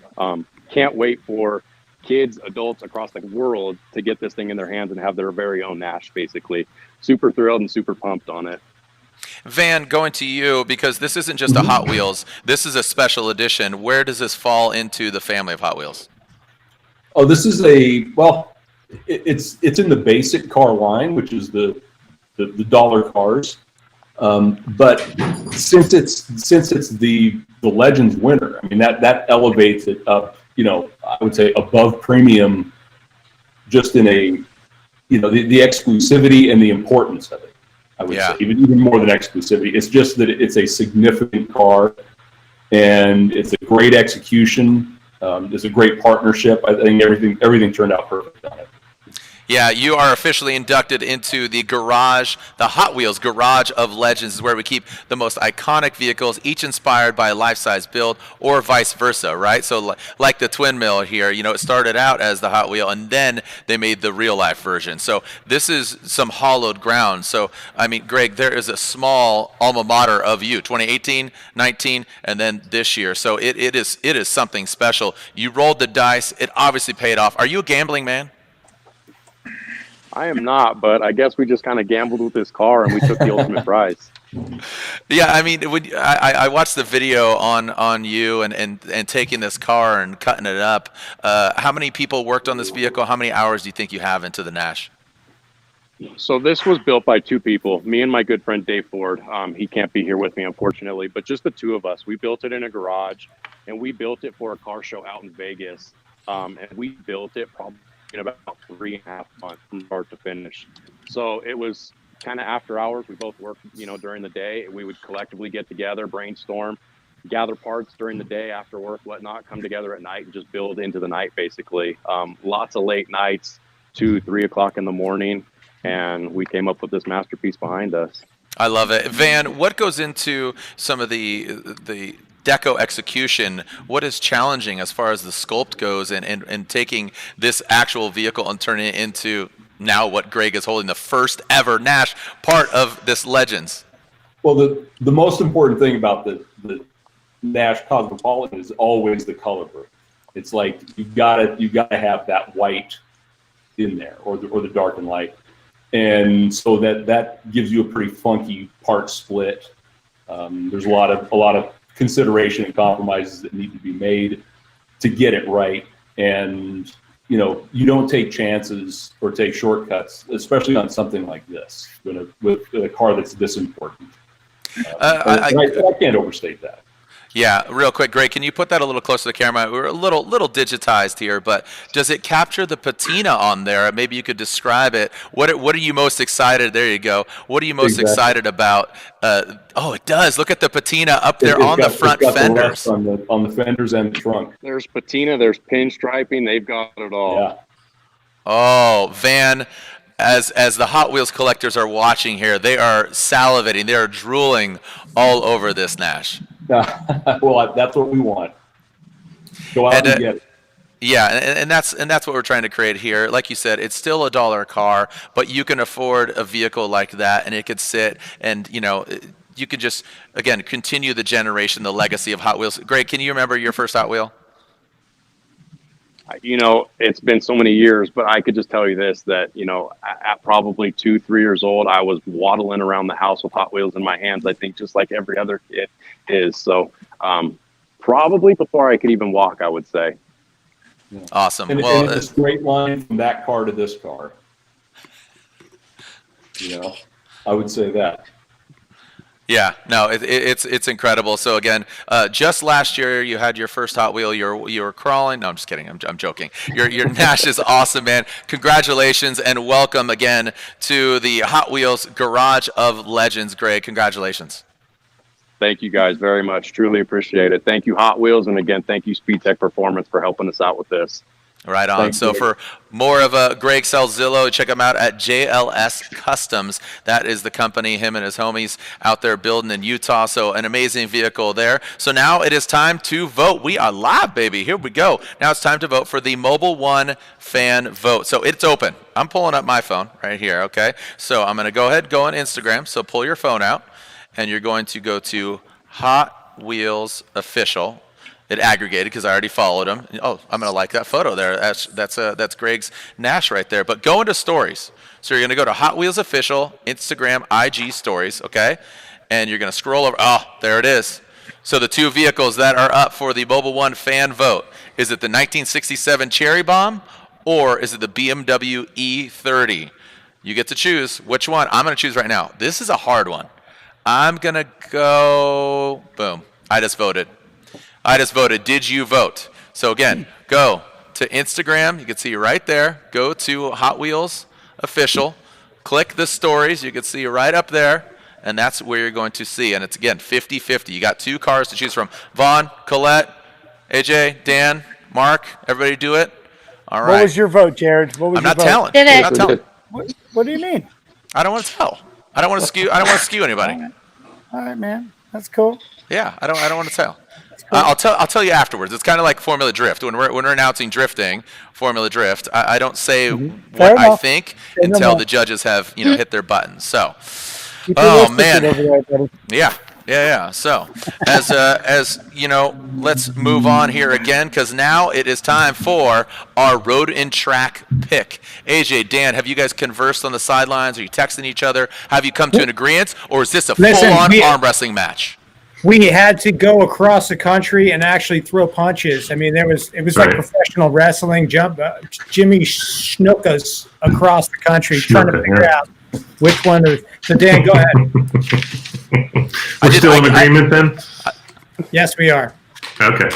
Can't wait for kids, adults across the world to get this thing in their hands and have their very own Nash, basically. Super thrilled and super pumped on it. Van, going to you, because this isn't just a Hot Wheels. This is a special edition. Where does this fall into the family of Hot Wheels? Oh, this is it's in the basic car line, which is the dollar cars. But since it's the Legends winner, I mean that elevates it up. I would say above premium, just in a the exclusivity and the importance of it. I would say even more than exclusivity. It's just that it's a significant car, and it's a great execution. It's a great partnership. I think everything turned out perfect on it. Yeah, you are officially inducted into the garage, the Hot Wheels Garage of Legends, is where we keep the most iconic vehicles, each inspired by a life-size build, or vice versa, right? So like the Twin Mill here, it started out as the Hot Wheel, and then they made the real-life version. So this is some hollowed ground. So, I mean, Greg, there is a small alma mater of you, 2018, 19, and then this year. So it is something special. You rolled the dice. It obviously paid off. Are you a gambling man? I am not, but I guess we just kind of gambled with this car and we took the ultimate prize. Yeah, I mean, I watched the video on you and taking this car and cutting it up. How many people worked on this vehicle? How many hours do you think you have into the Nash? So this was built by two people, me and my good friend Dave Ford. He can't be here with me, unfortunately, but just the two of us. We built it in a garage, and we built it for a car show out in Vegas. And we built it probably in about 3.5 months from start to finish. So it was kind of after hours. We both worked, during the day. We would collectively get together, brainstorm, gather parts during the day after work, whatnot, come together at night and just build into the night, basically. Lots of late nights, 2, 3 o'clock in the morning, and we came up with this masterpiece behind us. I love it. Van, what goes into some of the deco execution? What is challenging as far as the sculpt goes and taking this actual vehicle and turning it into now what Greg is holding, the first ever Nash, part of this Legends? Well, the most important thing about the Nash Cosmopolitan is always the color. It's like you gotta have that white in there, or the dark and light, and so that gives you a pretty funky part split. There's a lot of consideration and compromises that need to be made to get it right, and you don't take chances or take shortcuts, especially on something like this with a car that's this important. I can't overstate that. Yeah, real quick, Greg, can you put that a little closer to the camera? We're a little digitized here, but does it capture the patina on there? Maybe you could describe it. What are you most excited? There you go. What are you most excited about? Oh, it does. Look at the patina up there on the front fenders. On the fenders and the trunk. There's patina. There's pinstriping. They've got it all. Yeah. Oh, Van. As the Hot Wheels collectors are watching here, they are salivating. They are drooling all over this Nash. Well, that's what we want. Go out and get it. Yeah, and that's what we're trying to create here. Like you said, it's still a dollar car, but you can afford a vehicle like that, and it could sit, and you could just again continue the generation, the legacy of Hot Wheels. Greg, can you remember your first Hot Wheel? It's been so many years, but I could just tell you this, that, at probably 2-3 years old, I was waddling around the house with Hot Wheels in my hands, I think, just like every other kid is. So probably before I could even walk, I would say. Yeah. Awesome. And well, it's a straight line from that car to this car. I would say that. Yeah, no, it's incredible. So again, just last year you had your first Hot Wheel. You were crawling. No, I'm just kidding. I'm joking. Your Nash is awesome, man. Congratulations and welcome again to the Hot Wheels Garage of Legends, Greg. Congratulations. Thank you guys very much. Truly appreciate it. Thank you, Hot Wheels, and again, thank you, Speed Tech Performance, for helping us out with this. Right on. Thank so you. For more of Greg Salzillo, check him out at JLS Customs. That is the company, him and his homies out there building in Utah. So an amazing vehicle there. So now it is time to vote. We are live, baby. Here we go. Now it's time to vote for the Mobil 1 fan vote. So it's open. I'm pulling up my phone right here, okay? So I'm going to go on Instagram. So pull your phone out, and you're going to go to Hot Wheels Official. It aggregated because I already followed him. Oh, I'm going to like that photo there. That's Greg's Nash right there. But go into stories. So you're going to go to Hot Wheels Official, Instagram, IG stories, okay? And you're going to scroll over. Oh, there it is. So the two vehicles that are up for the Mobil 1 fan vote, is it the 1967 Cherry Bomb or is it the BMW E30? You get to choose which one. I'm going to choose right now. This is a hard one. I'm going to go, boom. I just voted. Did you vote? So again, go to Instagram. You can see right there. Go to Hot Wheels Official. Click the stories. You can see right up there. And that's where you're going to see. And it's, again, 50-50. You got 2 cars to choose from. Vaughn, Colette, AJ, Dan, Mark, everybody do it? All right. What was your vote, Jared? What was I'm your not vote? telling. Did it. I'm not telling. What do you mean? I don't want to tell. I don't want to skew anybody. All right, man. That's cool. Yeah, I don't want to tell. I'll tell you afterwards. It's kind of like Formula Drift. When we're announcing drifting, Formula Drift, I don't say what I think until the judges have hit their buttons. So, oh man, yeah. So, as you know, let's move on here again because now it is time for our road and track pick. AJ, Dan, have you guys conversed on the sidelines? Are you texting each other? Have you come to an agreement, or is this a full-on arm wrestling match? We had to go across the country and actually throw punches. I mean, it was like professional wrestling. Jimmy Snukas across the country trying to figure out which one. So Dan, go ahead. We're still in agreement then? Yes, we are. Okay.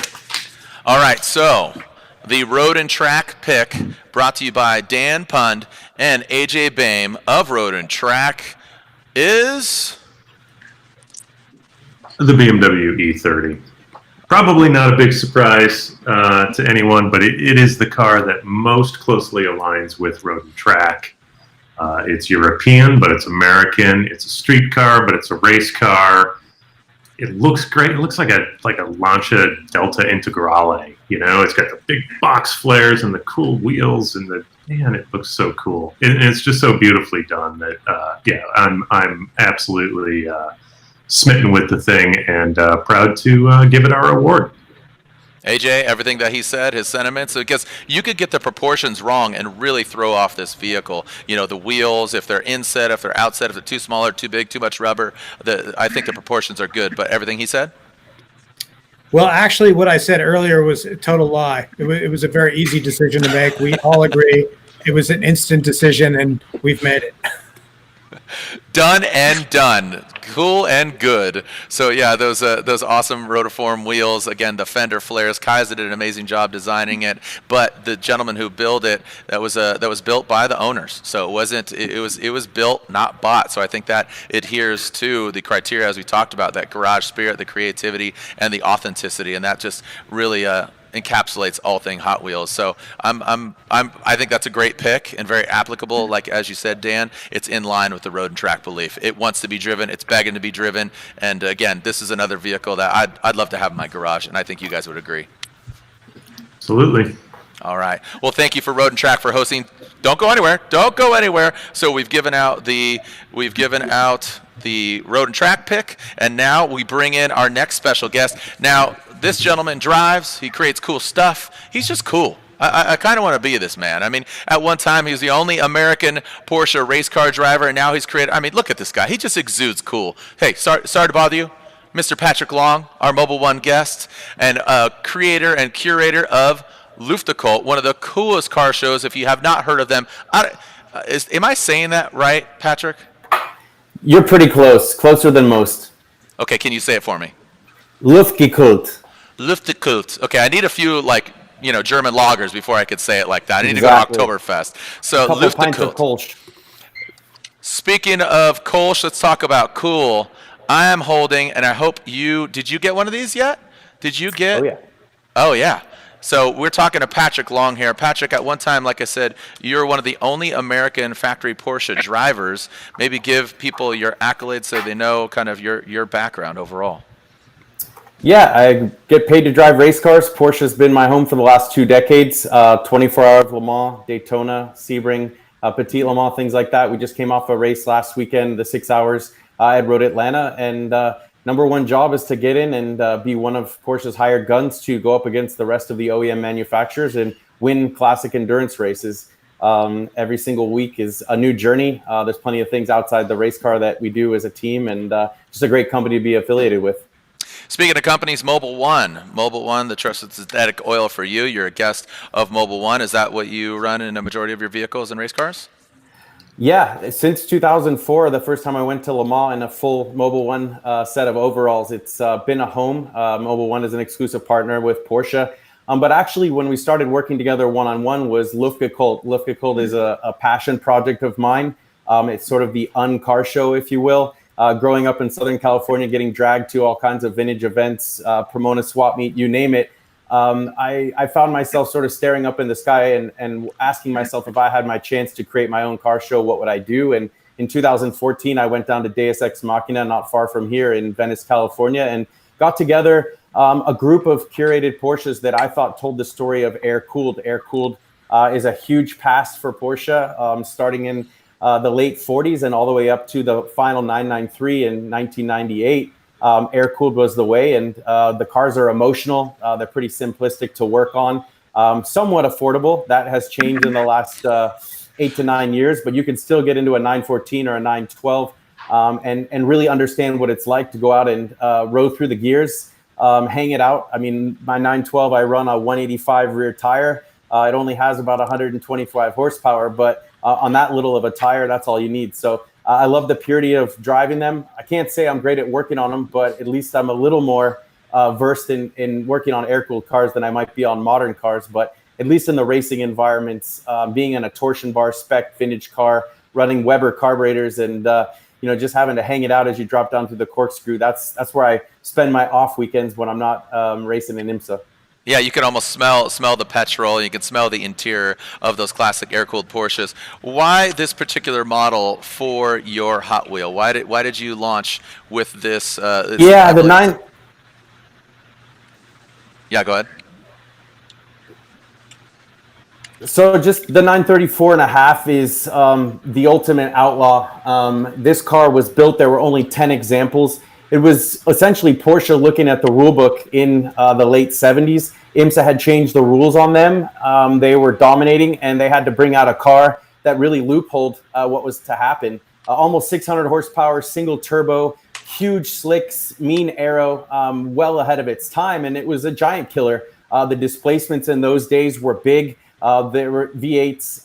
All right, so the road and track pick brought to you by Dan Pund and AJ Bame of Road and Track is the BMW E30. Probably not a big surprise to anyone, but it is the car that most closely aligns with Road and Track. It's European, but it's American. It's a street car, but it's a race car. It looks great. It looks like a Lancia Delta Integrale. It's got the big box flares and the cool wheels, and it looks so cool. And it's just so beautifully done that I'm absolutely smitten with the thing and proud to give it our award. AJ, everything that he said, his sentiments, because you could get the proportions wrong and really throw off this vehicle. The wheels, if they're inset, if they're outset, if they're too small or too big, too much rubber. I think the proportions are good, but everything he said? Well, actually, what I said earlier was a total lie. It was a very easy decision to make. We all agree. It was an instant decision, and we've made it. Done and done. Cool and good. So yeah, those awesome rotiform wheels. Again, the fender flares. Kaiser did an amazing job designing it, but the gentleman who built it, that was built by the owners. So it was built, not bought. So I think that adheres to the criteria as we talked about, that garage spirit, the creativity, and the authenticity, and that just really encapsulates all thing Hot Wheels. So I think that's a great pick and very applicable. Like as you said, Dan, it's in line with the road and track belief. It wants to be driven. It's begging to be driven. And again, this is another vehicle that I'd love to have in my garage, and I think you guys would agree. Absolutely. All right. Well, thank you for Road and Track for hosting. Don't go anywhere. Don't go anywhere. So we've given out the Road and Track pick, and now we bring in our next special guest. Now, this gentleman drives. He creates cool stuff. He's just cool. I kind of want to be this man. I mean, at one time, he was the only American Porsche race car driver, and now he's created. I mean, look at this guy. He just exudes cool. Hey, sorry to bother you. Mr. Patrick Long, our Mobil One guest, and creator and curator of Luftgekühlt, one of the coolest car shows. If you have not heard of them, am I saying that right, Patrick? You're pretty close, closer than most. Okay, can you say it for me? Luftgekühlt. Luftgekühlt. Okay, I need a few German lagers before I could say it like that. I need to go to Oktoberfest. So Luftgekühlt. Speaking of Kolsch, let's talk about cool. I am holding, and I hope did you get one of these yet? Did you get? Oh yeah. Oh yeah. So we're talking to Patrick Long here. Patrick, at one time, like I said, you're one of the only American factory Porsche drivers. Maybe give people your accolades so they know kind of your background overall. Yeah, I get paid to drive race cars. Porsche's been my home for the last 2 decades. 24 Hours of Le Mans, Daytona, Sebring, Petit Le Mans, things like that. We just came off a race last weekend, the 6 hours at Road Atlanta, and number one job is to get in and be one of Porsche's hired guns to go up against the rest of the OEM manufacturers and win classic endurance races. Every single week is a new journey. There's plenty of things outside the race car that we do as a team, and just a great company to be affiliated with. Speaking of companies, Mobil One, the trusted synthetic oil for you. You're a guest of Mobil One. Is that what you run in a majority of your vehicles and race cars? Yeah, since 2004, the first time I went to Le Mans in a full Mobil One set of overalls, it's been a home. Mobil One is an exclusive partner with Porsche. But actually, when we started working together one-on-one was Luftgekühlt. Luftgekühlt is a passion project of mine. It's sort of the car show, if you will. Growing up in Southern California, getting dragged to all kinds of vintage events, Pomona Swap Meet, you name it. I found myself sort of staring up in the sky and asking myself, if I had my chance to create my own car show, what would I do? And in 2014, I went down to Deus Ex Machina, not far from here in Venice, California, and got together a group of curated Porsches that I thought told the story of air-cooled. Air-cooled is a huge past for Porsche, starting in the late 40s and all the way up to the final 993 in 1998. Air-cooled was the way, and the cars are emotional. They're pretty simplistic to work on, somewhat affordable. That has changed in the last 8 to 9 years, but you can still get into a 914 or a 912 and really understand what it's like to go out and row through the gears, hang it out. I mean, my 912, I run a 185 rear tire. It only has about 125 horsepower, but on that little of a tire, that's all you need. So I love the purity of driving them. I can't say I'm great at working on them, but at least I'm a little more versed in working on air-cooled cars than I might be on modern cars. But at least in the racing environments, being in a torsion bar spec vintage car, running Weber carburetors, and just having to hang it out as you drop down through the corkscrew. That's where I spend my off weekends when I'm not racing in IMSA. Yeah, you can almost smell the petrol. You can smell the interior of those classic air-cooled Porsches. Why this particular model for your Hot Wheel? Why did you launch with this? Yeah, the 9. Yeah, go ahead. So just the 934.5 is the ultimate outlaw. This car was built. There were only 10 examples. It was essentially Porsche looking at the rule book in the late 70s. IMSA had changed the rules on them. They were dominating, and they had to bring out a car that really loopholed what was to happen. Almost 600 horsepower, single turbo, huge slicks, mean aero, well ahead of its time, and it was a giant killer. The displacements in those days were big. There were V8s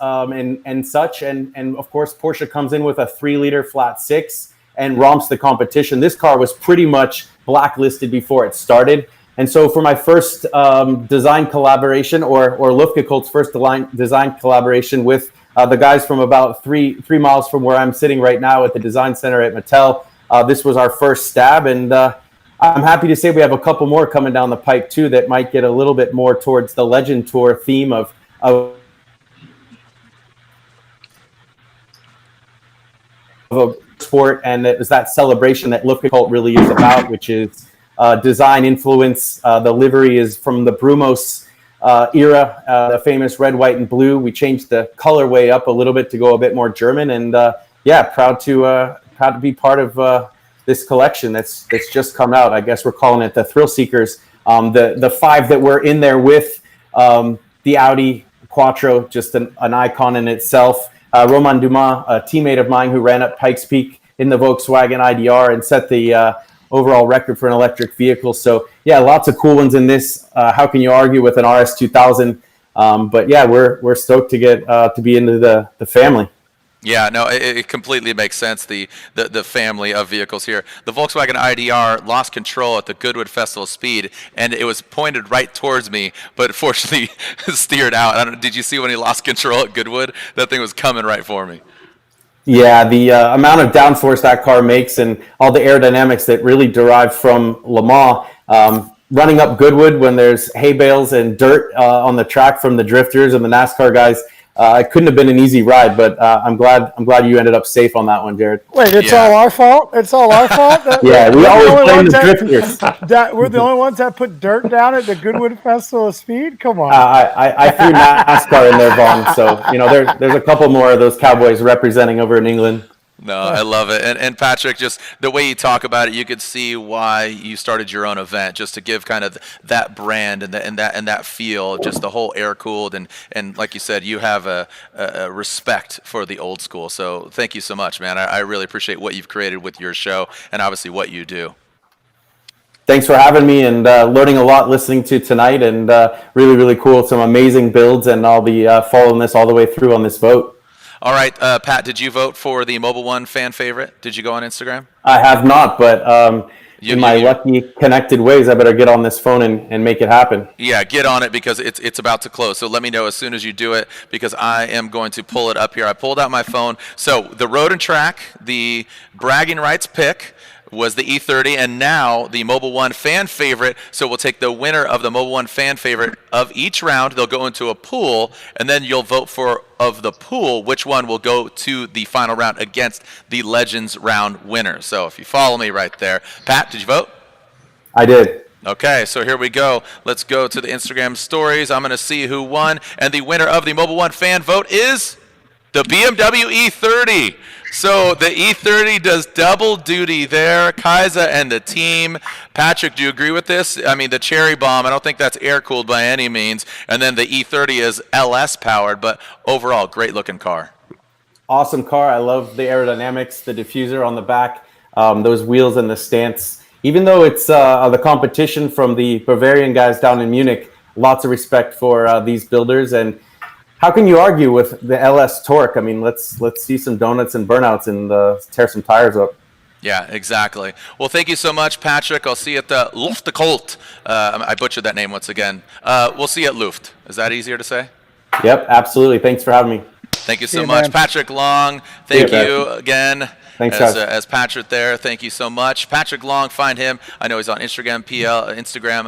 and such, and of course Porsche comes in with a 3-liter flat 6 and romps the competition. This car was pretty much blacklisted before it started. And so for my first design collaboration, or Luftgekühlt's first design collaboration with the guys from about three miles from where I'm sitting right now at the design center at Mattel, this was our first stab. And I'm happy to say we have a couple more coming down the pipe too that might get a little bit more towards the Legend Tour theme of a sport, and it was that celebration that Luftgekühlt really is about, which is design influence. The livery is from the Brumos era, the famous red, white, and blue. We changed the colorway up a little bit to go a bit more German, and proud to be part of this collection that's just come out. I guess we're calling it the Thrill Seekers. The 5 that were in there with the Audi Quattro, just an icon in itself. Romain Dumas, a teammate of mine who ran up Pikes Peak in the Volkswagen IDR and set the overall record for an electric vehicle. So yeah, lots of cool ones in this. How can you argue with an RS 2000? But yeah, we're stoked to get to be into the family. Yeah, no, it completely makes sense, the family of vehicles here. The Volkswagen IDR lost control at the Goodwood Festival of Speed, and it was pointed right towards me, but fortunately steered out. Did you see when he lost control at Goodwood? That thing was coming right for me. Yeah, the amount of downforce that car makes and all the aerodynamics that really derive from Le Mans. Running up Goodwood when there's hay bales and dirt on the track from the drifters and the NASCAR guys, it couldn't have been an easy ride, but I'm glad you ended up safe on that one, Jared. Wait, it's all our fault? It's all our fault? Yeah, we always blame the drifters. We're the only ones that put dirt down at the Goodwood Festival of Speed? Come on. I threw NASCAR in there, Vaughn, so there's a couple more of those Cowboys representing over in England. No, I love it. And Patrick, just the way you talk about it, you could see why you started your own event, just to give kind of that brand and that feel, just the whole air-cooled. And like you said, you have a respect for the old school. So thank you so much, man. I really appreciate what you've created with your show and obviously what you do. Thanks for having me and learning a lot listening to tonight, and really, really cool. Some amazing builds, and I'll be following this all the way through on this vote. All right, Pat, did you vote for the Mobil One fan favorite? Did you go on Instagram? I have not, but in my lucky connected ways, I better get on this phone and make it happen. Yeah, get on it because it's about to close. So let me know as soon as you do it because I am going to pull it up here. I pulled out my phone. So the Road and Track, the bragging rights pick was the E30, and now the Mobil One fan favorite. So we'll take the winner of the Mobil One fan favorite of each round. They'll go into a pool, and then you'll vote for, of the pool, which one will go to the final round against the Legends round winner. So if you follow me right there. Pat, did you vote? I did. Okay, so here we go. Let's go to the Instagram stories. I'm going to see who won, and the winner of the Mobil One fan vote is the BMW E30. So the E30 does double duty there. Kaisa and the team. Patrick, do you agree with this? I mean, the Cherry Bomb, I don't think that's air-cooled by any means. And then the E30 is LS-powered, but overall, great-looking car. Awesome car. I love the aerodynamics, the diffuser on the back, those wheels and the stance. Even though it's the competition from the Bavarian guys down in Munich, lots of respect for these builders. And how can you argue with the LS torque? I mean, let's see some donuts and burnouts and tear some tires up. Yeah, exactly. Well, thank you so much, Patrick. I'll see you at the Luft Colt. I butchered that name once again. We'll see you at Luft. Is that easier to say? Yep, absolutely. Thanks for having me. Thank you so much. Man. Patrick Long, thank you again. Thanks, guys. As Patrick there, thank you so much. Patrick Long, find him. I know he's on Instagram,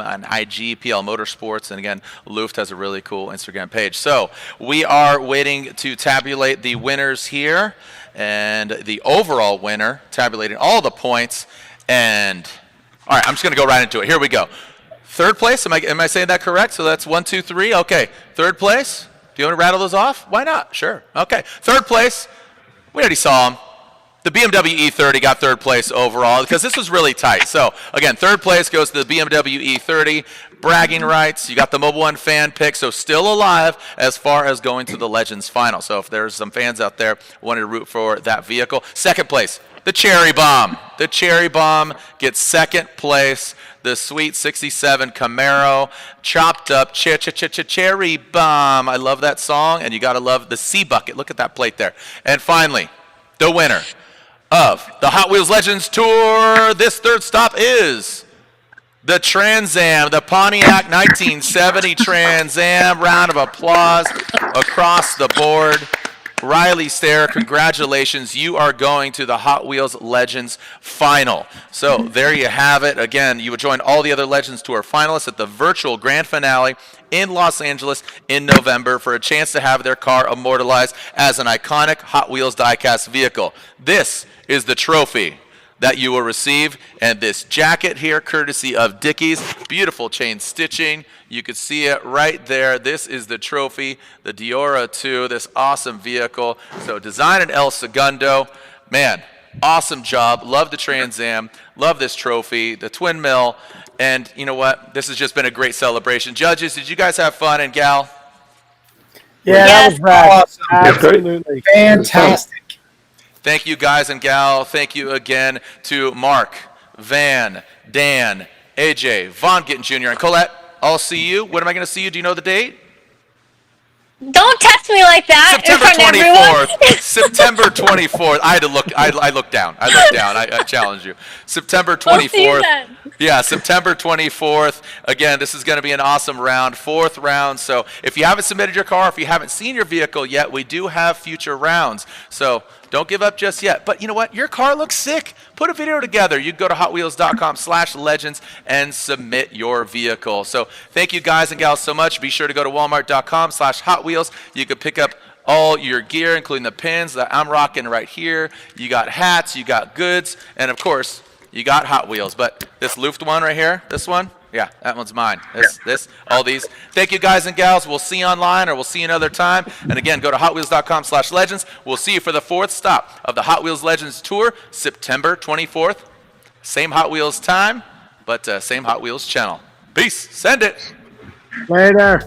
and IG, PL Motorsports. And again, Luft has a really cool Instagram page. So we are waiting to tabulate the winners here. And the overall winner, tabulating all the points. And all right, I'm just going to go right into it. Here we go. Third place, am I saying that correct? So that's 1, 2, 3. Okay, third place. Do you want to rattle those off? Why not? Sure. Okay, third place. We already saw him. The BMW E30 got third place overall because this was really tight. So, again, third place goes to the BMW E30. Bragging rights. You got the Mobil One fan pick, so still alive as far as going to the Legends final. So if there's some fans out there wanting to root for that vehicle. Second place, the Cherry Bomb. The Cherry Bomb gets second place. The Sweet 67 Camaro, chopped up Cherry Bomb. I love that song, and you got to love the C Bucket. Look at that plate there. And finally, the winner of the Hot Wheels Legends Tour. This third stop is the Trans Am, the Pontiac 1970 Trans Am. Round of applause across the board. Riley Stair, congratulations. You are going to the Hot Wheels Legends final. So there you have it. Again, you would join all the other Legends Tour finalists at the virtual grand finale in Los Angeles in November for a chance to have their car immortalized as an iconic Hot Wheels diecast vehicle. This is the trophy that you will receive, and this jacket here, courtesy of Dickies, beautiful chain stitching. You could see it right there. This is the trophy, the Diora 2, this awesome vehicle. So design in El Segundo. Man, awesome job. Love the Trans Am. Love this trophy, the twin mill. And you know what? This has just been a great celebration. Judges, did you guys have fun? And Gal? Yeah, that was rad. Awesome. Absolutely. Fantastic. Thank you, guys and gal. Thank you again to Mark, Van, Dan, AJ, Von Gittin Jr., and Colette. I'll see you. When am I going to see you? Do you know the date? Don't test me like that September in front of everyone. 24th. September 24th. I had to look. I looked down. I challenge you. September 24th. We'll see you then. Yeah, September 24th. Again, this is going to be an awesome round, fourth round. So if you haven't submitted your car, if you haven't seen your vehicle yet, we do have future rounds. So don't give up just yet. But you know what? Your car looks sick. Put a video together. You go to hotwheels.com/legends and submit your vehicle. So thank you guys and gals so much. Be sure to go to walmart.com/hotwheels. You can pick up all your gear, including the pins that I'm rocking right here. You got hats, you got goods, and of course, you got Hot Wheels. But this Luft one right here, this one, yeah, that one's mine. All these. Thank you guys and gals. We'll see you online or we'll see you another time. And again, go to hotwheels.com/legends. We'll see you for the fourth stop of the Hot Wheels Legends Tour, September 24th. Same Hot Wheels time, but same Hot Wheels channel. Peace. Send it. Later.